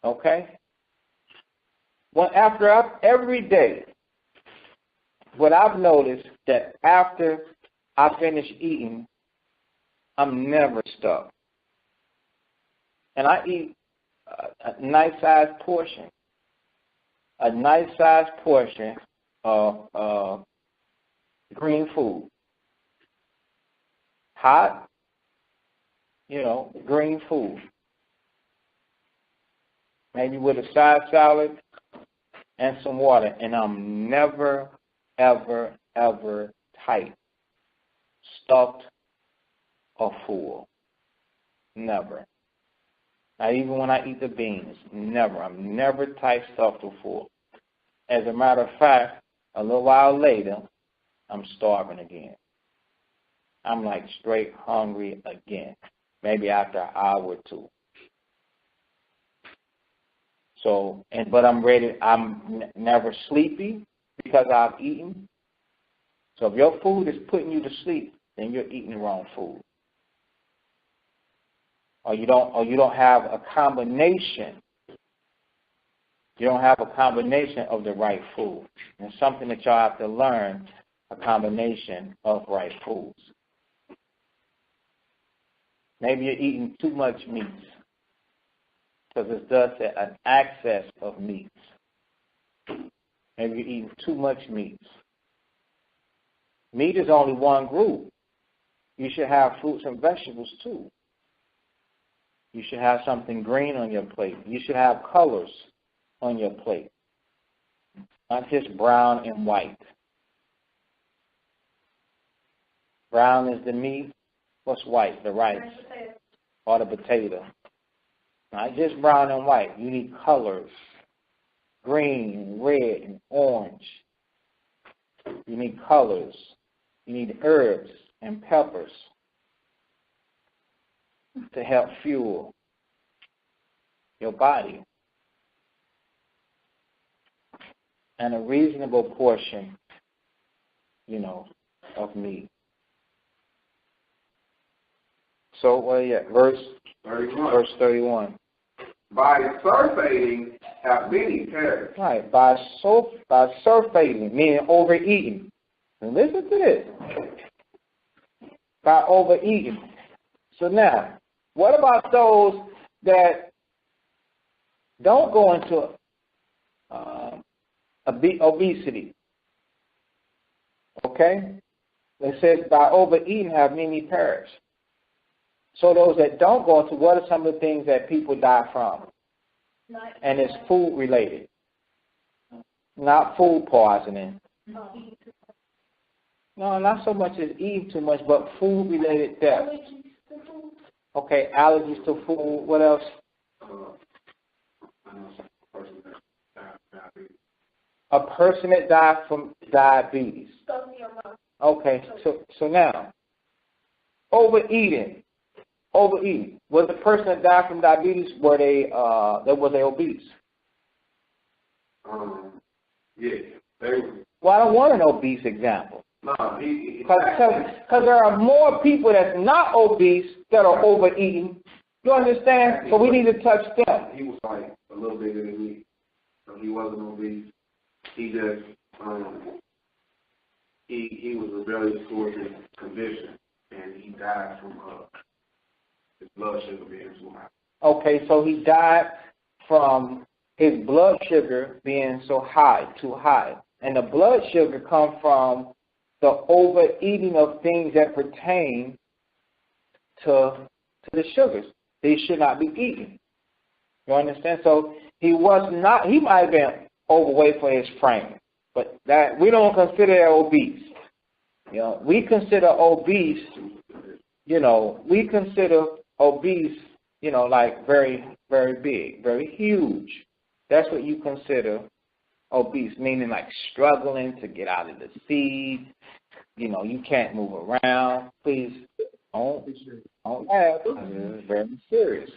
Okay? Well, every day, what I've noticed that after I finish eating, I'm never stuck. And I eat a nice-sized portion. A nice-sized portion of green food. Hot, green food. Maybe with a side salad and some water. And I'm never, ever, ever tight, stuffed, or full. Never. Now, even when I eat the beans, never. I'm never tight, stuffed, or full. As a matter of fact, a little while later, I'm starving again. I'm like straight hungry again, maybe after an hour or two. So, but I'm ready. I'm never sleepy because I've eaten. So if your food is putting you to sleep, then you're eating the wrong food. Or you don't have a combination. You don't have a combination of the right food. And it's something that y'all have to learn, a combination of right foods. Maybe you're eating too much meats because it does say an excess of meats. Maybe you're eating too much meats. Meat is only one group. You should have fruits and vegetables too. You should have something green on your plate. You should have colors on your plate, not just brown and white. Brown is the meat. What's white? The rice or the potato. Not just brown and white. You need colors. Green, red, and orange. You need colors. You need herbs and peppers to help fuel your body. And a reasonable portion, of meat. So, verse 31. By surfeiting have many perished. Right, by surfeiting, meaning overeating. And listen to this. By overeating. So now, what about those that don't go into obesity? Okay? It says, by overeating have many perished. So those that don't go into, what are some of the things that people die from? And it's food related. Not food poisoning. No, not so much as eating too much, but food related deaths. Okay, allergies to food. What else? A person that died from diabetes. Okay, so now, overeating. Was the person that died from diabetes, was they obese? Yeah, they were. Well, I don't want an obese example. No, Because there are more people that's not obese that are overeating. You understand? So we need to touch them. He was like a little bigger than me. So he wasn't obese. He just, he was rebellious towards his condition, and he died from his blood sugar being too high. Okay, so he died from his blood sugar being so high, too high. And the blood sugar comes from the overeating of things that pertain to the sugars. They should not be eaten. You understand? So he might have been overweight for his frame, but that we don't consider that obese. We consider obese, like very, very big, very huge. That's what you consider obese, meaning like struggling to get out of the seat. You can't move around. Please don't laugh. It's very serious.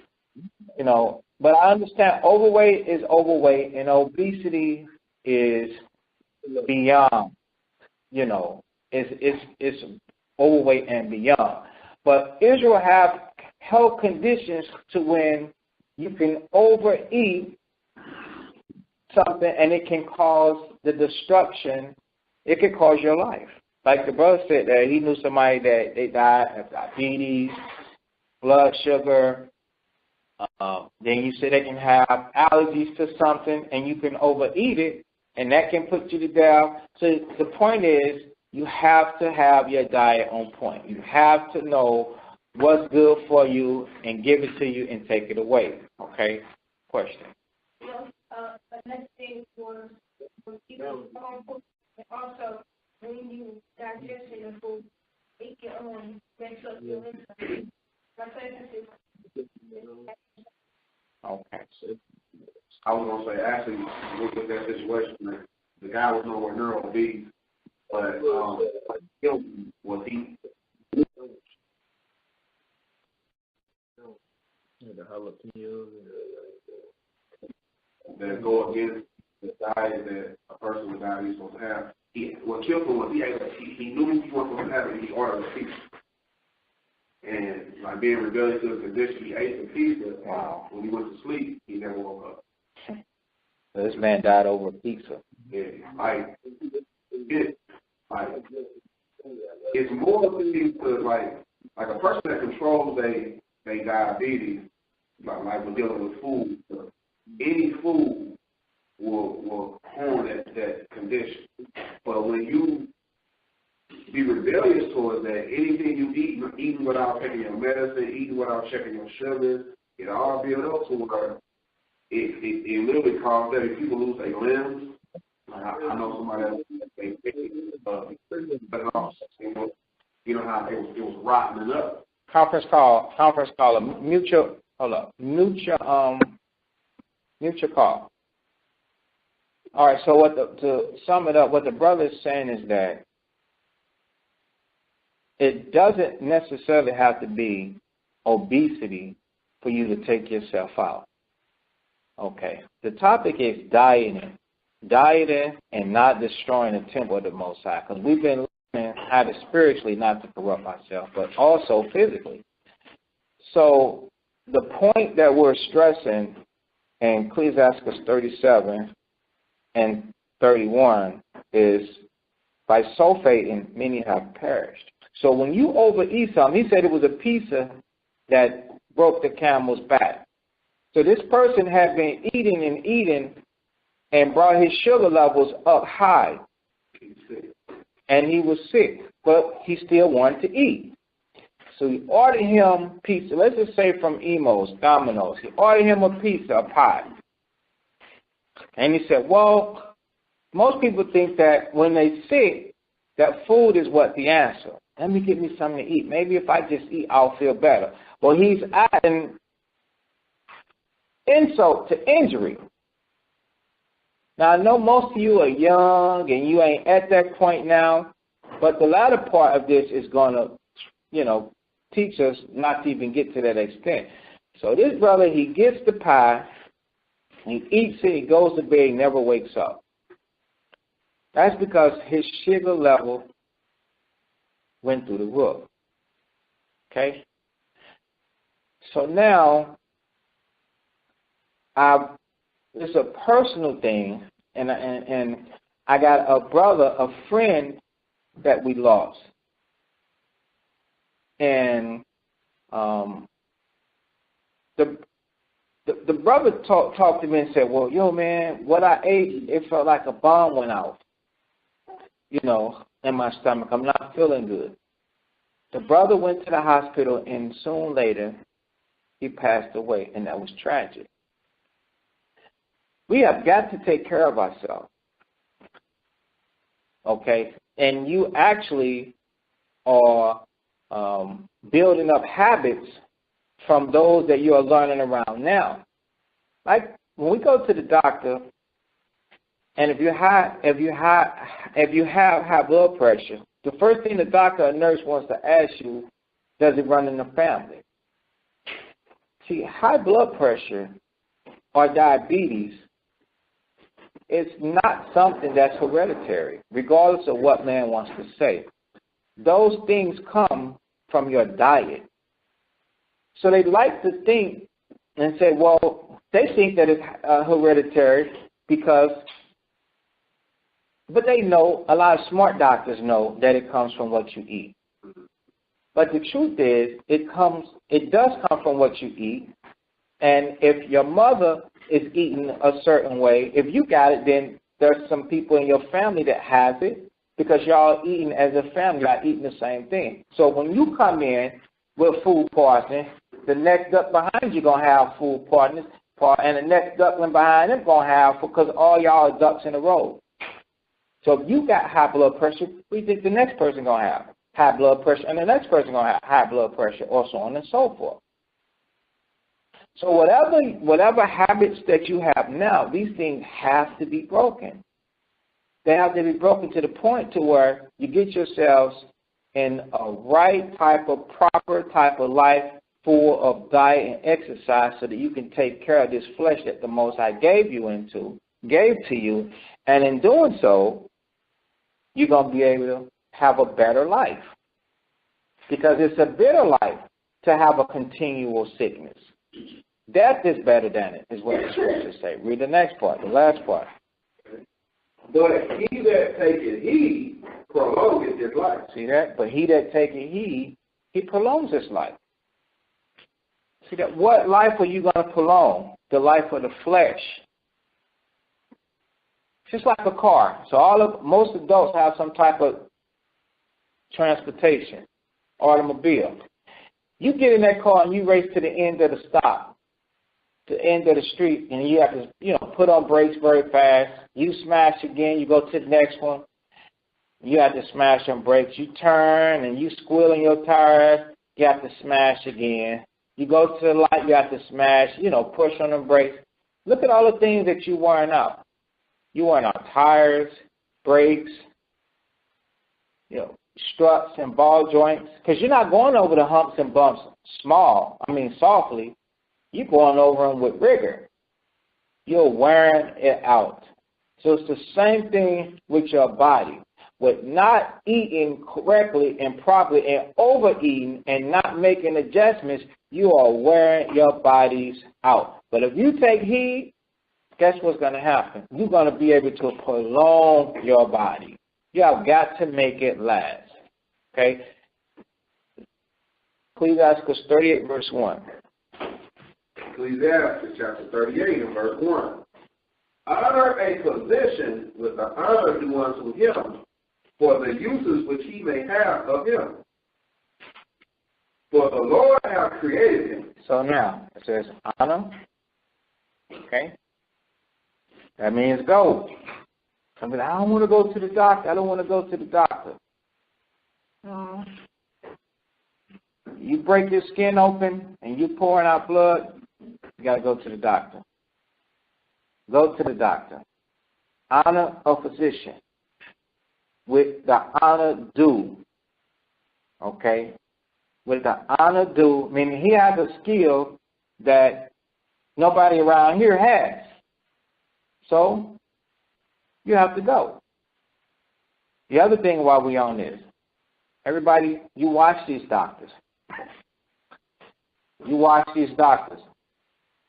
But I understand overweight is overweight and obesity is beyond, it's overweight and beyond. But Israel have health conditions to when you can overeat something and it can cause the destruction it could cause your life. Like the brother said that he knew somebody that they died of diabetes, blood sugar. Then you say they can have allergies to something, and you can overeat it, and that can put you to death. So the point is, you have to have your diet on point. You have to know what's good for you and give it to you and take it away. Okay? Question. Another thing for people, and also when you digest the food, it can mess up your insulin. Okay. I was going to say, actually, look at that situation. The guy was nowhere near obese, but was he? The jalapenos that go against the diet that a person with diabetes is supposed to have. What killed him was he knew he wasn't supposed to have it, and he ordered a pizza. And like being rebellious to the condition, he ate the pizza. Wow. When he went to sleep, he never woke up. So this man died over pizza. Yeah, it's more to like a person that controls their diabetes, like when dealing with food. Any food will harm that condition. But when you be rebellious towards that, anything you eat, eating without taking your medicine, eating without checking your sugars, it all build up to where it literally causes that. If people lose their limbs, like I know somebody else, you know how it was rotting up. Conference call. Mute your call. All right. So to sum it up, what the brother is saying is that it doesn't necessarily have to be obesity for you to take yourself out. Okay. The topic is dieting and not destroying the temple of the Most High, because we've been learning how to spiritually not to corrupt ourselves, but also physically. So the point that we're stressing in Ecclesiastes 37 and 31 is, by sulfating, many have perished. So when you overeat something, he said it was a pizza that broke the camel's back. So this person had been eating and brought his sugar levels up high. And he was sick, but he still wanted to eat. So he ordered him pizza. Let's just say from Imo's, Domino's. He ordered him a pizza, a pie. And he said, well, most people think that when they're sick, that food is what the answer. Let me get me something to eat. Maybe if I just eat, I'll feel better. Well, he's adding insult to injury. Now, I know most of you are young and you ain't at that point now, but the latter part of this is going to, teach us not to even get to that extent. So this brother, he gets the pie, he eats it, he goes to bed, he never wakes up. That's because his sugar level went through the roof. Okay? So now, it's a personal thing, and I got a brother, a friend that we lost. And the brother talked to me and said, well, yo, man, what I ate, it felt like a bomb went off, in my stomach. I'm not feeling good. The brother went to the hospital, and soon later, he passed away, and that was tragic. We have got to take care of ourselves, okay? And you actually are building up habits from those that you are learning around now. Like when we go to the doctor, and if you have high blood pressure, the first thing the doctor or nurse wants to ask you, does it run in the family? See, high blood pressure or diabetes is not something that's hereditary, regardless of what man wants to say. Those things come from your diet. So they like to think and say, well, they think that it's hereditary because But they know, a lot of smart doctors know that it comes from what you eat. But the truth is, it does come from what you eat. And if your mother is eating a certain way, if you got it, then there's some people in your family that has it because y'all eating as a family, y'all eating the same thing. So when you come in with food poisoning, the next duck behind you going to have food poisoning, and the next duckling behind them going to have, because all y'all are ducks in a row. So if you got high blood pressure, we think the next person going to have high blood pressure, and the next person going to have high blood pressure, or so on and so forth. So whatever habits that you have now, these things have to be broken. They have to be broken to the point to where you get yourselves in a right type of, proper type of life, full of diet and exercise, so that you can take care of this flesh that the Most High gave to you, and in doing so, you're going to be able to have a better life. Because it's a bitter life to have a continual sickness. Death is better than it, is what the scriptures say. Read the next part, the last part. But he that taketh heed prolongeth his life. See that? But he that taketh heed, he prolongs his life. See that? What life are you going to prolong? The life of the flesh. Just like a car. So most adults have some type of transportation, automobile. You get in that car and you race to the end of the stop, the end of the street, and you have to, put on brakes very fast. You smash again, you go to the next one. You have to smash on brakes. You turn and you squealing your tires. You have to smash again. You go to the light, you have to smash, push on the brakes. Look at all the things that you're wearing out. You're wearing out tires, brakes, struts and ball joints, because you're not going over the humps and bumps softly. You're going over them with rigor. You're wearing it out. So it's the same thing with your body. With not eating correctly and properly and overeating and not making adjustments, you are wearing your bodies out. But if you take heed, guess what's going to happen? You're going to be able to prolong your body. You have got to make it last. Okay? Ecclesiastes 38, verse 1. Ecclesiastes chapter 38 and verse 1. Honor a physician with the honor due unto him, for the uses which he may have of him. For the Lord hath created him. So now, it says honor. Okay? That means go. Somebody, I don't want to go to the doctor. I don't want to go to the doctor. You break your skin open and you're pouring out blood, you got to go to the doctor. Go to the doctor. Honor a physician with the honor due. Okay? With the honor due, meaning he has a skill that nobody around here has. So, you have to go. The other thing while we're on this, everybody, you watch these doctors. You watch these doctors.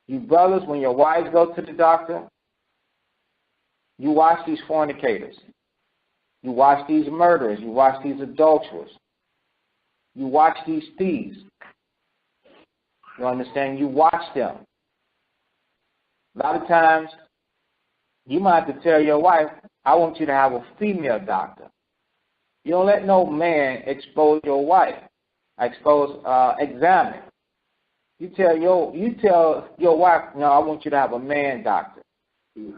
You brothers, when your wives go to the doctor, you watch these fornicators. You watch these murderers. You watch these adulterers. You watch these thieves. You understand? You watch them. A lot of times, you might have to tell your wife, I want you to have a female doctor. You don't let no man expose your wife. Examine. You tell your wife, no, I want you to have a man doctor.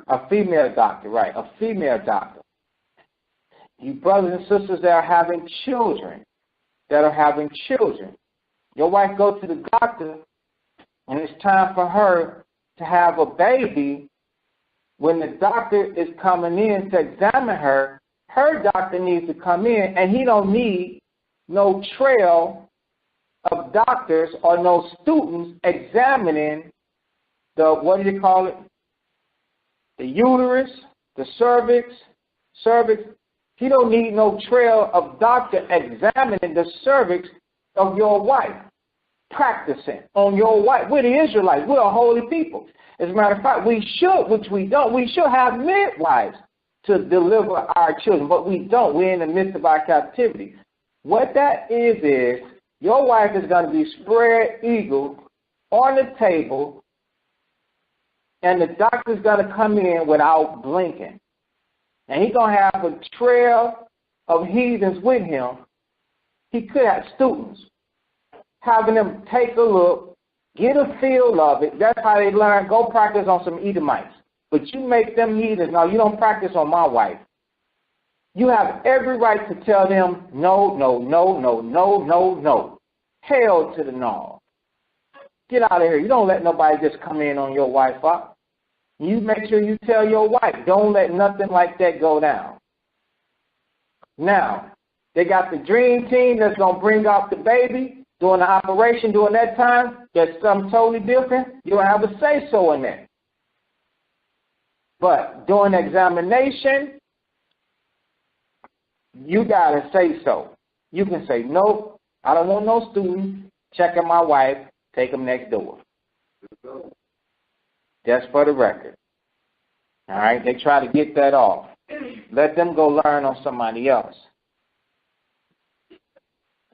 A female doctor, right, a female doctor. You brothers and sisters that are having children, your wife goes to the doctor, and it's time for her to have a baby. When the doctor is coming in to examine her, her doctor needs to come in, and he don't need no trail of doctors or no students examining the, what do you call it? The uterus, the cervix. He don't need no trail of doctor examining the cervix of your wife, practicing on your wife. We're the Israelites. We're a holy people. As a matter of fact, we should, which we don't, we should have midwives to deliver our children, but we don't. We're in the midst of our captivity. What that is your wife is going to be spread eagle on the table, and the doctor's going to come in without blinking. And he's going to have a trail of heathens with him. He could have students, having them take a look, get a feel of it. That's how they learn. Go practice on some Edomites. But you make them heathens. No, you don't practice on my wife. You have every right to tell them, no, no, no, no, no, no, no. Hell to the no. Get out of here. You don't let nobody just come in on your wife up. You make sure you tell your wife, don't let nothing like that go down. Now, they got the dream team that's going to bring out the baby during the operation during that time. That's something totally different. You don't have a say-so in that. But during examination, you got to say so. You can say, nope, I don't want no students checking my wife, take them next door. Just for the record. All right, they try to get that off. Let them go learn on somebody else. It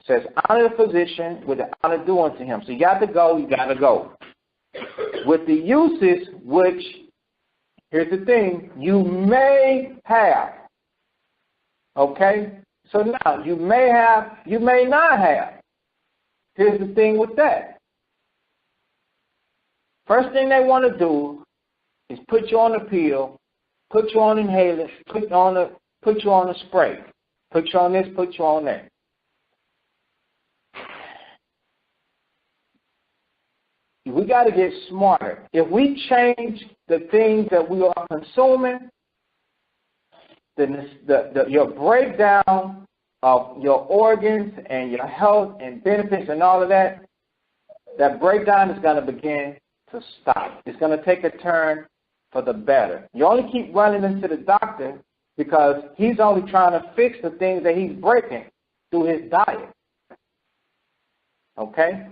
says, honor the physician with the honor due unto him. So you got to go, you got to go. With the uses which, here's the thing, you may have. Okay? So now, you may have, you may not have. Here's the thing with that. First thing they want to do is put you on a pill, put you on inhalers, put you on a spray, put you on this, put you on that. We got to get smarter. If we change the things that we are consuming, then your breakdown of your organs and your health and benefits and all of that, that breakdown is going to begin to stop. It's going to take a turn for the better. You only keep running into the doctor because he's only trying to fix the things that he's breaking through his diet. Okay?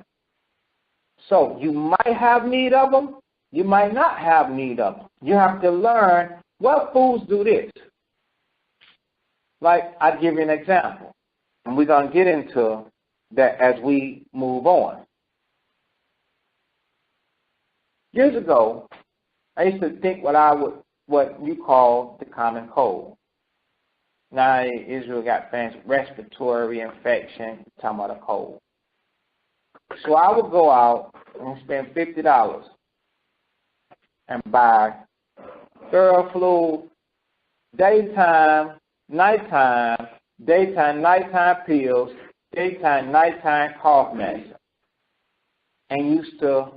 So you might have need of them. You might not have need of them. You have to learn what foods do this. Like, I'll give you an example. And we're going to get into that as we move on. Years ago, I used to think what you call the common cold. Now, Israel got fancy respiratory infection, talking about a cold. So I would go out and spend $50 and buy Theraflu, daytime, nighttime pills, daytime, nighttime cough medicine, and used to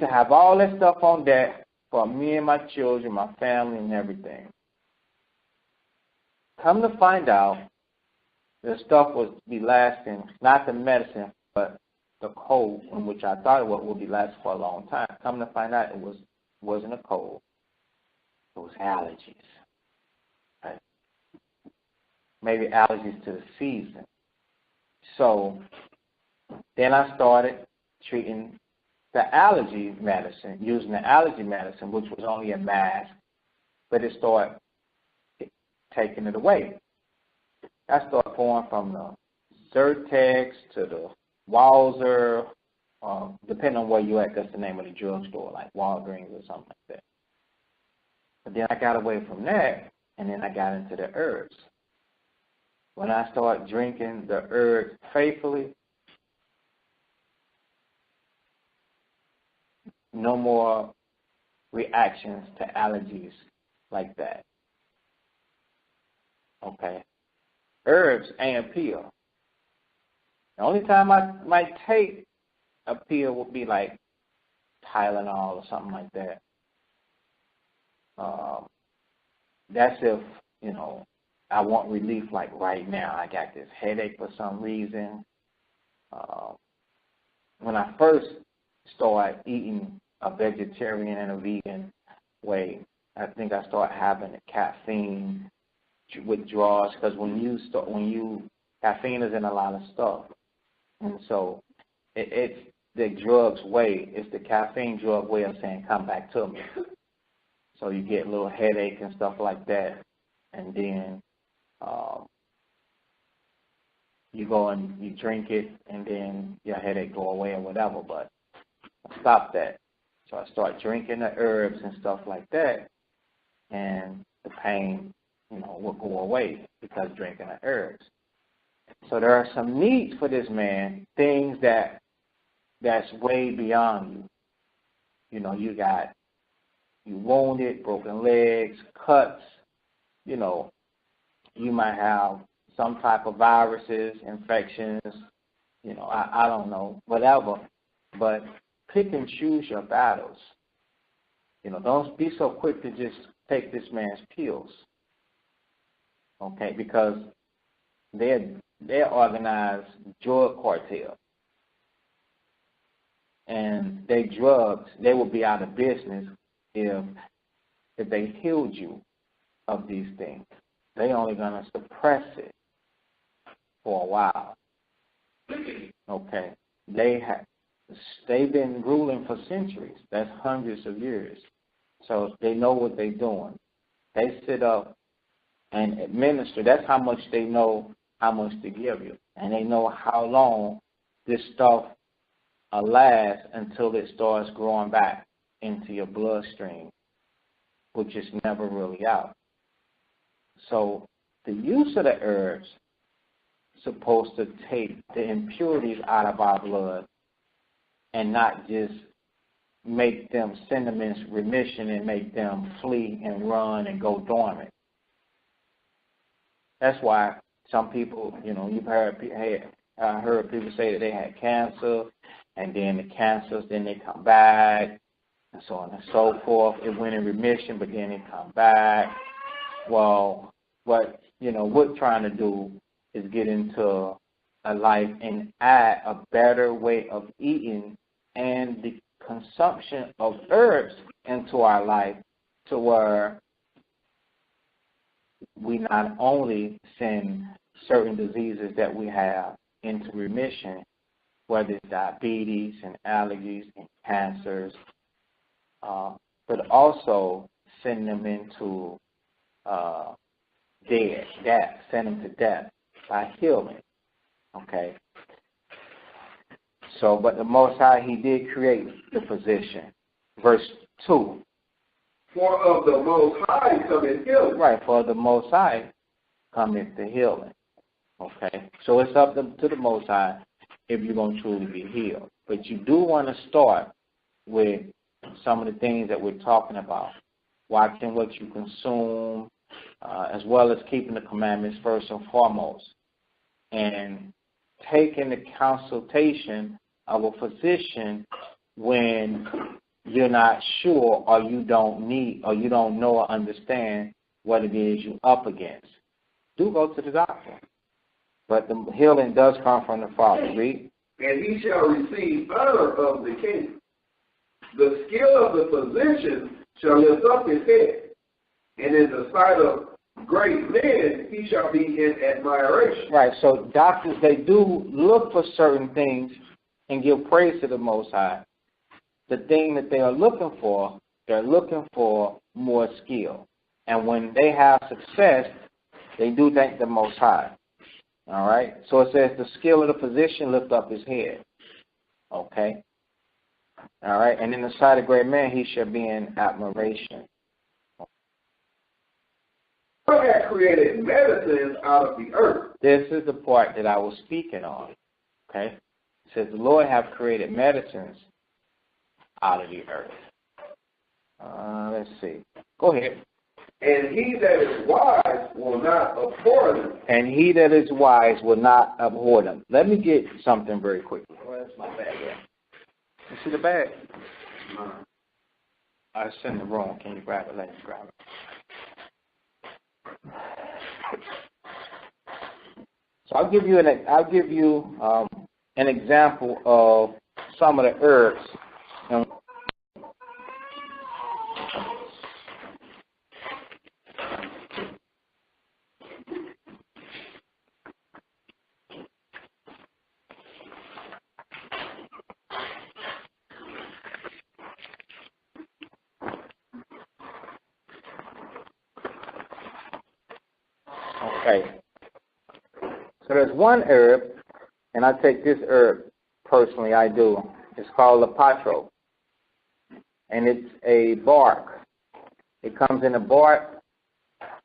have all that stuff on deck for me and my children, my family, and everything. Come to find out, the stuff would be lasting, not the medicine, but the cold, in which I thought it would be lasting for a long time. Come to find out, it wasn't a cold. It was allergies. Right? Maybe allergies to the season. So then I started treating the allergy medicine, using the allergy medicine, which was only a mask, but it started taking it away. I started going from the Zyrtex to the Walzer, depending on where you're at, that's the name of the drugstore, like Walgreens or something like that. But then I got away from that, and then I got into the herbs. When I started drinking the herbs faithfully, no more reactions to allergies like that. Okay. Herbs and pill. The only time I might take a pill would be like Tylenol or something like that. That's if, I want relief like right now. I got this headache for some reason. When I first started eating a vegetarian and a vegan way, I think I started having the caffeine withdrawals, because caffeine is in a lot of stuff, and so it's the drug's way. It's the caffeine drug way of saying, come back to me. So you get a little headache and stuff like that. And then you go and you drink it, and then your headache go away or whatever. But I stopped that. So I start drinking the herbs and stuff like that, and the pain, will go away because drinking the herbs. So there are some needs for this man, things that's way beyond you. You wounded, broken legs, cuts, you might have some type of viruses, infections, I don't know, whatever. But pick and choose your battles. Don't be so quick to just take this man's pills. Okay, because they're organized drug cartel. And they drugs, they will be out of business if they healed you of these things. They only gonna suppress it for a while. Okay. They've been ruling for centuries. That's hundreds of years. So they know what they're doing. They sit up and administer. That's how much they know how much to give you. And they know how long this stuff last until it starts growing back into your bloodstream, which is never really out. So the use of the herbs is supposed to take the impurities out of our blood and not just make them send them in remission and make them flee and run and go dormant. That's why some people, you've heard people say that they had cancer, and then the cancers, then they come back, and so on and so forth. It went in remission, but then it come back. Well, what we're trying to do is get into a life and add a better way of eating and the consumption of herbs into our life, to where we not only send certain diseases that we have into remission, whether it's diabetes and allergies and cancers, but also send them into send them to death by healing. Okay. So, but the Most High, He did create the physician. Verse 2. For of the Most High cometh healing. Right, for the Most High cometh the healing. Okay. So it's up to the Most High if you're going to truly be healed. But you do want to start with some of the things that we're talking about. Watching what you consume, as well as keeping the commandments first and foremost. And taking the consultation of a physician when you're not sure or you don't know or understand what it is you're up against. Do go to the doctor. But the healing does come from the Father. Read. And he shall receive honor of the king. The skill of the physician shall lift up his head, and in the sight of great men he shall be in admiration. Right, so doctors, they do look for certain things and give praise to the Most High. The thing that they are looking for, they're looking for more skill. And when they have success, they do thank the Most High. All right? So it says, the skill of the physician lift up his head. Okay? All right? And in the sight of great men, he shall be in admiration. God had created medicines out of the earth. This is the part that I was speaking on. Okay? It says, the Lord have created medicines out of the earth. Let's see. Go ahead. And he that is wise will not abhor them. And he that is wise will not abhor them. Let me get something very quickly. Where's my bag at? You see the bag? I sent in the room. Can you grab it? Let me grab it. So I'll give you an example of some of the herbs. Okay. So there's one herb, and I take this herb personally, I do. It's called Lapatro. And it's a bark. It comes in a bark,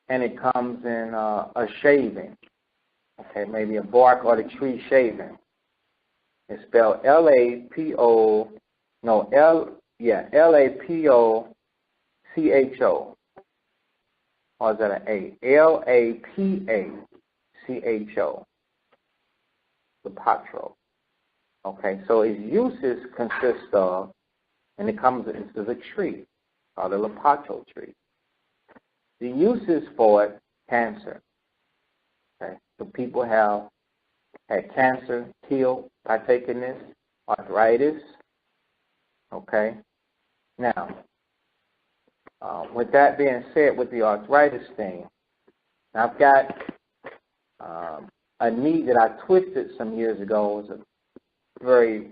and it comes in a shaving. Okay, maybe a bark or the tree shaving. It's spelled L-A-P-O, no, L-A-P-O-C-H-O. Or is that an A? L-A-P-A-C-H-O. Lapatro. Okay, so its uses consist of, and it comes as a tree, called a Lapatro tree. The uses for it, cancer. Okay, so people have had cancer killed by taking this, arthritis. Okay, now, with that being said, with the arthritis thing, I've got a knee that I twisted some years ago. It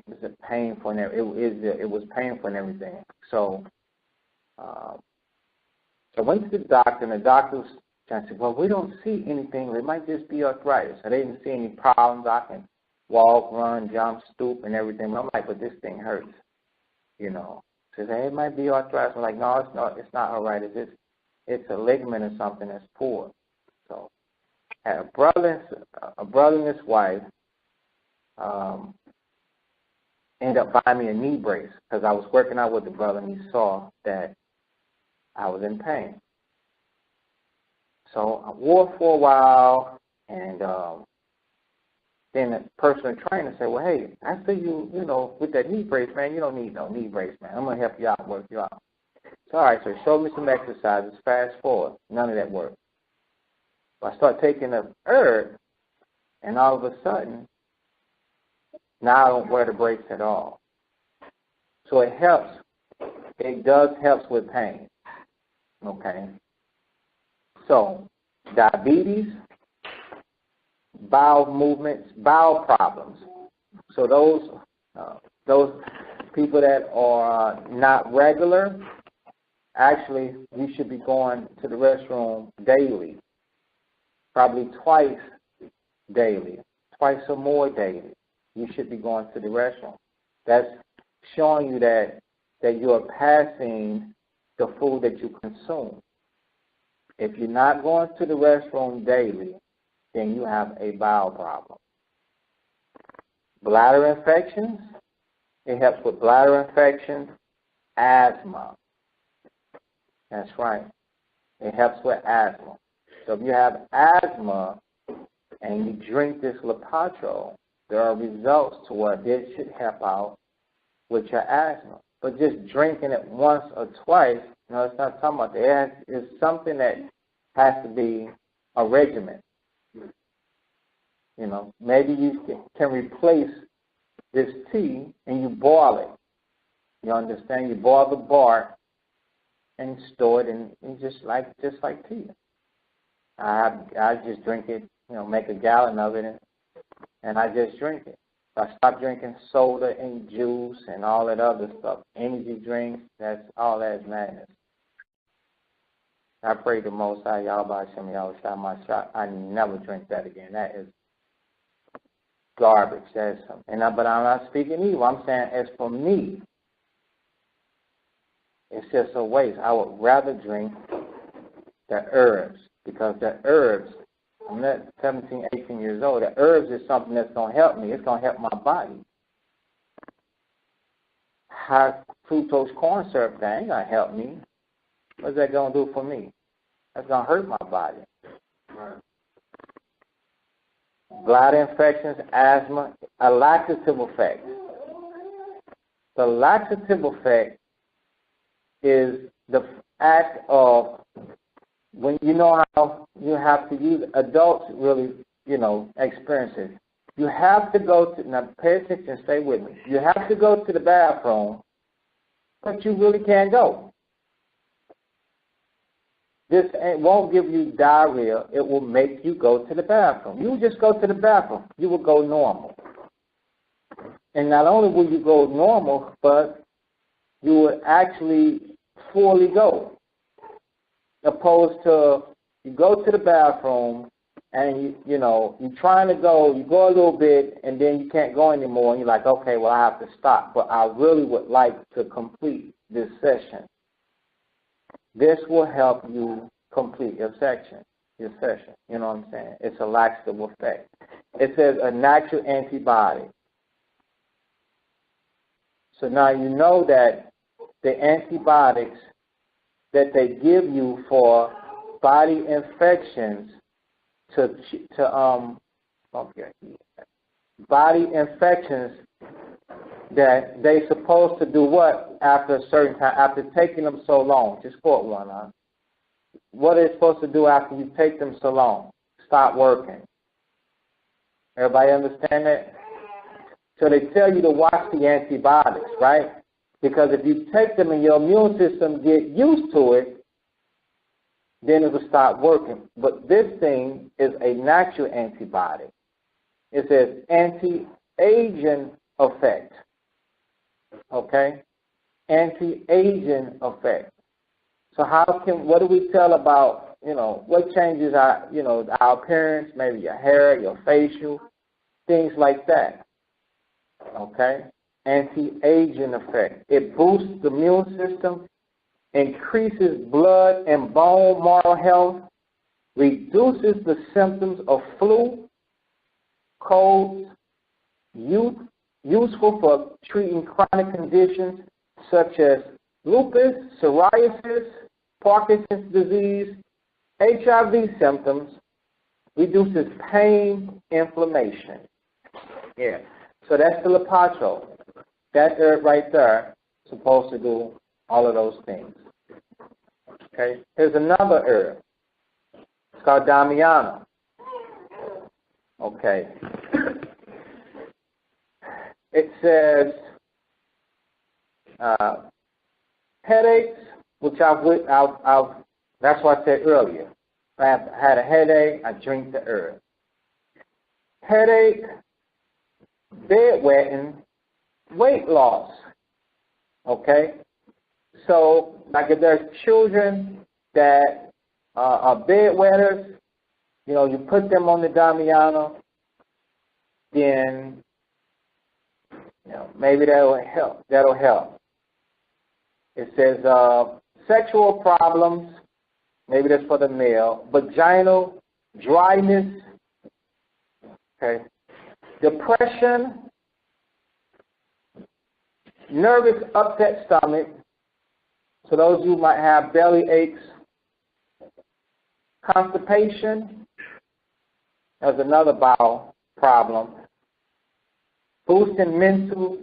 was painful and it was painful and everything. So I went to the doctor, and the doctor was trying to say, well, we don't see anything. It might just be arthritis. I didn't see any problems. I can walk, run, jump, stoop, and everything. But I'm like, but this thing hurts, you know. Says, hey, it might be arthritis. I'm like, no, it's not arthritis. It's a ligament or something that's poor. So I had a brother and his wife ended up buying me a knee brace because I was working out with the brother, and he saw that I was in pain. So I wore it for a while, and then the personal trainer said, well, hey, I see you with that knee brace, man, you don't need no knee brace, man. I'm going to help you out, work you out. So, all right, so he showed me some exercises. Fast forward, none of that worked. So I started taking the herb, and all of a sudden, now I don't wear the brace at all. So it helps. It does help with pain. Okay. So diabetes, bowel movements, bowel problems. So those people that are not regular, actually, you should be going to the restroom daily, probably twice daily, twice or more daily. You should be going to the restroom. That's showing you that you are passing the food that you consume. If you're not going to the restroom daily, then you have a bowel problem. Bladder infections, it helps with bladder infections, asthma. That's right. It helps with asthma. So if you have asthma and you drink this Lapatro, there are results to where this should help out with your asthma. But just drinking it once or twice, it's not talking about that. It's something that has to be a regimen. Maybe you can replace this tea and you boil it. You understand? You boil the bark and store it in just like tea. I just drink it, make a gallon of it, and I just drink it. I stopped drinking soda and juice and all that other stuff. Energy drinks, that's all that's madness. I pray the Most High, y'all by some of y'all stop my shot. I never drink that again. That is garbage. That's something. But I'm not speaking evil. I'm saying as for me, it's just a waste. I would rather drink the herbs because the herbs, I'm not 17, 18 years old. The herbs is something that's going to help me. It's going to help my body. High fructose corn syrup, that ain't going to help me. What's that going to do for me? That's going to hurt my body. Right. Bladder infections, asthma, a laxative effect. The laxative effect is the act of when how you have to use, adults really, experience it. You have to go to, now pay attention, stay with me. You have to go to the bathroom, but you really can't go. This won't give you diarrhea. It will make you go to the bathroom. You just go to the bathroom. You will go normal. And not only will you go normal, but you will actually fully go. Opposed to you go to the bathroom and you're trying to go, you go a little bit, and then you can't go anymore, and you're like, okay, well, I have to stop, but I really would like to complete this session. This will help you complete your session. You know what I'm saying? It's a laxative effect. It says a natural antibody. So now you know that the antibiotics that they give you for body infections body infections, that they supposed to do what after a certain time, after taking them so long? Just quote one, huh? What are they supposed to do after you take them so long? Stop working. Everybody understand that? So they tell you to watch the antibiotics, right? Because if you take them and your immune system get used to it, then it will stop working. But this thing is a natural antibiotic. It says anti-aging effect. Okay? Anti-aging effect. So what do we tell about, what changes our appearance, maybe your hair, your facial, things like that. Okay? Anti-aging effect. It boosts the immune system, increases blood and bone marrow health, reduces the symptoms of flu, colds, useful for treating chronic conditions such as lupus, psoriasis, Parkinson's disease, HIV symptoms, reduces pain, inflammation. Yeah. So that's the Lepatro. That herb right there is supposed to do all of those things. Okay. Here's another herb. It's called Damiana. Okay. It says headaches, which that's what I said earlier. If I had a headache, I drink the herb. Headache, bedwetting, weight loss. Okay? So, like if there's children that are bedwetters, you put them on the Damiana, then maybe that'll help. It says sexual problems, maybe that's for the male, vaginal dryness, okay, depression, nervous upset stomach. So those who might have belly aches, constipation, that's another bowel problem, boosting mental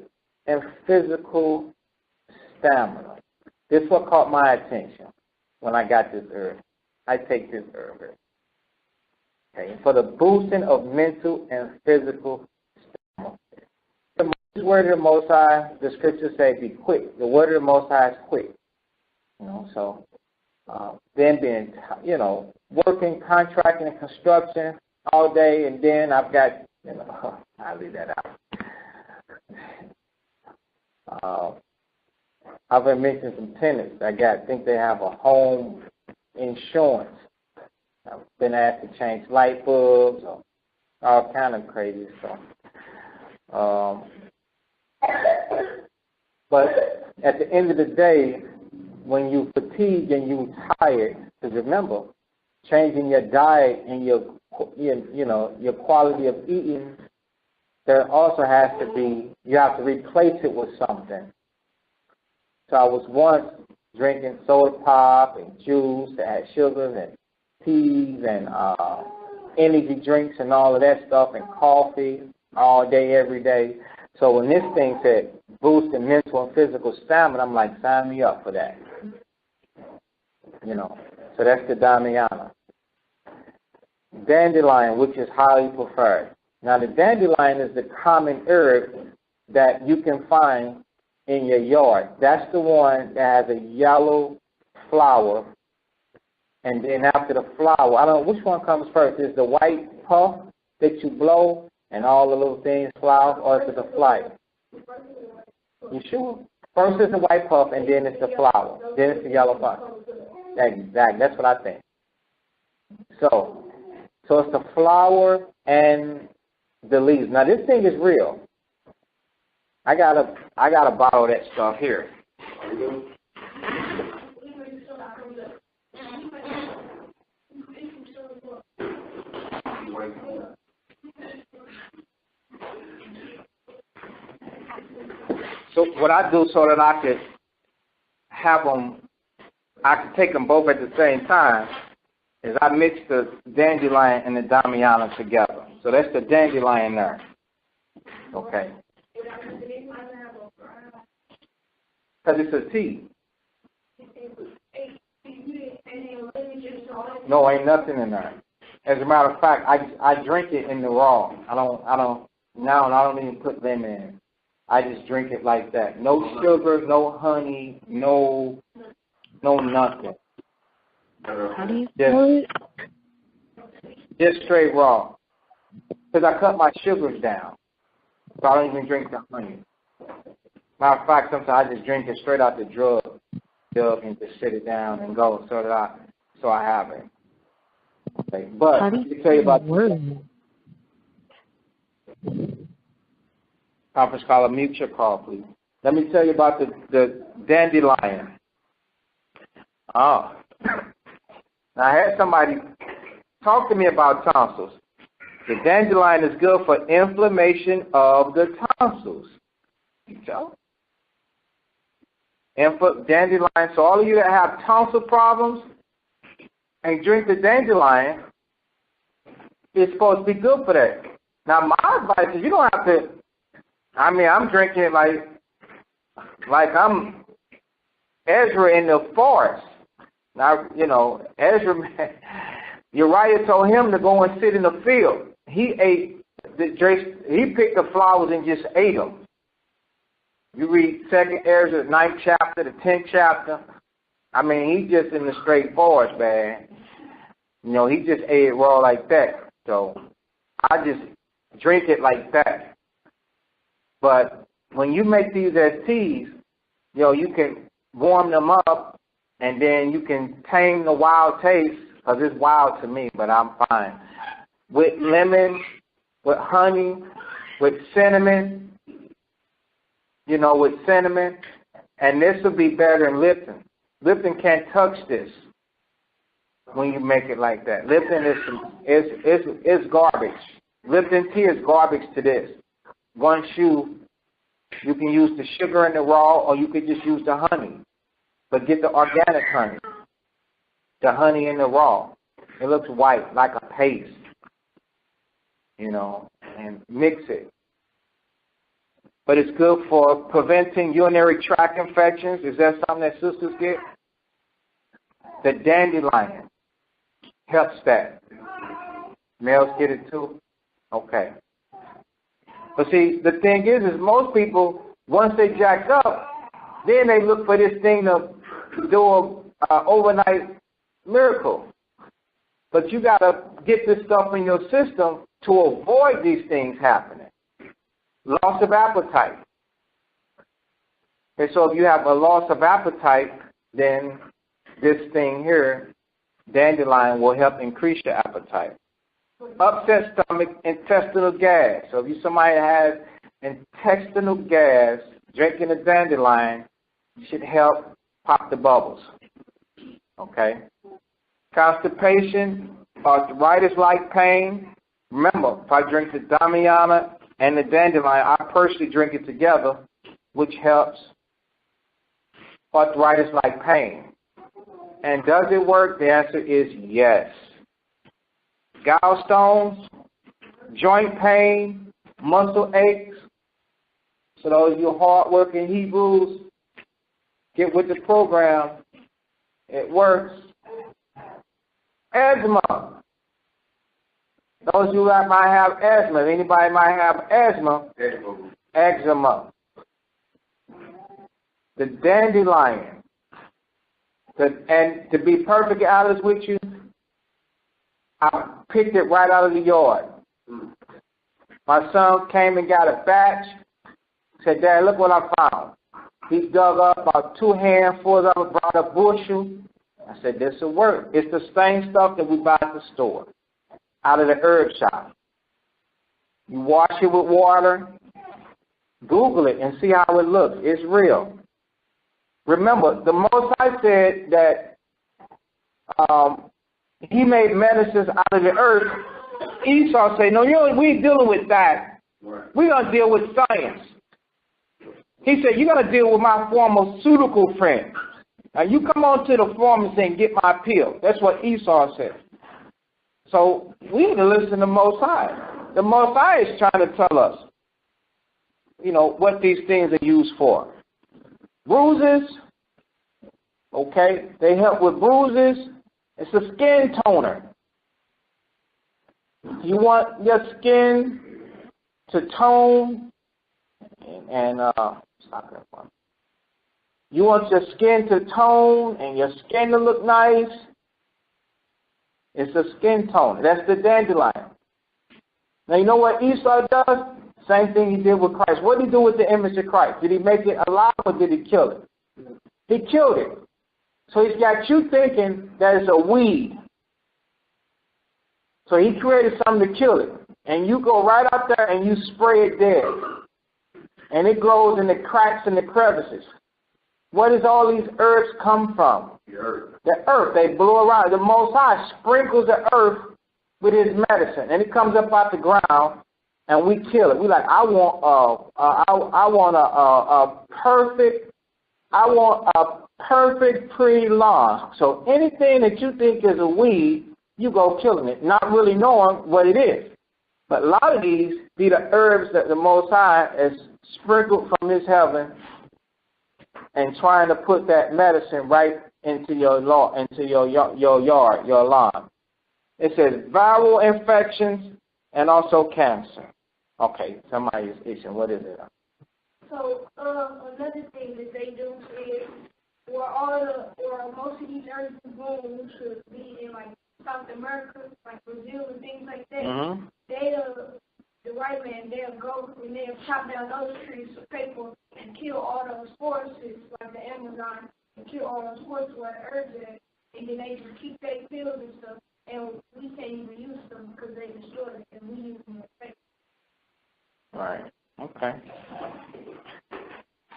and physical stamina. This is what caught my attention when I got this herb. I take this herb. Okay, for the boosting of mental and physical stamina. The word of the Most High, the scriptures say, be quick. The word of the Most High is quick. So then being, working, contracting, and construction all day, and then I've got, I'll leave that out. I've been mentioning some tenants. I think they have a home insurance. I've been asked to change light bulbs or all kind of crazy stuff. But at the end of the day, when you fatigue and you tired, because remember, changing your diet and your quality of eating, there also has to be, you have to replace it with something. So I was once drinking soda pop and juice that had sugars and teas and energy drinks and all of that stuff and coffee all day, every day. So when this thing said boosting mental and physical stamina, I'm like, sign me up for that. So that's the Damiana. Dandelion, which is highly preferred. Now the dandelion is the common herb that you can find in your yard. That's the one that has a yellow flower. And then after the flower, I don't know which one comes first. Is the white puff that you blow and all the little things fly, or is it the flight? You sure? First is the white puff, and then it's the flower. Then it's the yellow puff. Exactly. That's what I think. So So it's the flower and the leaves. Now this thing is real. I got a bottle of that stuff here. So what I do so that I could have them, I could take them both at the same time, is I mix the dandelion and the Damiana together. So that's the dandelion there. Okay. Because it's a tea. No, ain't nothing in there. As a matter of fact, I drink it in the raw. I don't even put lemon in. I just drink it like that. No sugar, no honey, no nothing. How do you spell it? Just straight raw. Because I cut my sugars down. So I don't even drink the honey. Matter of fact, sometimes I just drink it straight out the jug and just sit it down and go so I have it. Okay. But let me tell you about conference call, mute your call, please. Let me tell you about the dandelion. Oh. Now I had somebody talk to me about tonsils. The dandelion is good for inflammation of the tonsils. So, dandelion. So all of you that have tonsil problems and drink the dandelion, it's supposed to be good for that. Now my advice is you don't have to. I mean, I'm drinking it like I'm Ezra in the forest. Now, you know, Ezra, Uriah told him to go and sit in the field. He picked the flowers and just ate them. You read 2nd Ezra, 9th chapter, the 10th chapter. I mean, he just in the straight forest, man. You know, he just ate it raw like that. So I just drink it like that. But when you make these as teas, you know, you can warm them up and then you can tame the wild taste, because it's wild to me, but I'm fine. With lemon, with honey, with cinnamon, you know, with cinnamon. And this will be better than Lipton. Lipton can't touch this when you make it like that. Lipton is garbage. Lipton tea is garbage to this. Once you can use the sugar in the raw, or you could just use the honey. But get the organic honey. The honey in the raw. It looks white, like a paste. You know, and mix it. But it's good for preventing urinary tract infections. Is that something that sisters get? The dandelion helps that. Males get it too? Okay. But see, the thing is most people, once they jack up, then they look for this thing to do an overnight miracle. But you got to get this stuff in your system to avoid these things happening. Loss of appetite. And so if you have a loss of appetite, then this thing here, dandelion, will help increase your appetite. Upset stomach, intestinal gas. So if somebody has intestinal gas, drinking a dandelion should help pop the bubbles. Okay? Constipation, arthritis-like pain. Remember, if I drink the Damiana and the dandelion, I personally drink it together, which helps arthritis-like pain. And does it work? The answer is yes. Gallstones, joint pain, muscle aches. So those of you hard-working Hebrews, get with the program. It works. Asthma. Those of you that might have asthma, if anybody might have asthma, eczema. The dandelion. And to be perfectly honest with you, I picked it right out of the yard. My son came and got a batch. Said, Dad, look what I found. He dug up about 2 handfuls of it, brought a bushel. I said, this will work. It's the same stuff that we buy at the store. out of the herb shop. You wash it with water. Google it and see how it looks. It's real. Remember, the Most High said that he made medicines out of the earth. Esau said, no, we ain't dealing with that. We're going to deal with science. He said, you're going to deal with my pharmaceutical friend. Now, you come on to the pharmacy and get my pill. That's what Esau said. So we need to listen to the Most High. The Most High is trying to tell us, what these things are used for. Bruises, okay, they help with bruises. It's a skin toner. You want your skin to tone and stop that one. You want your skin to tone and your skin to look nice. It's a skin toner. That's the dandelion. Now, you know what Esau does? Same thing he did with Christ. What did he do with the image of Christ? Did he make it alive or did he kill it? He killed it. So he's got you thinking that it's a weed. So he created something to kill it. And you go right out there and you spray it dead. And it grows in the cracks and the crevices. Where does all these herbs come from? The earth. They blow around. The Most High sprinkles the earth with his medicine. And it comes up out the ground and we kill it. We like, I want a perfect pretty lawn. So anything that you think is a weed, you go killing it, not really knowing what it is. But a lot of these be the herbs that the Most High has sprinkled from his heaven and trying to put that medicine right into your yard, your lawn. It says viral infections and also cancer. Okay, somebody is itching. What is it? So another thing that they do is where most of these herbs grown should be in like South America, like Brazil and things like that. Mm-hmm. The white man, they'll go and they'll chop down those trees for paper and kill all those forests, like the Amazon, and kill all those forests where the herbs are, and then they just keep their fields and stuff, and we can't even use them because they destroy it, and we use them as paper. Right. Okay.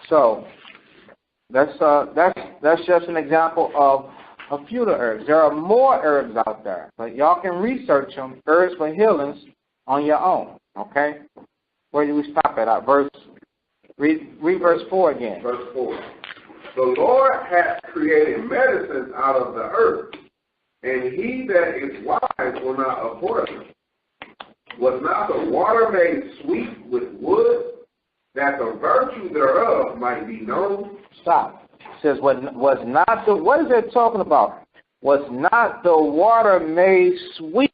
So that's just an example of a few of the herbs. There are more herbs out there, but y'all can research them, herbs for healings, on your own. Okay? Where do we stop at? Read verse 4 again. Verse 4. The Lord hath created medicines out of the earth, and he that is wise will not abhor them. Was not the water made sweet with wood, that the virtue thereof might be known? Stop. It says, what is it talking about? Was not the water made sweet,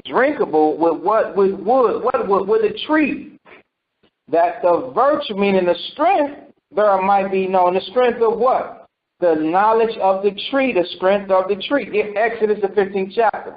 drinkable with what? With wood. What? With a tree. That the virtue, meaning the strength, there might be known. The strength of what? The knowledge of the tree, the strength of the tree. In Exodus, the 15th chapter.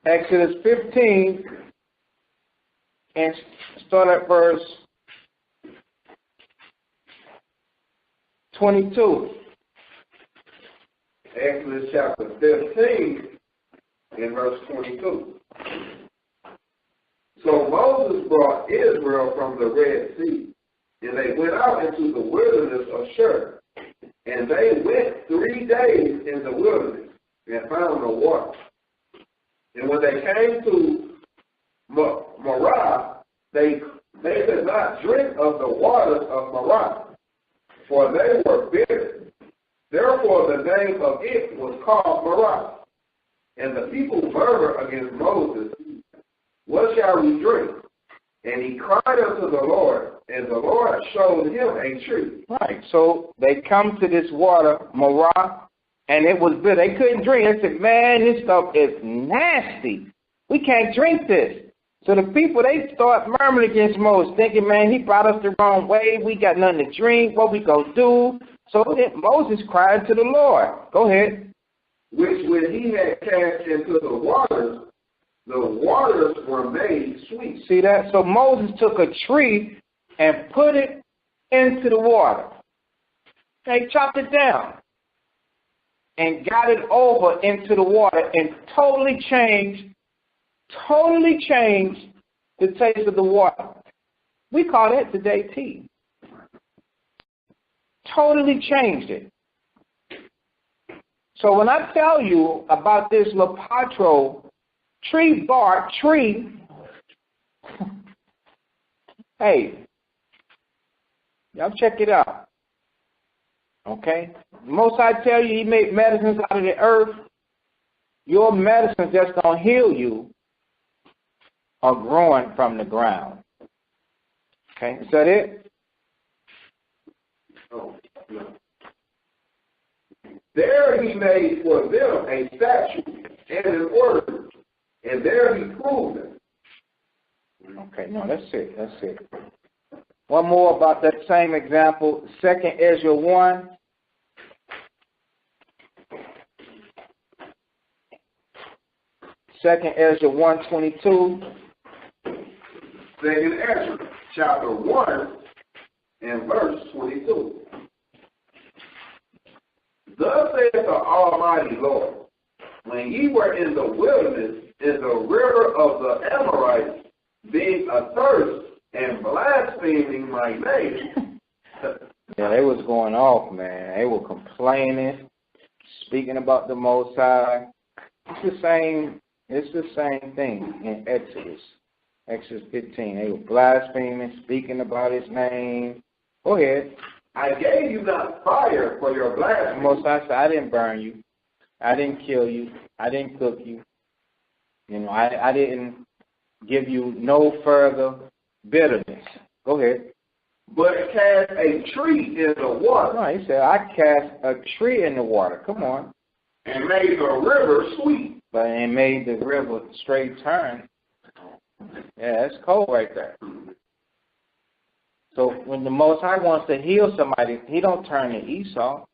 Exodus 15, and start at verse 22. Exodus chapter 15, and verse 22. So Moses brought Israel from the Red Sea, and they went out into the wilderness of Shur. And they went 3 days in the wilderness, and found no water. And when they came to Marah, they did not drink of the waters of Marah, for they were bitter. Therefore the name of it was called Marah. And the people murmured against Moses, what shall we drink? And he cried unto the Lord, and the Lord showed him a tree. Right, so they come to this water, Marah, and it was bitter. They couldn't drink. They said, man, this stuff is nasty. We can't drink this. So the people, they start murmuring against Moses, thinking, man, he brought us the wrong way. We got nothing to drink. What we going to do? So then Moses cried to the Lord. Go ahead. Which when he had cast into the waters were made sweet. See that? So Moses took a tree and put it into the water. They chopped it down and got it over into the water and totally changed the taste of the water. We call that today tea. Totally changed it. So when I tell you about this Lapatro tree bark tree, hey, y'all check it out. Okay? Most I tell you, he made medicines out of the earth. Your medicines that's going to heal you are growing from the ground. Okay? Is that it? Oh, no. There he made for them a statute and an order, and there he proved them. Okay, no, that's it. One more about that same example, 2 Ezra 1. Second Ezra 1:22. 2 Ezra chapter 1 and verse 22. Thus saith the Almighty Lord, when ye were in the wilderness, in the river of the Amorites, being athirst and blaspheming my name. Yeah, they was going off, man. They were complaining, speaking about the Most High. It's the same thing in Exodus 15. They were blaspheming, speaking about his name. Go ahead. I gave you not fire for your blasphemy. Most High said, I didn't burn you. I didn't kill you. I didn't cook you. You know, I didn't give you no further bitterness. Go ahead. But cast a tree in the water. No, he said, I cast a tree in the water. Come on. And made the river sweet. But it made the river straight turn. Yeah, that's cold right there. So when the Most High wants to heal somebody, he don't turn to Esau.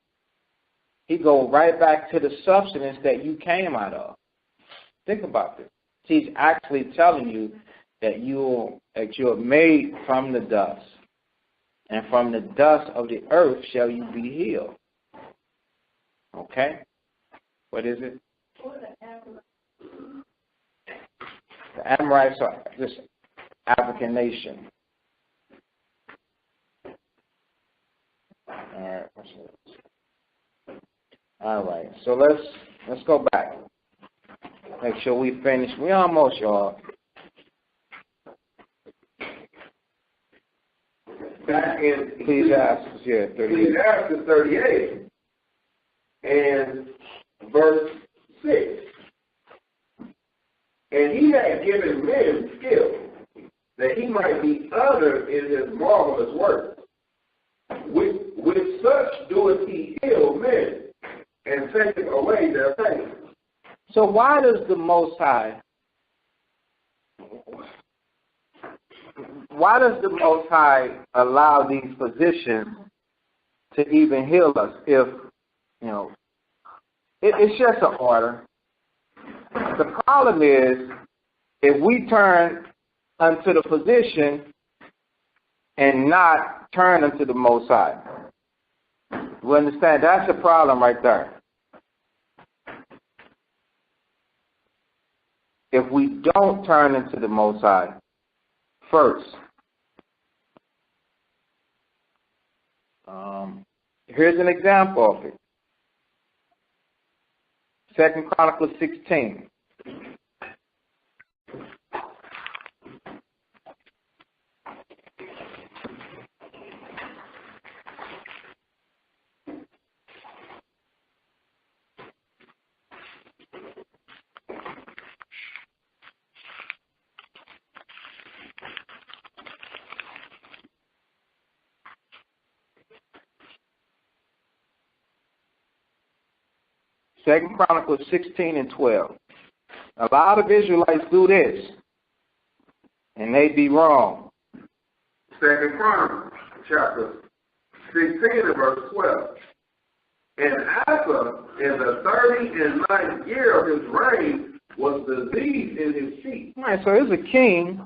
He go right back to the substance that you came out of. Think about this. He's actually telling you that you're made from the dust. And from the dust of the earth shall you be healed. Okay? What is it? The Amorites are this African nation. All right. So let's go back. Make sure we finish. We almost, y'all. Back in Ecclesiastes, 38. Ecclesiastes 38 and verse 6. And he had given men skill, that he might be honored in his marvelous works. With such doeth he heal men, and taketh away their pain. So why does the Most High allow these physicians to even heal us if, you know, it's just an order? The problem is if we turn unto the physician and not turn unto the Most High. You understand? That's the problem right there. If we don't turn into the Most High first. Here's an example of it. 2 Chronicles 16. Second Chronicles 16 and 12. A lot of Israelites do this. And they be wrong. 2 Chronicles, chapter 16 and verse 12. And Asa, in the 39th year of his reign, was diseased in his feet. All right, so here's a king,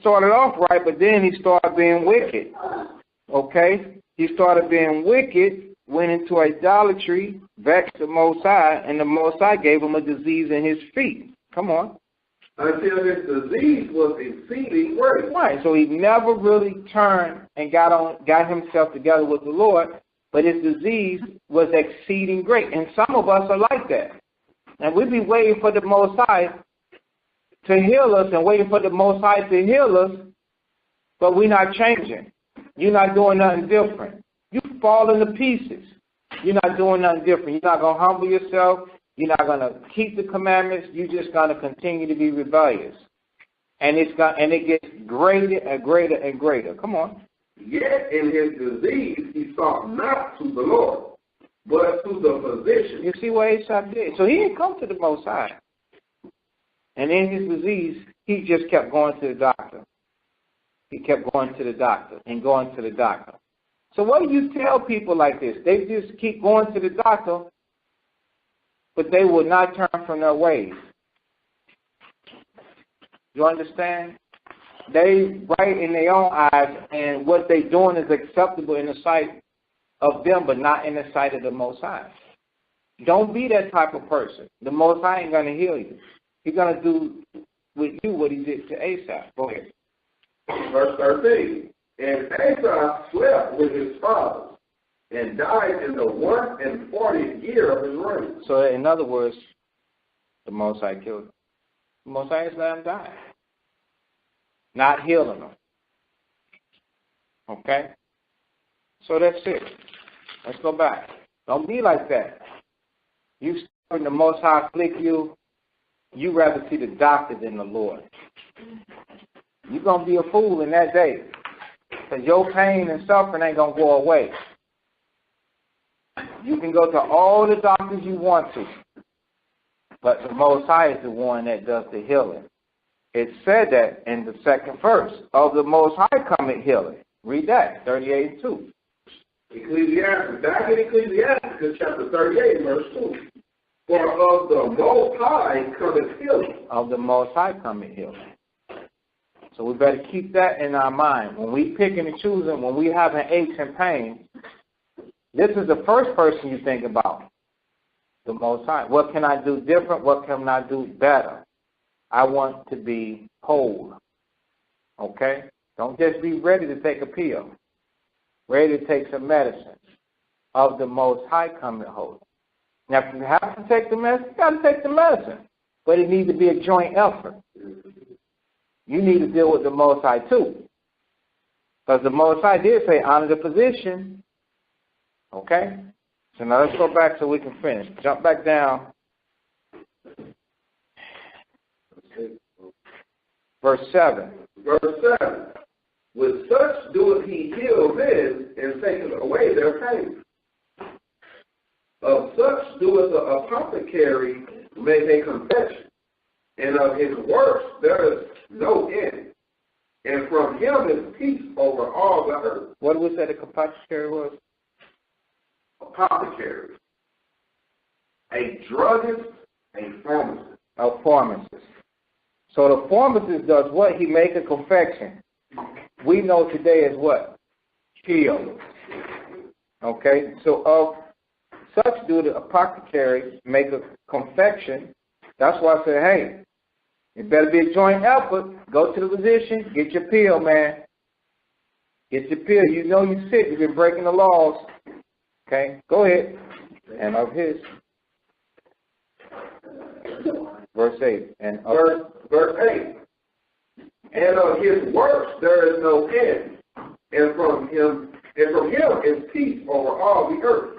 started off right, but then he started being wicked. Okay? He started being wicked, went into idolatry, vexed the Most High, and the Most High gave him a disease in his feet. Come on. Until his disease was exceeding great. Right, so he never really turned and got himself together with the Lord, but his disease was exceeding great. And some of us are like that. And we be waiting for the Most High to heal us and waiting for the Most High to heal us, but we're not changing. You're not doing nothing different. You fall into pieces. You're not doing nothing different. You're not going to humble yourself. You're not going to keep the commandments. You're just going to continue to be rebellious. And it gets greater and greater and greater. Come on. Yet in his disease he sought not to the Lord, but to the physician. You see what Asaph did? So he didn't come to the Most High. And in his disease, he just kept going to the doctor. He kept going to the doctor and going to the doctor. So what do you tell people like this? They just keep going to the doctor, but they will not turn from their ways. You understand? They right in their own eyes, and what they're doing is acceptable in the sight of them, but not in the sight of the Most High. Don't be that type of person. The Most High ain't going to heal you. He's going to do with you what he did to Asaph. Go ahead. Verse 13. And Asaph slept with his fathers and died in the 140th year of his reign. So in other words, the Most High killed him. The Most High just let him die. Not healing him. Okay? So that's it. Let's go back. Don't be like that. You when the Most High afflict you, you rather see the doctor than the Lord. You're going to be a fool in that day. Because your pain and suffering ain't going to go away. You can go to all the doctors you want to. But the Most High is the one that does the healing. It said that in the second verse. Of the Most High cometh healing. Read that, 38:2. Ecclesiastes, back in Ecclesiastes chapter 38, verse 2. For of the Most High cometh healing. Of the Most High cometh healing. So we better keep that in our mind. When we picking and choosing, when we having aches and pains, this is the first person you think about. The Most High. What can I do different? What can I do better? I want to be whole. Okay? Don't just be ready to take a pill. Ready to take some medicine. Of the Most High cometh whole. Now, if you have to take the medicine, you got to take the medicine. But it needs to be a joint effort. You need to deal with the Most High too. Because the Most High did say, honor the physician. Okay? So now let's go back so we can finish. Jump back down. Verse 7. Verse 7. With such doeth he heal men and taketh away their pain. Of such doeth the apothecary make a confession, and of his works there is no end. And from him is peace over all the earth. What did we say the apothecary was? Apothecary. A druggist, a pharmacist. A pharmacist. So the pharmacist does what? He make a confection. We know today is what? Pill. Okay? So of such do the apothecary make a confection. That's why I said, hey, it better be a joint effort. Go to the physician, get your pill, man. Get your pill. You know you're sick. You've been breaking the laws. Okay? Go ahead. And of his. Verse 8. And of Verse 8. And of his works there is no end. And from him is peace over all the earth.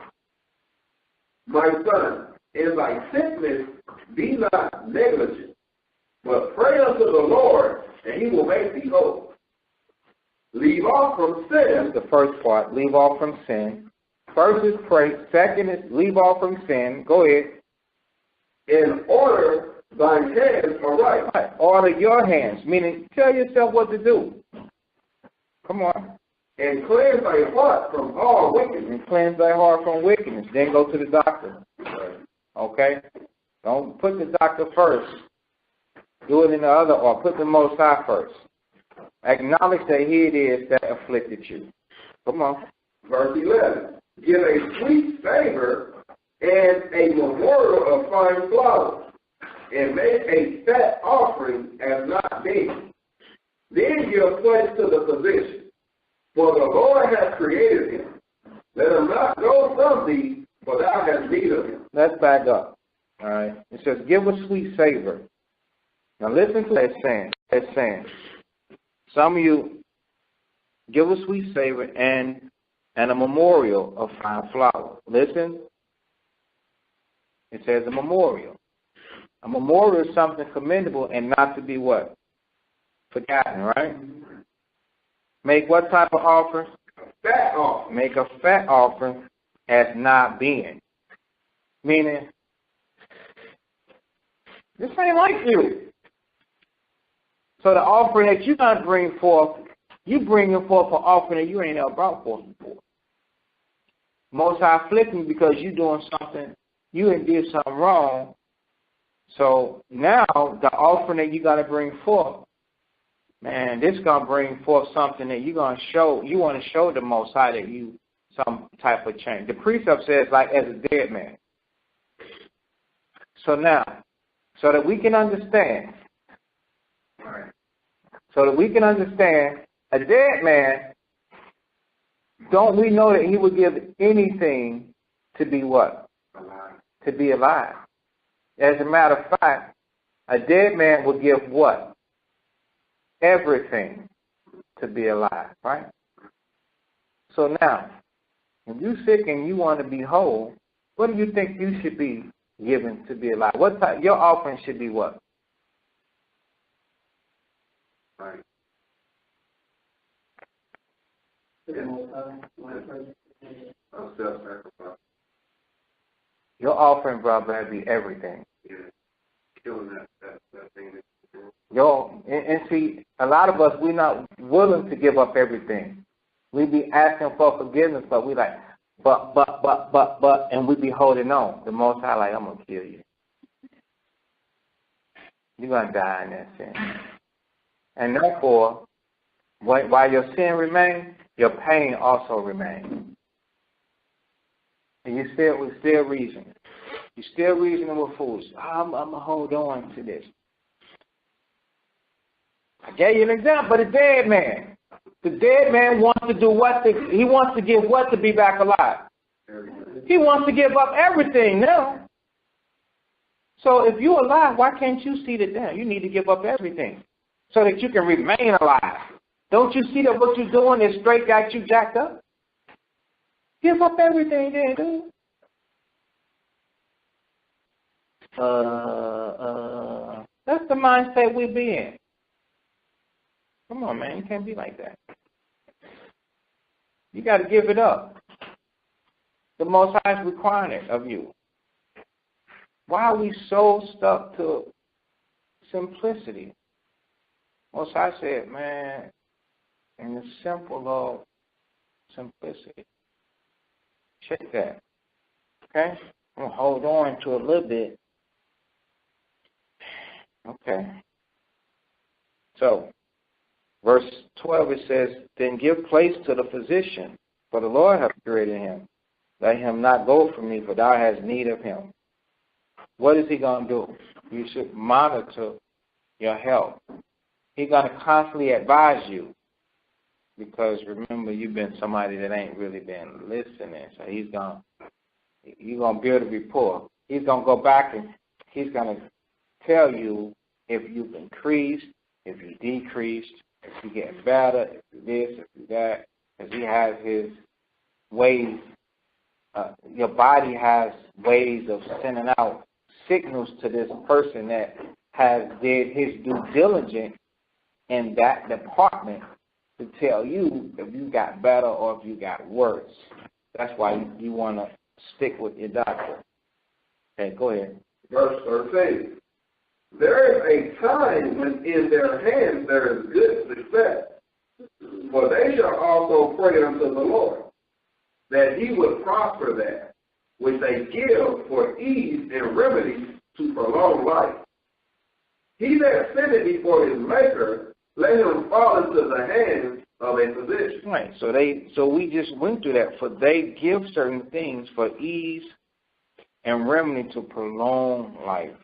My son, in thy sickness be not negligent, but pray unto the Lord, and he will make thee whole. Leave off from sin. That's the first part. Leave off from sin. First is pray. Second is leave off from sin. Go ahead. In order thine hands are right. Right. Order your hands, meaning tell yourself what to do. Come on. And cleanse thy heart from all wickedness. And cleanse thy heart from wickedness. Then go to the doctor. Okay? Don't put the doctor first. Do it in the other, or put the Most High first. Acknowledge that He it is that afflicted you. Come on. Verse 11. Give a sweet savor and a memorial of fine flowers, and make a fat offering as not being. Then give place to the physician, for the Lord has created him. Let him not go from thee, for thou hast need of him. Let's back up. All right. It says, give a sweet savor. Now listen to that saying. That saying. Some of you give a sweet savor and a memorial of fine flour. Listen. It says a memorial. A memorial is something commendable and not to be what? Forgotten, right? Make what type of offering? Fat offering. Make a fat offering as not being. Meaning, this ain't like you. So the offering that you're going to bring forth, you bringing forth an offering that you ain't ever brought forth before. Most High afflicting because you doing something, you did something wrong. So now the offering that you got to bring forth, man, this is going to bring forth something that you're going to show, you want to show the Most High that you some type of change. The precept says like as a dead man. So now, so that we can understand, a dead man, don't we know that he would give anything to be what? Alive. To be alive. As a matter of fact, a dead man would give what? Everything to be alive, right? So now, when you're sick and you want to be whole, what do you think you should be given to be alive? What type? Your offering should be what? Right. Self-sacrifice. Your offering, brother, would be everything. Yeah. Killing that thing. And see, a lot of us, we're not willing to give up everything. We be asking for forgiveness, but we like, but, and we be holding on. The Most High like, I'm going to kill you. You're going to die in that sin. And therefore, while your sin remains, your pain also remains. And we still reasoning. You're still reasoning with fools. I'm going to hold on to this. I gave you an example, the dead man. The dead man wants to do what? He wants to give what to be back alive? He wants to give up everything now. So if you're alive, why can't you see that now? You need to give up everything so that you can remain alive. Don't you see that what you're doing is straight got you jacked up? Give up everything then, dude. That's the mindset we be in. Come on, man. You can't be like that. You got to give it up. The Most High is requiring it of you. Why are we so stuck to simplicity? Most High said, man, in the simple of simplicity. Check that. Okay? I'm going to hold on to a little bit. Okay. So, verse 12, it says, then give place to the physician, for the Lord hath created him. Let him not go from me, for thou hast need of him. What is he going to do? You should monitor your health. He's going to constantly advise you, because remember, you've been somebody that ain't really been listening. So you're going to build a rapport. He's going to go back and he's going to tell you if you've increased, if you decreased, if you're getting better, if you this, if you that, because he has his ways. Your body has ways of sending out signals to this person that has did his due diligence in that department to tell you if you got better or if you got worse. That's why you want to stick with your doctor. Okay, go ahead. Verse 13. There is a time when in their hands there is good success. For they shall also pray unto the Lord, that he would prosper that which they give for ease and remedy to prolong life. He that sinneth before his maker, let him fall into the hands of a physician. Right. So we just went through that. For they give certain things for ease and remedy to prolong life.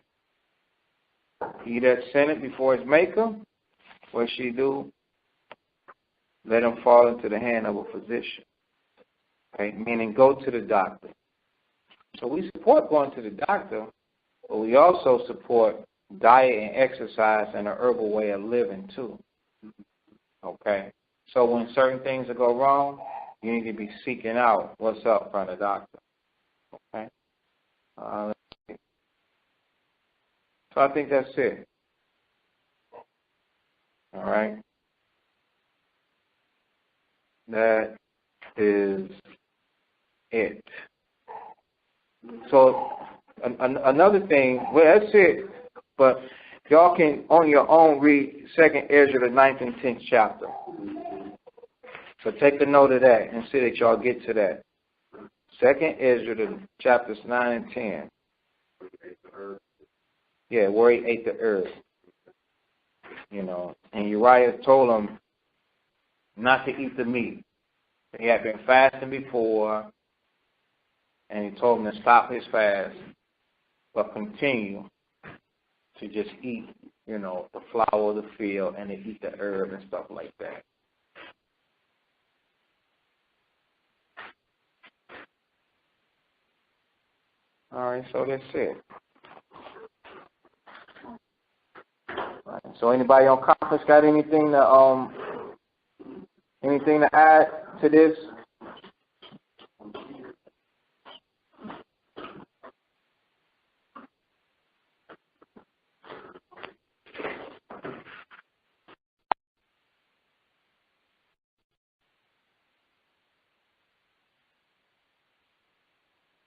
He that sinneth before his maker, what she do? Let him fall into the hand of a physician. Okay, meaning go to the doctor. So we support going to the doctor, but we also support diet and exercise and an herbal way of living too. Okay, so when certain things go wrong, you need to be seeking out what's up from the doctor. Okay, let's see. So I think that's it. All right, that is it. So another thing, well, that's it. But y'all can on your own read 2nd Ezra, the 9th and 10th chapter. So take a note of that and see that y'all get to that. 2nd Ezra, the chapters 9 and 10. Yeah, where he ate the herb. You know, and Uriah told him not to eat the meat. He had been fasting before, and he told him to stop his fast, but continue to just eat, you know, the flower of the field and to eat the herb and stuff like that. All right, so that's it. All right, so anybody on conference got anything to add to this?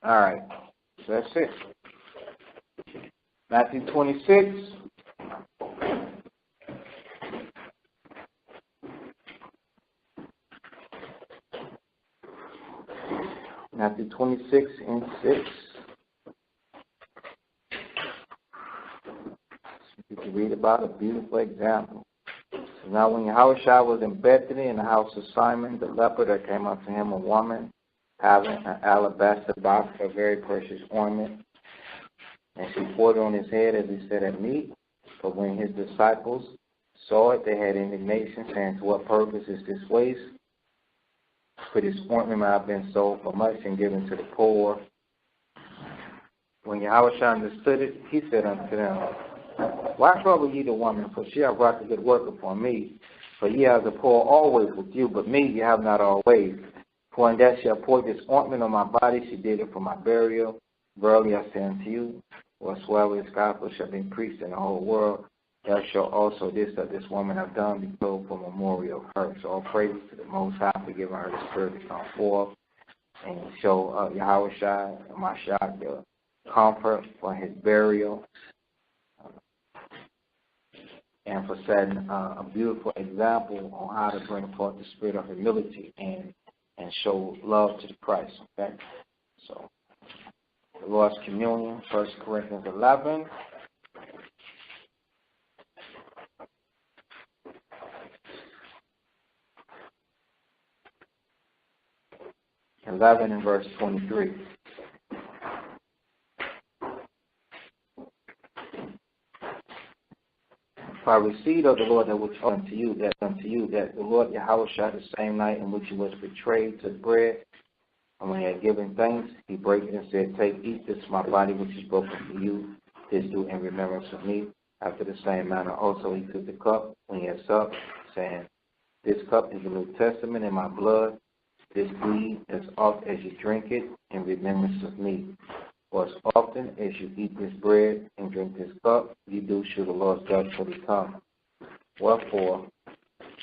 All right, so that's it. Matthew 26. Matthew 26 and 6. You can read about a beautiful example. So now when Yahushua was in Bethany in the house of Simon the leper, there came unto him a woman having an alabaster box of very precious ointment, and she poured it on his head as he sat at meat. But when his disciples saw it, they had indignation, saying, to what purpose is this waste? For this ointment might have been sold for much and given to the poor. When Yahushua understood it, he said unto them, why trouble ye the woman? For she hath wrought a good work upon me. For ye have the poor always with you, but me ye have not always. For in that she hath poured this ointment on my body, she did it for my burial. Verily I say unto you, whatsoever is gospel shall be preached in the whole world, thou shalt also this that this woman have done be told for memorial of her. So all praises to the Most High for giving her the spirit to come forth and show Yahushua, Mashiach, the comfort for his burial, and for setting a beautiful example on how to bring forth the spirit of humility and show love to the Christ. Okay, so the Lord's Communion, 1 Corinthians 11. And verse 23. For I received of the Lord that which unto you, that the Lord Yahushua the same night in which he was betrayed took bread, and when he had given thanks, he brake it and said, take, eat, this is my body which is broken for you. This do in remembrance of me. After the same manner also he took the cup when he had supped, saying, this cup is the New Testament in my blood. This do as oft as you drink it in remembrance of me. For as often as you eat this bread and drink this cup, you do show the Lord's death till he come. Wherefore,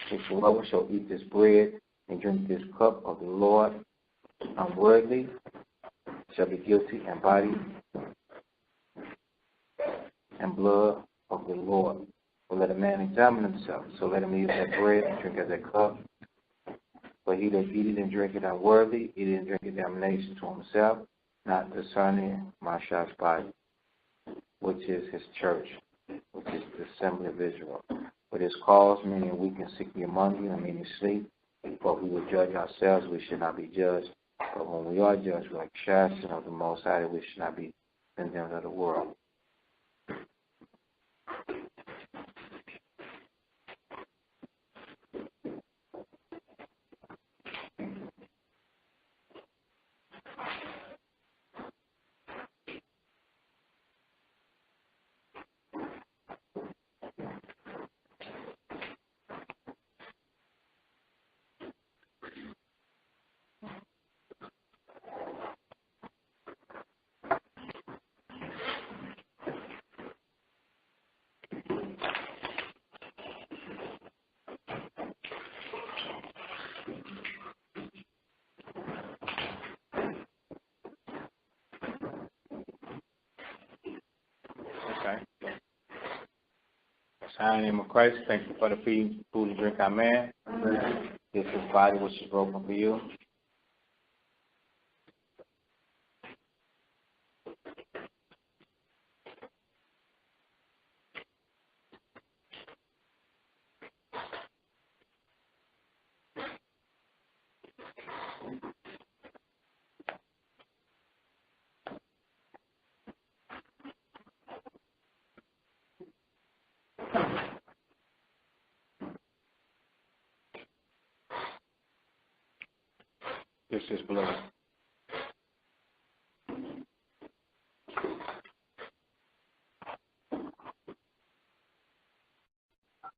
whosoever shall eat this bread and drink this cup of the Lord unworthily shall be guilty in body and blood of the Lord. But let a man examine himself. So let him eat that bread and drink of that cup. But he that eateth and drinketh unworthy, eateth and drinketh damnation to himself, not discerning Mashiach's body, which is his church, which is the assembly of Israel. For this cause, many are weak and sickly among you, and many sleep. For if we would judge ourselves, we should not be judged. But when we are judged, we are like chasten of the Most High, we should not be condemned of the world. In the name of Christ, thank you for the food and drink, amen. This is body which is broken for you. This is blood.